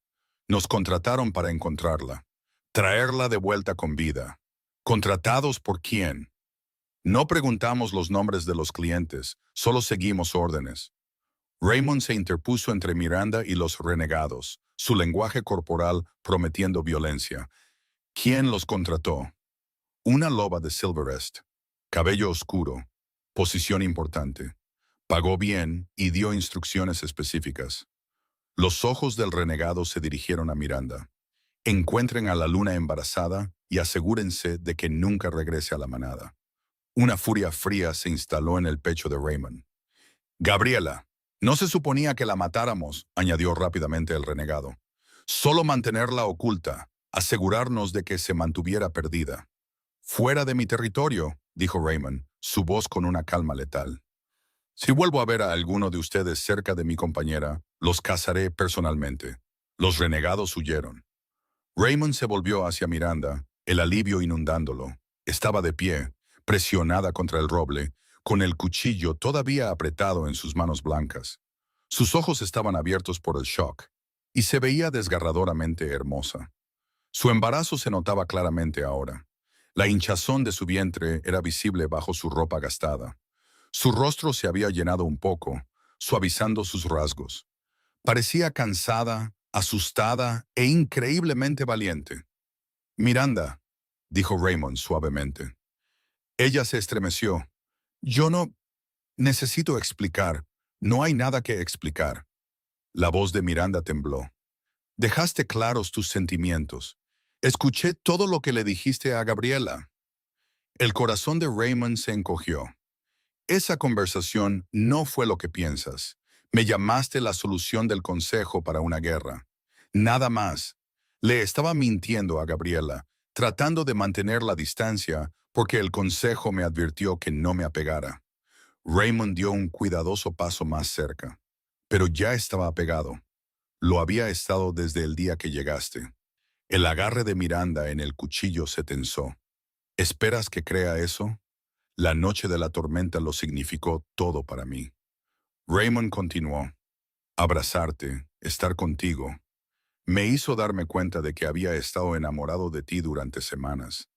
Speaker 1: «Nos contrataron para encontrarla. Traerla de vuelta con vida». «¿Contratados por quién?» «No preguntamos los nombres de los clientes, solo seguimos órdenes». Raymond se interpuso entre Miranda y los renegados, su lenguaje corporal prometiendo violencia. ¿Quién los contrató? Una loba de Silverest. Cabello oscuro. Posición importante. Pagó bien y dio instrucciones específicas. Los ojos del renegado se dirigieron a Miranda. Encuentren a la luna embarazada y asegúrense de que nunca regrese a la manada. Una furia fría se instaló en el pecho de Raymond. «Gabriela, no se suponía que la matáramos», añadió rápidamente el renegado. «Solo mantenerla oculta, asegurarnos de que se mantuviera perdida». «Fuera de mi territorio», dijo Raymond, su voz con una calma letal. «Si vuelvo a ver a alguno de ustedes cerca de mi compañera, los cazaré personalmente». Los renegados huyeron. Raymond se volvió hacia Miranda, el alivio inundándolo. Estaba de pie, presionada contra el roble, con el cuchillo todavía apretado en sus manos blancas. Sus ojos estaban abiertos por el shock, y se veía desgarradoramente hermosa. Su embarazo se notaba claramente ahora. La hinchazón de su vientre era visible bajo su ropa gastada. Su rostro se había llenado un poco, suavizando sus rasgos. Parecía cansada, asustada e increíblemente valiente. «Miranda», dijo Raymond suavemente. Ella se estremeció. «Yo no necesito explicar. No hay nada que explicar». La voz de Miranda tembló. «Dejaste claros tus sentimientos. Escuché todo lo que le dijiste a Gabriela». El corazón de Raymond se encogió. «Esa conversación no fue lo que piensas. Me llamaste la solución del consejo para una guerra. Nada más». Le estaba mintiendo a Gabriela, tratando de mantener la distancia porque el consejo me advirtió que no me apegara. Raymond dio un cuidadoso paso más cerca. Pero ya estaba apegado. Lo había estado desde el día que llegaste. El agarre de Miranda en el cuchillo se tensó. ¿Esperas que crea eso? La noche de la tormenta lo significó todo para mí. Raymond continuó. Abrazarte, estar contigo. Me hizo darme cuenta de que había estado enamorado de ti durante semanas.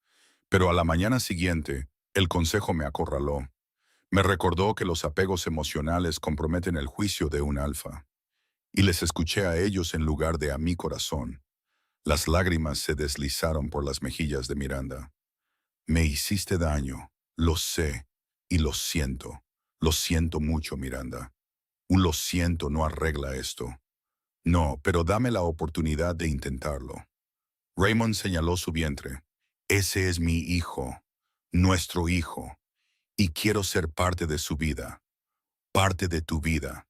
Speaker 1: Pero a la mañana siguiente, el consejo me acorraló. Me recordó que los apegos emocionales comprometen el juicio de un alfa. Y les escuché a ellos en lugar de a mi corazón. Las lágrimas se deslizaron por las mejillas de Miranda. Me hiciste daño, lo sé, y lo siento. Lo siento mucho, Miranda. Un lo siento no arregla esto. No, pero dame la oportunidad de intentarlo. Raymond señaló su vientre. Ese es mi hijo, nuestro hijo, y quiero ser parte de su vida, parte de tu vida.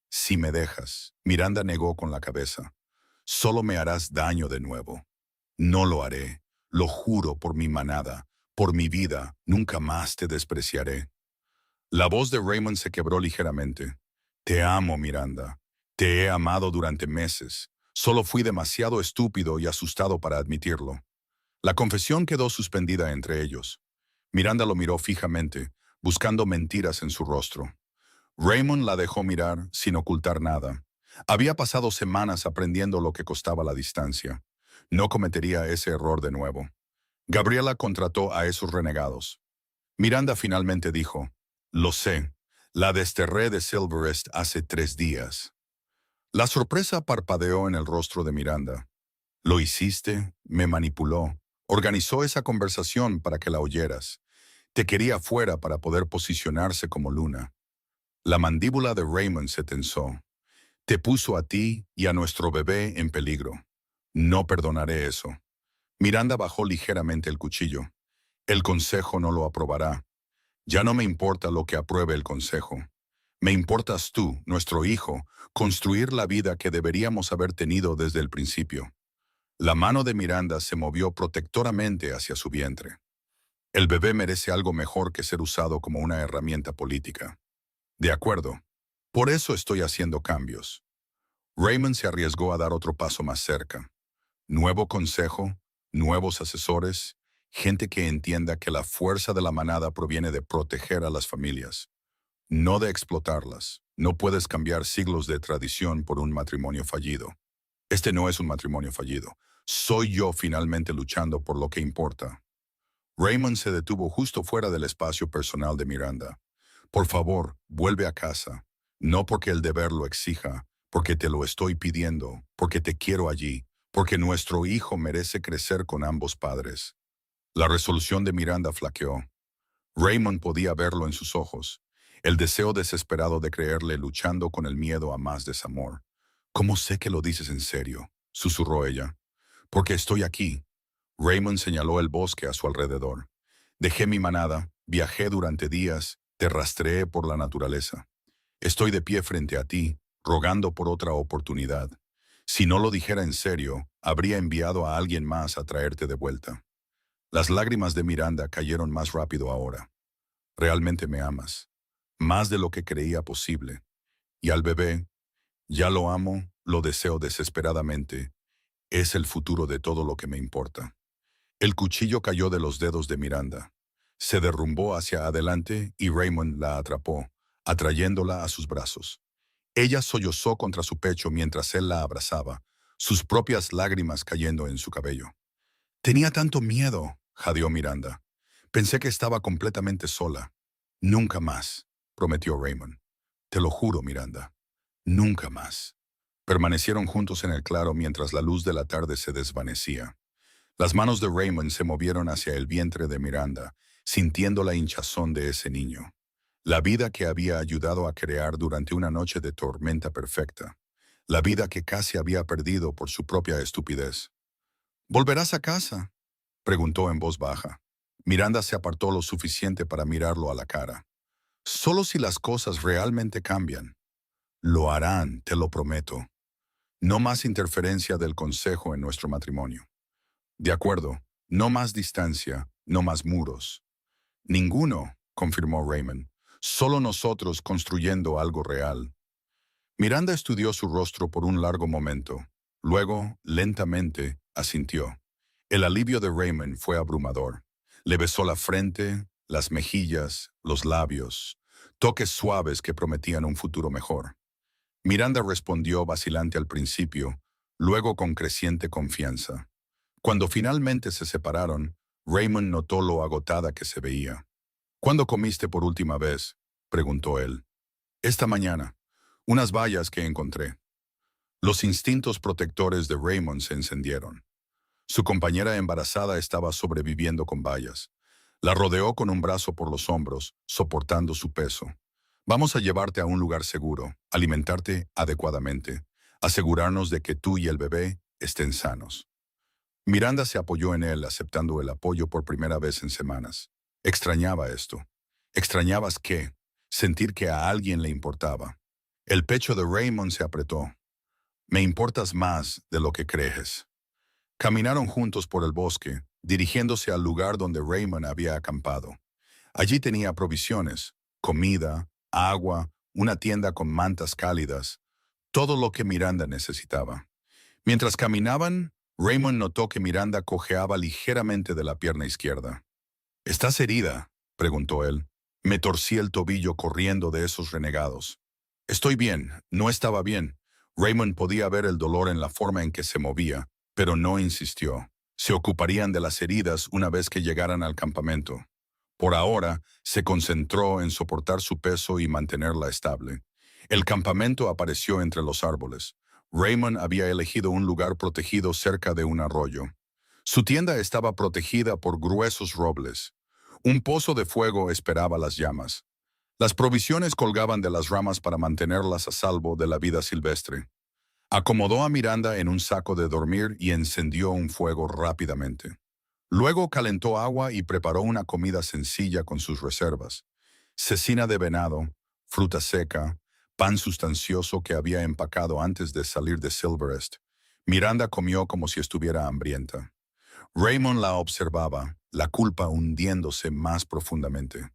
Speaker 1: Si me dejas, Miranda negó con la cabeza. Solo me harás daño de nuevo. No lo haré, lo juro por mi manada, por mi vida, nunca más te despreciaré. La voz de Raymond se quebró ligeramente. Te amo, Miranda. Te he amado durante meses. Solo fui demasiado estúpido y asustado para admitirlo. La confesión quedó suspendida entre ellos. Miranda lo miró fijamente, buscando mentiras en su rostro. Raymond la dejó mirar sin ocultar nada. Había pasado semanas aprendiendo lo que costaba la distancia. No cometería ese error de nuevo. Gabriela contrató a esos renegados. Miranda finalmente dijo, «Lo sé, la desterré de Silverest hace 3 días». La sorpresa parpadeó en el rostro de Miranda. «Lo hiciste, me manipuló, organizó esa conversación para que la oyeras. Te quería afuera para poder posicionarse como Luna». La mandíbula de Raymond se tensó. «Te puso a ti y a nuestro bebé en peligro. No perdonaré eso». Miranda bajó ligeramente el cuchillo. «El consejo no lo aprobará. Ya no me importa lo que apruebe el consejo. Me importas tú, nuestro hijo, construir la vida que deberíamos haber tenido desde el principio». La mano de Miranda se movió protectoramente hacia su vientre. «El bebé merece algo mejor que ser usado como una herramienta política». «De acuerdo. Por eso estoy haciendo cambios». Raymond se arriesgó a dar otro paso más cerca. «Nuevo consejo, nuevos asesores, gente que entienda que la fuerza de la manada proviene de proteger a las familias, no de explotarlas. No puedes cambiar siglos de tradición por un matrimonio fallido. Este no es un matrimonio fallido. Soy yo finalmente luchando por lo que importa». Raymond se detuvo justo fuera del espacio personal de Miranda. «Por favor, vuelve a casa. No porque el deber lo exija, porque te lo estoy pidiendo, porque te quiero allí, porque nuestro hijo merece crecer con ambos padres». La resolución de Miranda flaqueó. Raymond podía verlo en sus ojos, el deseo desesperado de creerle luchando con el miedo a más desamor. «¿Cómo sé que lo dices en serio?», susurró ella. «Porque estoy aquí». Raymond señaló el bosque a su alrededor. «Dejé mi manada, viajé durante días, te rastreé por la naturaleza. Estoy de pie frente a ti, rogando por otra oportunidad. Si no lo dijera en serio, habría enviado a alguien más a traerte de vuelta». Las lágrimas de Miranda cayeron más rápido ahora. «Realmente me amas, más de lo que creía posible. Y al bebé, ya lo amo, lo deseo desesperadamente. Es el futuro de todo lo que me importa». El cuchillo cayó de los dedos de Miranda. Se derrumbó hacia adelante y Raymond la atrapó, atrayéndola a sus brazos. Ella sollozó contra su pecho mientras él la abrazaba, sus propias lágrimas cayendo en su cabello. «Tenía tanto miedo», jadeó Miranda. «Pensé que estaba completamente sola». «Nunca más», prometió Raymond. «Te lo juro, Miranda. Nunca más». Permanecieron juntos en el claro mientras la luz de la tarde se desvanecía. Las manos de Raymond se movieron hacia el vientre de Miranda, sintiendo la hinchazón de ese niño. La vida que había ayudado a crear durante una noche de tormenta perfecta. La vida que casi había perdido por su propia estupidez. «¿Volverás a casa?», preguntó en voz baja. Miranda se apartó lo suficiente para mirarlo a la cara. «Solo si las cosas realmente cambian». «Lo harán, te lo prometo. No más interferencia del consejo en nuestro matrimonio». «De acuerdo, no más distancia, no más muros». «Ninguno», confirmó Raymond. «Solo nosotros construyendo algo real». Miranda estudió su rostro por un largo momento. Luego, lentamente, asintió. El alivio de Raymond fue abrumador. Le besó la frente, las mejillas, los labios, toques suaves que prometían un futuro mejor. Miranda respondió vacilante al principio, luego con creciente confianza. Cuando finalmente se separaron, Raymond notó lo agotada que se veía. «¿Cuándo comiste por última vez?», preguntó él. «Esta mañana. Unas bayas que encontré». Los instintos protectores de Raymond se encendieron. Su compañera embarazada estaba sobreviviendo con bayas. La rodeó con un brazo por los hombros, soportando su peso. «Vamos a llevarte a un lugar seguro, alimentarte adecuadamente, asegurarnos de que tú y el bebé estén sanos». Miranda se apoyó en él, aceptando el apoyo por primera vez en semanas. Extrañaba esto. ¿Extrañabas qué? Sentir que a alguien le importaba. El pecho de Raymond se apretó. «Me importas más de lo que crees». Caminaron juntos por el bosque, dirigiéndose al lugar donde Raymond había acampado. Allí tenía provisiones, comida, agua, una tienda con mantas cálidas, todo lo que Miranda necesitaba. Mientras caminaban, Raymond notó que Miranda cojeaba ligeramente de la pierna izquierda. «¿Estás herida?», preguntó él. «Me torcí el tobillo corriendo de esos renegados». «Estoy bien, no estaba bien». Raymond podía ver el dolor en la forma en que se movía, pero no insistió. Se ocuparían de las heridas una vez que llegaran al campamento. Por ahora, se concentró en soportar su peso y mantenerla estable. El campamento apareció entre los árboles. Raymond había elegido un lugar protegido cerca de un arroyo. Su tienda estaba protegida por gruesos robles. Un pozo de fuego esperaba las llamas. Las provisiones colgaban de las ramas para mantenerlas a salvo de la vida silvestre. Acomodó a Miranda en un saco de dormir y encendió un fuego rápidamente. Luego calentó agua y preparó una comida sencilla con sus reservas: cecina de venado, fruta seca, pan sustancioso que había empacado antes de salir de Silverest. Miranda comió como si estuviera hambrienta. Raymond la observaba, la culpa hundiéndose más profundamente.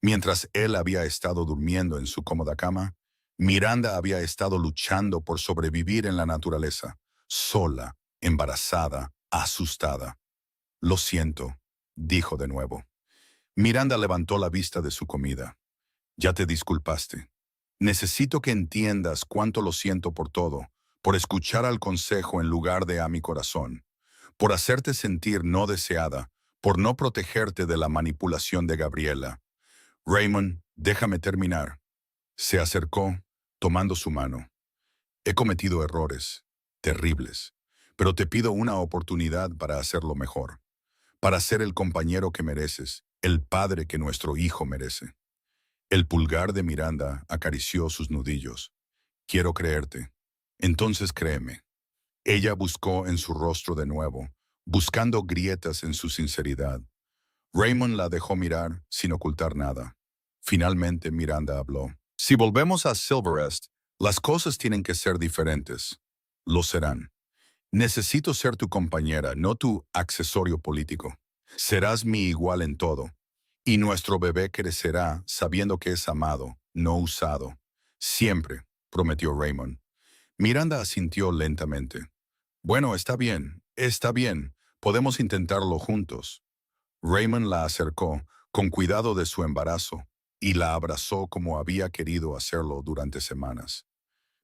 Speaker 1: Mientras él había estado durmiendo en su cómoda cama, Miranda había estado luchando por sobrevivir en la naturaleza, sola, embarazada, asustada. «Lo siento», dijo de nuevo. Miranda levantó la vista de su comida. «Ya te disculpaste. Necesito que entiendas cuánto lo siento por todo, por escuchar al consejo en lugar de a mi corazón, por hacerte sentir no deseada, por no protegerte de la manipulación de Gabriela. Raymond, déjame terminar». Se acercó, tomando su mano. «He cometido errores, terribles, pero te pido una oportunidad para hacerlo mejor, para ser el compañero que mereces, el padre que nuestro hijo merece». El pulgar de Miranda acarició sus nudillos. «Quiero creerte. Entonces créeme». Ella buscó en su rostro de nuevo, buscando grietas en su sinceridad. Raymond la dejó mirar sin ocultar nada. Finalmente Miranda habló. «Si volvemos a Silverest, las cosas tienen que ser diferentes. Lo serán. Necesito ser tu compañera, no tu accesorio político. Serás mi igual en todo. Y nuestro bebé crecerá sabiendo que es amado, no usado. Siempre», prometió Raymond. Miranda asintió lentamente. «Bueno, está bien. Podemos intentarlo juntos». Raymond la acercó, con cuidado de su embarazo, y la abrazó como había querido hacerlo durante semanas.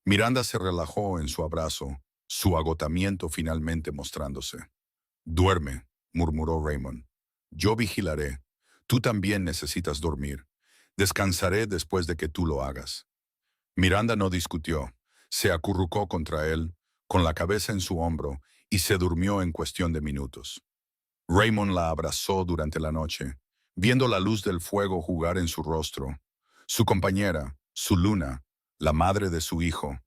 Speaker 1: Miranda se relajó en su abrazo, su agotamiento finalmente mostrándose. «Duerme», murmuró Raymond. «Yo vigilaré. Tú también necesitas dormir. Descansaré después de que tú lo hagas». Miranda no discutió. Se acurrucó contra él, con la cabeza en su hombro, y se durmió en cuestión de minutos. Raymond la abrazó durante la noche, viendo la luz del fuego jugar en su rostro. Su compañera, su luna, la madre de su hijo,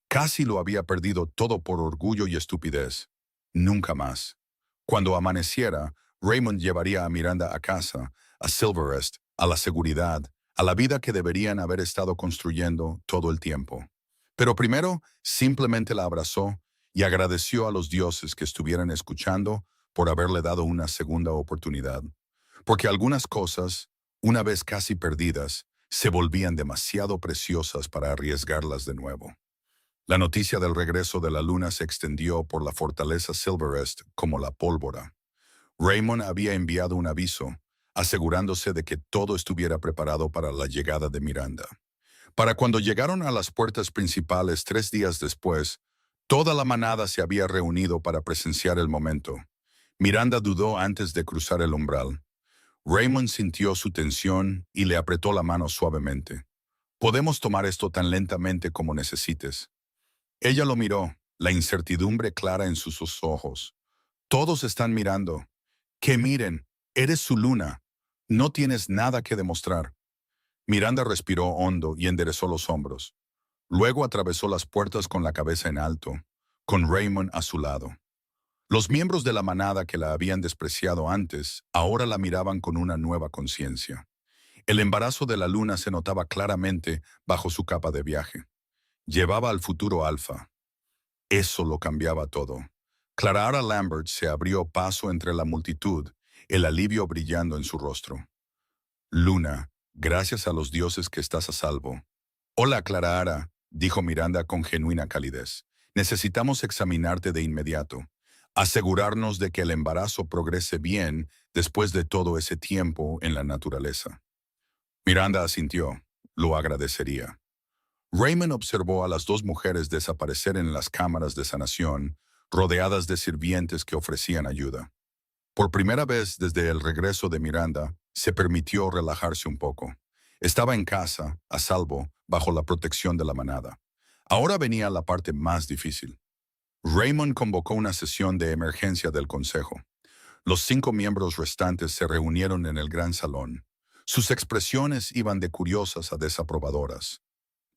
Speaker 1: casi lo había perdido todo por orgullo y estupidez. Nunca más. Cuando amaneciera, Raymond llevaría a Miranda a casa, a Silverest, a la seguridad, a la vida que deberían haber estado construyendo todo el tiempo. Pero primero, simplemente la abrazó y agradeció a los dioses que estuvieran escuchando por haberle dado una segunda oportunidad. Porque algunas cosas, una vez casi perdidas, se volvían demasiado preciosas para arriesgarlas de nuevo. La noticia del regreso de la luna se extendió por la fortaleza Silverest como la pólvora. Raymond había enviado un aviso, asegurándose de que todo estuviera preparado para la llegada de Miranda. Para cuando llegaron a las puertas principales 3 días después, toda la manada se había reunido para presenciar el momento. Miranda dudó antes de cruzar el umbral. Raymond sintió su tensión y le apretó la mano suavemente. «Podemos tomar esto tan lentamente como necesites». Ella lo miró, la incertidumbre clara en sus ojos. «Todos están mirando. Que miren, eres su luna. No tienes nada que demostrar». Miranda respiró hondo y enderezó los hombros. Luego atravesó las puertas con la cabeza en alto, con Raymond a su lado. Los miembros de la manada que la habían despreciado antes, ahora la miraban con una nueva conciencia. El embarazo de la luna se notaba claramente bajo su capa de viaje. Llevaba al futuro alfa. Eso lo cambiaba todo. Clara Lambert se abrió paso entre la multitud, el alivio brillando en su rostro. «Luna, gracias a los dioses que estás a salvo». «Hola, Clara», dijo Miranda con genuina calidez. «Necesitamos examinarte de inmediato. Asegurarnos de que el embarazo progrese bien después de todo ese tiempo en la naturaleza». Miranda asintió. Lo agradecería. Raymond observó a las dos mujeres desaparecer en las cámaras de sanación, rodeadas de sirvientes que ofrecían ayuda. Por primera vez desde el regreso de Miranda, se permitió relajarse un poco. Estaba en casa, a salvo, bajo la protección de la manada. Ahora venía la parte más difícil. Raymond convocó una sesión de emergencia del consejo. Los 5 miembros restantes se reunieron en el gran salón. Sus expresiones iban de curiosas a desaprobadoras.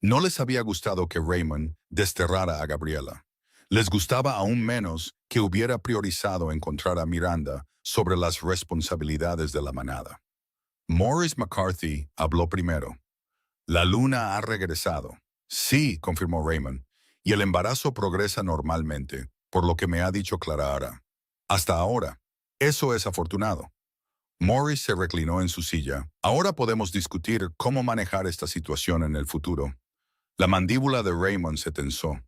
Speaker 1: No les había gustado que Raymond desterrara a Gabriela. Les gustaba aún menos que hubiera priorizado encontrar a Miranda sobre las responsabilidades de la manada. Morris McCarthy habló primero. La luna ha regresado. Sí, confirmó Raymond, y el embarazo progresa normalmente, por lo que me ha dicho Clara. Hasta ahora. Eso es afortunado. Morris se reclinó en su silla. Ahora podemos discutir cómo manejar esta situación en el futuro. La mandíbula de Raymond se tensó.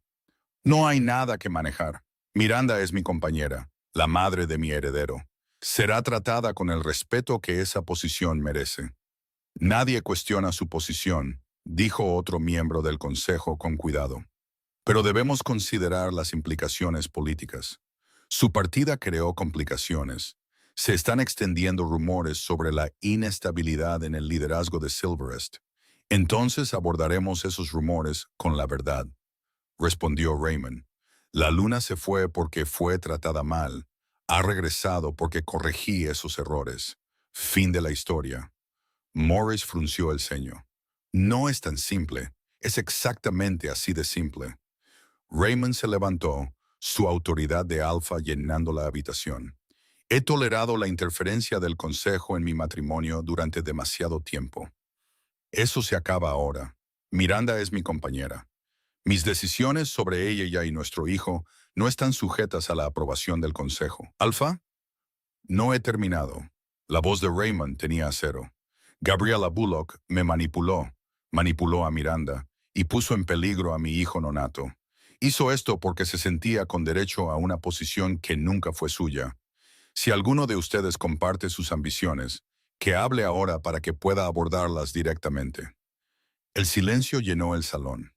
Speaker 1: No hay nada que manejar. Miranda es mi compañera, la madre de mi heredero. Será tratada con el respeto que esa posición merece. Nadie cuestiona su posición, dijo otro miembro del consejo con cuidado. Pero debemos considerar las implicaciones políticas. Su partida creó complicaciones. Se están extendiendo rumores sobre la inestabilidad en el liderazgo de Silverest. Entonces abordaremos esos rumores con la verdad, respondió Raymond. La luna se fue porque fue tratada mal. Ha regresado porque corregí esos errores. Fin de la historia. Morris frunció el ceño. No es tan simple. Es exactamente así de simple. Raymond se levantó, su autoridad de alfa llenando la habitación. He tolerado la interferencia del consejo en mi matrimonio durante demasiado tiempo. Eso se acaba ahora. Miranda es mi compañera. Mis decisiones sobre ella y nuestro hijo no están sujetas a la aprobación del consejo. Alfa, no he terminado. La voz de Raymond tenía acero. Gabriela Bullock me manipuló a Miranda y puso en peligro a mi hijo nonato. Hizo esto porque se sentía con derecho a una posición que nunca fue suya. Si alguno de ustedes comparte sus ambiciones, que hable ahora para que pueda abordarlas directamente. El silencio llenó el salón.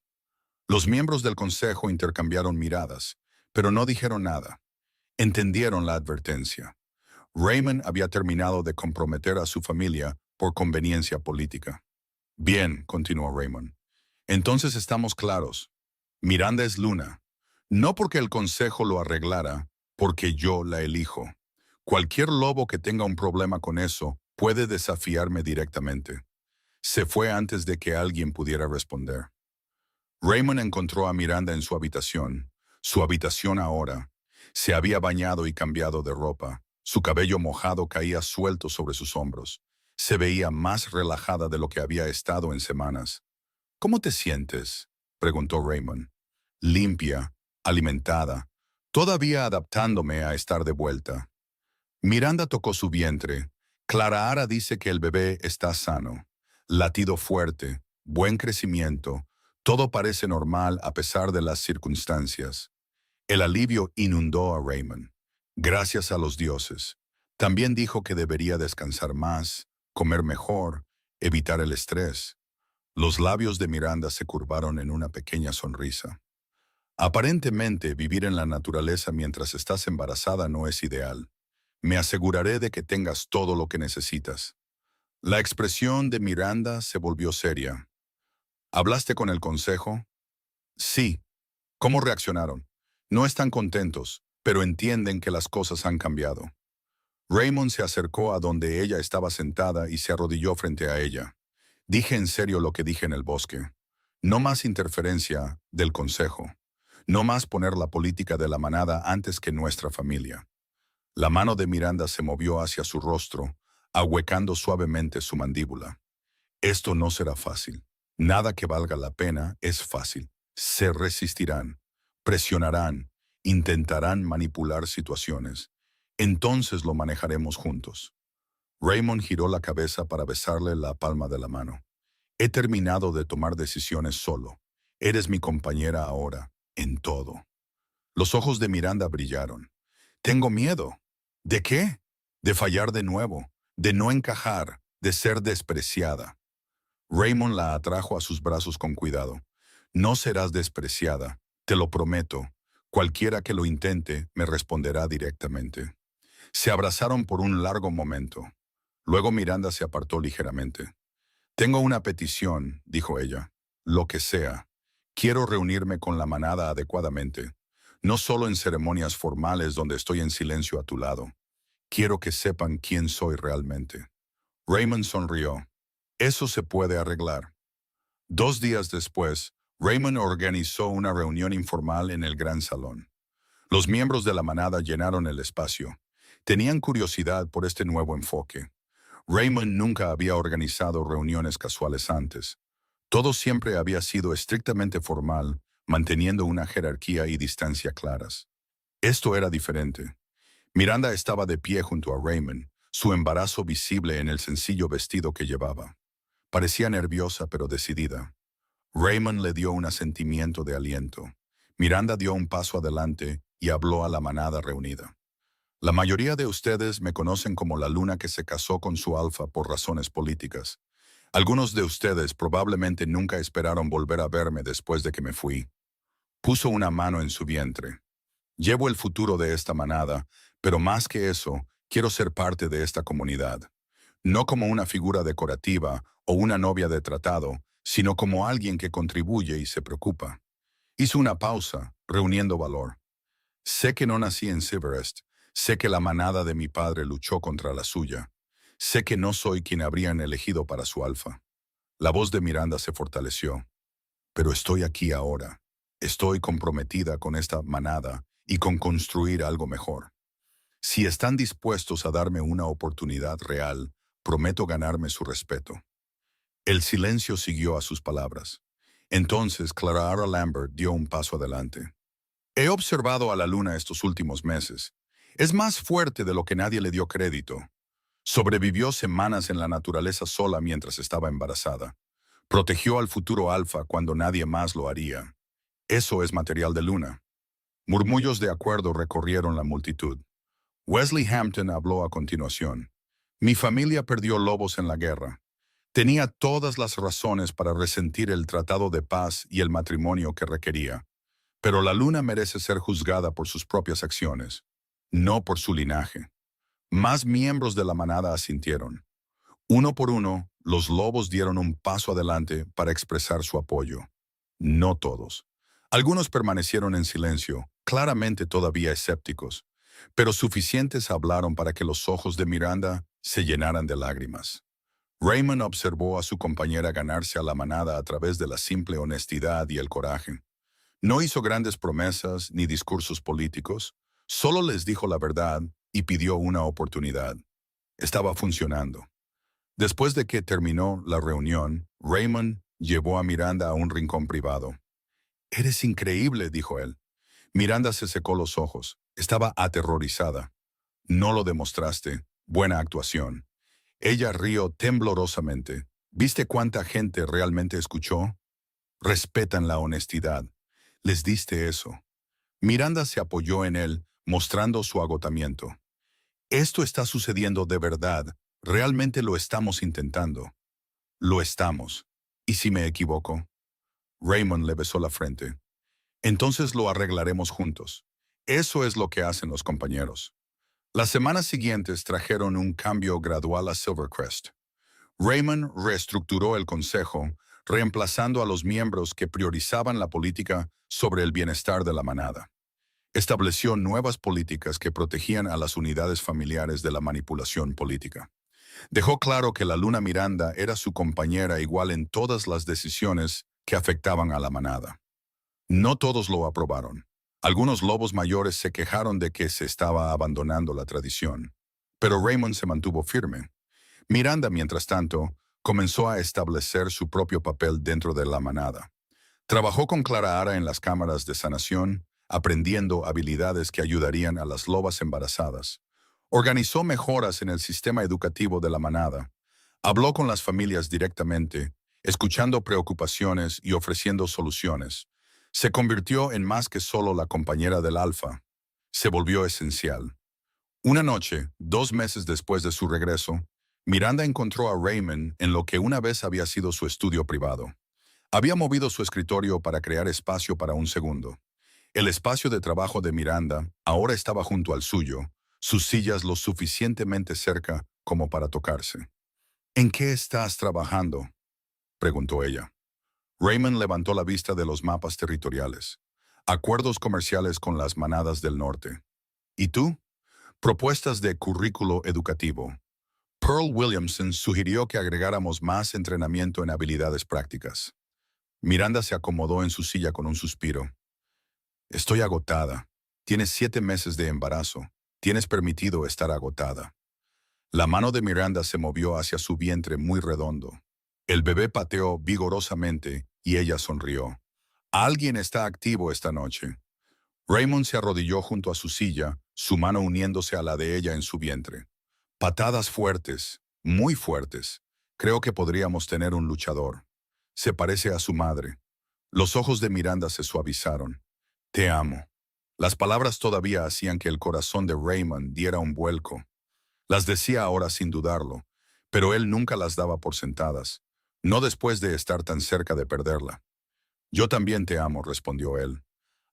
Speaker 1: Los miembros del consejo intercambiaron miradas, pero no dijeron nada. Entendieron la advertencia. Raymond había terminado de comprometer a su familia por conveniencia política. Bien, continuó Raymond. Entonces estamos claros. Miranda es Luna. No porque el consejo lo arreglara, porque yo la elijo. Cualquier lobo que tenga un problema con eso puede desafiarme directamente. Se fue antes de que alguien pudiera responder. Raymond encontró a Miranda en su habitación ahora. Se había bañado y cambiado de ropa. Su cabello mojado caía suelto sobre sus hombros. Se veía más relajada de lo que había estado en semanas. ¿Cómo te sientes?, preguntó Raymond. Limpia, alimentada, todavía adaptándome a estar de vuelta. Miranda tocó su vientre. Clara dice que el bebé está sano. Latido fuerte, buen crecimiento. Todo parece normal a pesar de las circunstancias. El alivio inundó a Raymond. Gracias a los dioses. También dijo que debería descansar más, comer mejor, evitar el estrés. Los labios de Miranda se curvaron en una pequeña sonrisa. Aparentemente, vivir en la naturaleza mientras estás embarazada no es ideal. Me aseguraré de que tengas todo lo que necesitas. La expresión de Miranda se volvió seria. ¿Hablaste con el consejo? Sí. ¿Cómo reaccionaron? No están contentos, pero entienden que las cosas han cambiado. Raymond se acercó a donde ella estaba sentada y se arrodilló frente a ella. Dije en serio lo que dije en el bosque. No más interferencia del consejo. No más poner la política de la manada antes que nuestra familia. La mano de Miranda se movió hacia su rostro, ahuecando suavemente su mandíbula. Esto no será fácil. Nada que valga la pena es fácil. Se resistirán, presionarán, intentarán manipular situaciones. Entonces lo manejaremos juntos. Raymond giró la cabeza para besarle la palma de la mano. He terminado de tomar decisiones solo. Eres mi compañera ahora, en todo. Los ojos de Miranda brillaron. Tengo miedo. ¿De qué? De fallar de nuevo, de no encajar, de ser despreciada. Raymond la atrajo a sus brazos con cuidado. No serás despreciada, te lo prometo. Cualquiera que lo intente me responderá directamente. Se abrazaron por un largo momento. Luego Miranda se apartó ligeramente. Tengo una petición, dijo ella. Lo que sea. Quiero reunirme con la manada adecuadamente. No solo en ceremonias formales donde estoy en silencio a tu lado. Quiero que sepan quién soy realmente. Raymond sonrió. Eso se puede arreglar. 2 días después, Raymond organizó una reunión informal en el gran salón. Los miembros de la manada llenaron el espacio. Tenían curiosidad por este nuevo enfoque. Raymond nunca había organizado reuniones casuales antes. Todo siempre había sido estrictamente formal, manteniendo una jerarquía y distancia claras. Esto era diferente. Miranda estaba de pie junto a Raymond, su embarazo visible en el sencillo vestido que llevaba. Parecía nerviosa pero decidida. Raymond le dio un asentimiento de aliento. Miranda dio un paso adelante y habló a la manada reunida. La mayoría de ustedes me conocen como la luna que se casó con su alfa por razones políticas. Algunos de ustedes probablemente nunca esperaron volver a verme después de que me fui. Puso una mano en su vientre. Llevo el futuro de esta manada, pero más que eso, quiero ser parte de esta comunidad. No como una figura decorativa o una novia de tratado, sino como alguien que contribuye y se preocupa. Hizo una pausa, reuniendo valor. Sé que no nací en Silverest. Sé que la manada de mi padre luchó contra la suya. Sé que no soy quien habrían elegido para su alfa. La voz de Miranda se fortaleció. Pero estoy aquí ahora. Estoy comprometida con esta manada y con construir algo mejor. Si están dispuestos a darme una oportunidad real, prometo ganarme su respeto. El silencio siguió a sus palabras. Entonces Clara Lambert dio un paso adelante. He observado a la luna estos últimos meses. Es más fuerte de lo que nadie le dio crédito. Sobrevivió semanas en la naturaleza sola mientras estaba embarazada. Protegió al futuro alfa cuando nadie más lo haría. Eso es material de luna. Murmullos de acuerdo recorrieron la multitud. Wesley Hampton habló a continuación. Mi familia perdió lobos en la guerra. Tenía todas las razones para resentir el tratado de paz y el matrimonio que requería. Pero la luna merece ser juzgada por sus propias acciones, no por su linaje. Más miembros de la manada asintieron. Uno por uno, los lobos dieron un paso adelante para expresar su apoyo. No todos. Algunos permanecieron en silencio, claramente todavía escépticos, pero suficientes hablaron para que los ojos de Miranda se llenaran de lágrimas. Raymond observó a su compañera ganarse a la manada a través de la simple honestidad y el coraje. No hizo grandes promesas ni discursos políticos, solo les dijo la verdad y pidió una oportunidad. Estaba funcionando. Después de que terminó la reunión, Raymond llevó a Miranda a un rincón privado. «Eres increíble», dijo él. Miranda se secó los ojos. Estaba aterrorizada. «No lo demostraste. Buena actuación». Ella rió temblorosamente. ¿Viste cuánta gente realmente escuchó? Respetan la honestidad. Les diste eso. Miranda se apoyó en él, mostrando su agotamiento. Esto está sucediendo de verdad. Realmente lo estamos intentando. Lo estamos. ¿Y si me equivoco? Raymond le besó la frente. Entonces lo arreglaremos juntos. Eso es lo que hacen los compañeros. Las semanas siguientes trajeron un cambio gradual a Silvercrest. Raymond reestructuró el consejo, reemplazando a los miembros que priorizaban la política sobre el bienestar de la manada. Estableció nuevas políticas que protegían a las unidades familiares de la manipulación política. Dejó claro que la Luna Miranda era su compañera igual en todas las decisiones que afectaban a la manada. No todos lo aprobaron. Algunos lobos mayores se quejaron de que se estaba abandonando la tradición. Pero Raymond se mantuvo firme. Miranda, mientras tanto, comenzó a establecer su propio papel dentro de la manada. Trabajó con Clara Ara en las cámaras de sanación, aprendiendo habilidades que ayudarían a las lobas embarazadas. Organizó mejoras en el sistema educativo de la manada. Habló con las familias directamente, escuchando preocupaciones y ofreciendo soluciones. Se convirtió en más que solo la compañera del alfa. Se volvió esencial. Una noche, 2 meses después de su regreso, Miranda encontró a Raymond en lo que una vez había sido su estudio privado. Había movido su escritorio para crear espacio para un segundo. El espacio de trabajo de Miranda ahora estaba junto al suyo, sus sillas lo suficientemente cerca como para tocarse. ¿En qué estás trabajando?, preguntó ella. Raymond levantó la vista de los mapas territoriales. Acuerdos comerciales con las manadas del norte. ¿Y tú? Propuestas de currículo educativo. Pearl Williamson sugirió que agregáramos más entrenamiento en habilidades prácticas. Miranda se acomodó en su silla con un suspiro. Estoy agotada. Tienes 7 meses de embarazo. Tienes permitido estar agotada. La mano de Miranda se movió hacia su vientre muy redondo. El bebé pateó vigorosamente y ella sonrió. Alguien está activo esta noche. Raymond se arrodilló junto a su silla, su mano uniéndose a la de ella en su vientre. Patadas fuertes, muy fuertes. Creo que podríamos tener un luchador. Se parece a su madre. Los ojos de Miranda se suavizaron. Te amo. Las palabras todavía hacían que el corazón de Raymond diera un vuelco. Las decía ahora sin dudarlo, pero él nunca las daba por sentadas, no después de estar tan cerca de perderla. Yo también te amo, respondió él.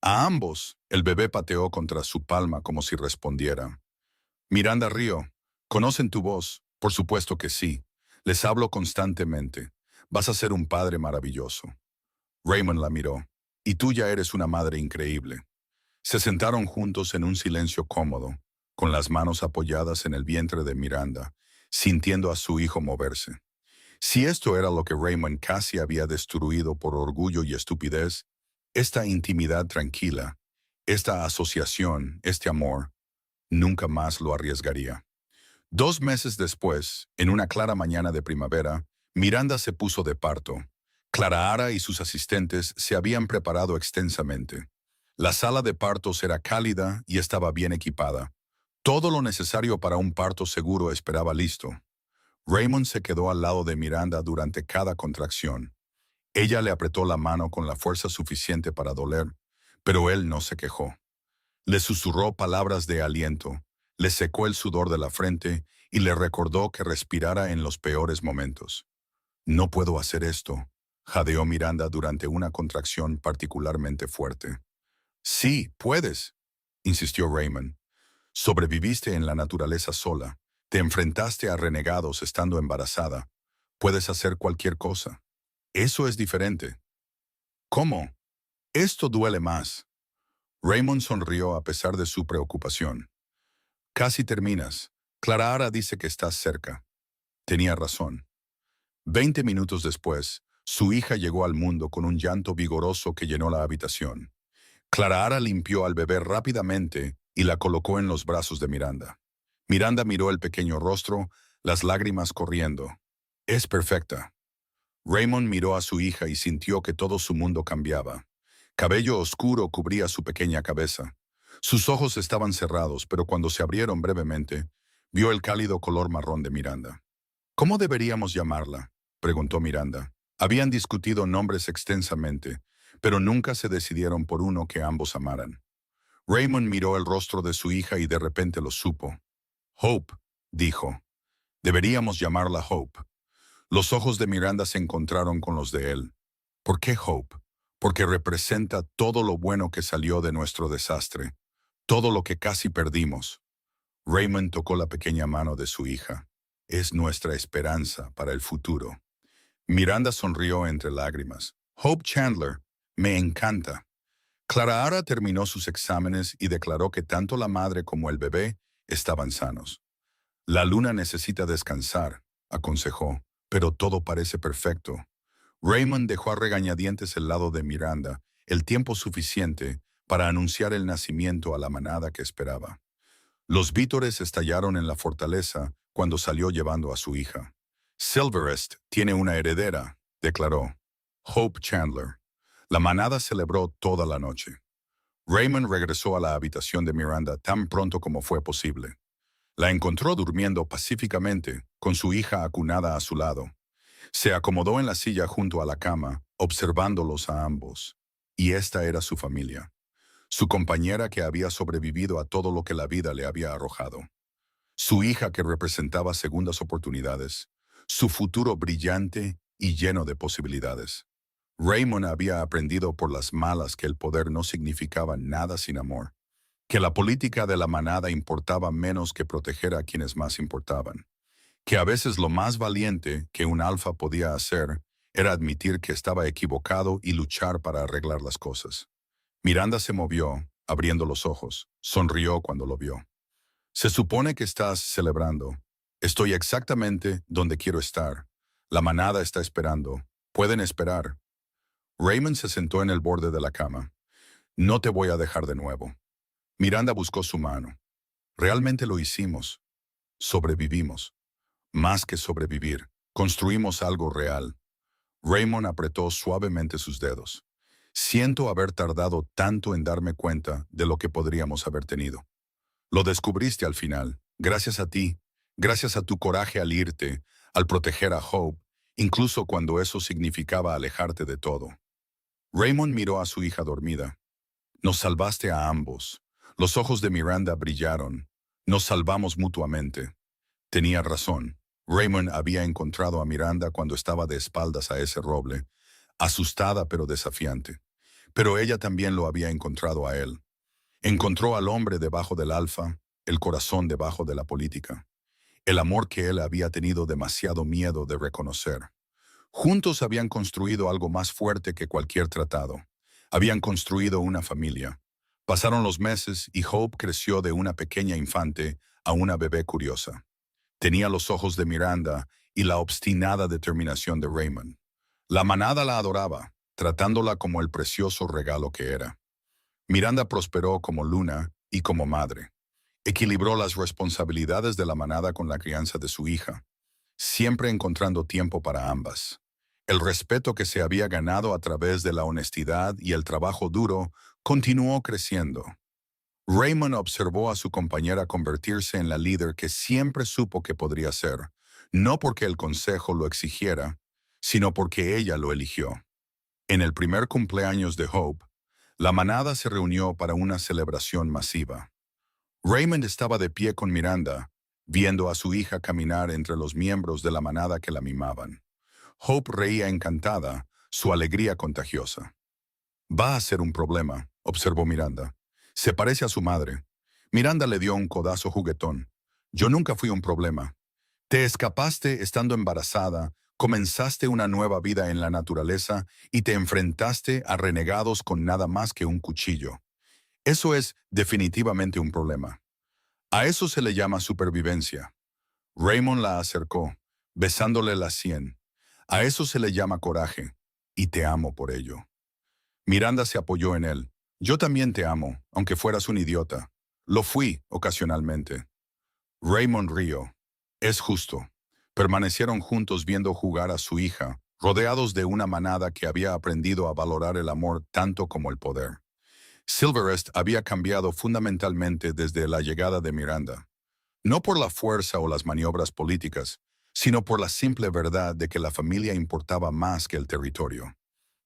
Speaker 1: A ambos, el bebé pateó contra su palma como si respondiera. Miranda rió. ¿Conocen tu voz? Por supuesto que sí. Les hablo constantemente. Vas a ser un padre maravilloso. Raymond la miró. Y tú ya eres una madre increíble. Se sentaron juntos en un silencio cómodo, con las manos apoyadas en el vientre de Miranda, sintiendo a su hijo moverse. Si esto era lo que Raymond casi había destruido por orgullo y estupidez, esta intimidad tranquila, esta asociación, este amor, nunca más lo arriesgaría. 2 meses después, en una clara mañana de primavera, Miranda se puso de parto. Clara Ara y sus asistentes se habían preparado extensamente. La sala de partos era cálida y estaba bien equipada. Todo lo necesario para un parto seguro esperaba listo. Raymond se quedó al lado de Miranda durante cada contracción. Ella le apretó la mano con la fuerza suficiente para doler, pero él no se quejó. Le susurró palabras de aliento, le secó el sudor de la frente y le recordó que respirara en los peores momentos. No puedo hacer esto, jadeó Miranda durante una contracción particularmente fuerte. Sí, puedes, insistió Raymond. Sobreviviste en la naturaleza sola. Te enfrentaste a renegados estando embarazada. Puedes hacer cualquier cosa. Eso es diferente. ¿Cómo? Esto duele más. Raymond sonrió a pesar de su preocupación. Casi terminas. Clara Ara dice que estás cerca. Tenía razón. 20 minutos después, su hija llegó al mundo con un llanto vigoroso que llenó la habitación. Clara Ara limpió al bebé rápidamente y la colocó en los brazos de Miranda. Miranda miró el pequeño rostro, las lágrimas corriendo. Es perfecta. Raymond miró a su hija y sintió que todo su mundo cambiaba. Cabello oscuro cubría su pequeña cabeza. Sus ojos estaban cerrados, pero cuando se abrieron brevemente, vio el cálido color marrón de Miranda. ¿Cómo deberíamos llamarla?, preguntó Miranda. Habían discutido nombres extensamente, pero nunca se decidieron por uno que ambos amaran. Raymond miró el rostro de su hija y de repente lo supo. Hope, dijo. Deberíamos llamarla Hope. Los ojos de Miranda se encontraron con los de él. ¿Por qué Hope? Porque representa todo lo bueno que salió de nuestro desastre, todo lo que casi perdimos. Raymond tocó la pequeña mano de su hija. Es nuestra esperanza para el futuro. Miranda sonrió entre lágrimas. Hope Chandler, me encanta. Clara Ara terminó sus exámenes y declaró que tanto la madre como el bebé estaban sanos. La luna necesita descansar, aconsejó, pero todo parece perfecto. Raymond dejó a regañadientes el lado de Miranda el tiempo suficiente para anunciar el nacimiento a la manada que esperaba. Los vítores estallaron en la fortaleza cuando salió llevando a su hija. Silverest tiene una heredera, declaró. Hope Chandler. La manada celebró toda la noche. Raymond regresó a la habitación de Miranda tan pronto como fue posible. La encontró durmiendo pacíficamente, con su hija acunada a su lado. Se acomodó en la silla junto a la cama, observándolos a ambos. Y esta era su familia. Su compañera que había sobrevivido a todo lo que la vida le había arrojado. Su hija que representaba segundas oportunidades. Su futuro brillante y lleno de posibilidades. Raymond había aprendido por las malas que el poder no significaba nada sin amor, que la política de la manada importaba menos que proteger a quienes más importaban, que a veces lo más valiente que un alfa podía hacer era admitir que estaba equivocado y luchar para arreglar las cosas. Miranda se movió, abriendo los ojos, sonrió cuando lo vio. Se supone que estás celebrando. Estoy exactamente donde quiero estar. La manada está esperando. Pueden esperar. Raymond se sentó en el borde de la cama. No te voy a dejar de nuevo. Miranda buscó su mano. Realmente lo hicimos. Sobrevivimos. Más que sobrevivir, construimos algo real. Raymond apretó suavemente sus dedos. Siento haber tardado tanto en darme cuenta de lo que podríamos haber tenido. Lo descubriste al final, gracias a ti, gracias a tu coraje al irte, al proteger a Hope, incluso cuando eso significaba alejarte de todo. Raymond miró a su hija dormida. Nos salvaste a ambos. Los ojos de Miranda brillaron. Nos salvamos mutuamente. Tenía razón. Raymond había encontrado a Miranda cuando estaba de espaldas a ese roble, asustada pero desafiante. Pero ella también lo había encontrado a él. Encontró al hombre debajo del alfa, el corazón debajo de la política, el amor que él había tenido demasiado miedo de reconocer. Juntos habían construido algo más fuerte que cualquier tratado. Habían construido una familia. Pasaron los meses y Hope creció de una pequeña infante a una bebé curiosa. Tenía los ojos de Miranda y la obstinada determinación de Raymond. La manada la adoraba, tratándola como el precioso regalo que era. Miranda prosperó como luna y como madre. Equilibró las responsabilidades de la manada con la crianza de su hija, siempre encontrando tiempo para ambas. El respeto que se había ganado a través de la honestidad y el trabajo duro continuó creciendo. Raymond observó a su compañera convertirse en la líder que siempre supo que podría ser, no porque el consejo lo exigiera, sino porque ella lo eligió. En el primer cumpleaños de Hope, la manada se reunió para una celebración masiva. Raymond estaba de pie con Miranda, viendo a su hija caminar entre los miembros de la manada que la mimaban. Hope reía encantada, su alegría contagiosa. Va a ser un problema, observó Miranda. Se parece a su madre. Miranda le dio un codazo juguetón. Yo nunca fui un problema. Te escapaste estando embarazada, comenzaste una nueva vida en la naturaleza y te enfrentaste a renegados con nada más que un cuchillo. Eso es definitivamente un problema. A eso se le llama supervivencia. Raymond la acercó, besándole la sien. A eso se le llama coraje, y te amo por ello. Miranda se apoyó en él. Yo también te amo, aunque fueras un idiota. Lo fui, ocasionalmente. Raymond rió. Es justo. Permanecieron juntos viendo jugar a su hija, rodeados de una manada que había aprendido a valorar el amor tanto como el poder. Silverest había cambiado fundamentalmente desde la llegada de Miranda. No por la fuerza o las maniobras políticas, sino por la simple verdad de que la familia importaba más que el territorio.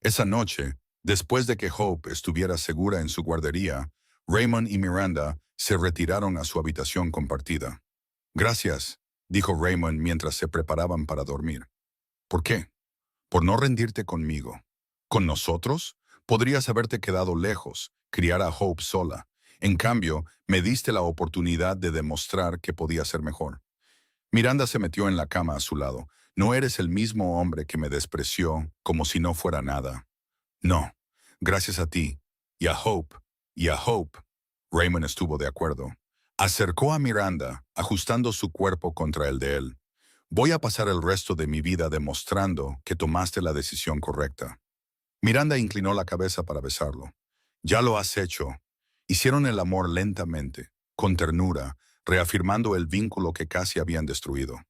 Speaker 1: Esa noche, después de que Hope estuviera segura en su guardería, Raymond y Miranda se retiraron a su habitación compartida. Gracias, dijo Raymond mientras se preparaban para dormir. ¿Por qué? Por no rendirte conmigo. ¿Con nosotros? Podrías haberte quedado lejos, criar a Hope sola. En cambio, me diste la oportunidad de demostrar que podía ser mejor. Miranda se metió en la cama a su lado. No eres el mismo hombre que me despreció como si no fuera nada. No, gracias a ti. Y a Hope. Y a Hope. Raymond estuvo de acuerdo. Acercó a Miranda, ajustando su cuerpo contra el de él. Voy a pasar el resto de mi vida demostrando que tomaste la decisión correcta. Miranda inclinó la cabeza para besarlo. Ya lo has hecho. Hicieron el amor lentamente, con ternura, reafirmando el vínculo que casi habían destruido.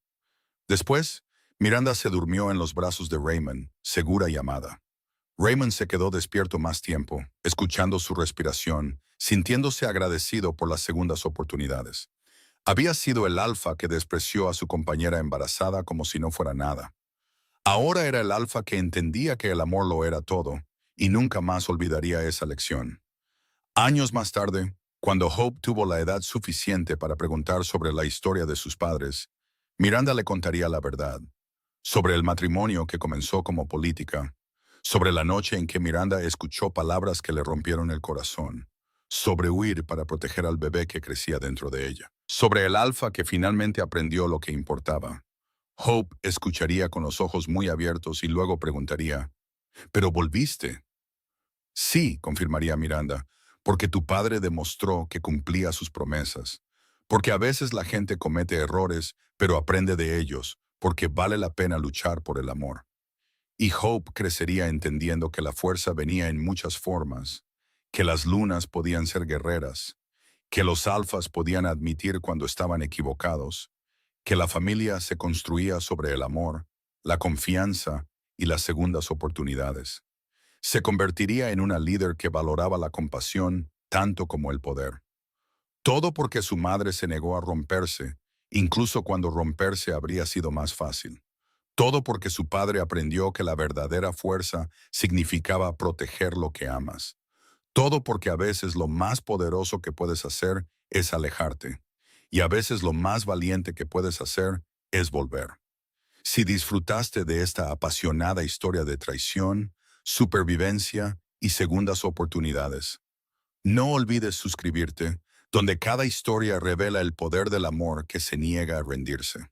Speaker 1: Después, Miranda se durmió en los brazos de Raymond, segura y amada. Raymond se quedó despierto más tiempo, escuchando su respiración, sintiéndose agradecido por las segundas oportunidades. Había sido el alfa que despreció a su compañera embarazada como si no fuera nada. Ahora era el alfa que entendía que el amor lo era todo, y nunca más olvidaría esa lección. Años más tarde, cuando Hope tuvo la edad suficiente para preguntar sobre la historia de sus padres, Miranda le contaría la verdad, sobre el matrimonio que comenzó como política, sobre la noche en que Miranda escuchó palabras que le rompieron el corazón, sobre huir para proteger al bebé que crecía dentro de ella, sobre el alfa que finalmente aprendió lo que importaba. Hope escucharía con los ojos muy abiertos y luego preguntaría, ¿pero volviste? Sí, confirmaría Miranda, porque tu padre demostró que cumplía sus promesas. Porque a veces la gente comete errores, pero aprende de ellos, porque vale la pena luchar por el amor. Y Hope crecería entendiendo que la fuerza venía en muchas formas, que las lunas podían ser guerreras, que los alfas podían admitir cuando estaban equivocados, que la familia se construía sobre el amor, la confianza y las segundas oportunidades. Se convertiría en una líder que valoraba la compasión tanto como el poder. Todo porque su madre se negó a romperse, incluso cuando romperse habría sido más fácil. Todo porque su padre aprendió que la verdadera fuerza significaba proteger lo que amas. Todo porque a veces lo más poderoso que puedes hacer es alejarte. Y a veces lo más valiente que puedes hacer es volver. Si disfrutaste de esta apasionada historia de traición, supervivencia y segundas oportunidades, no olvides suscribirte, donde cada historia revela el poder del amor que se niega a rendirse.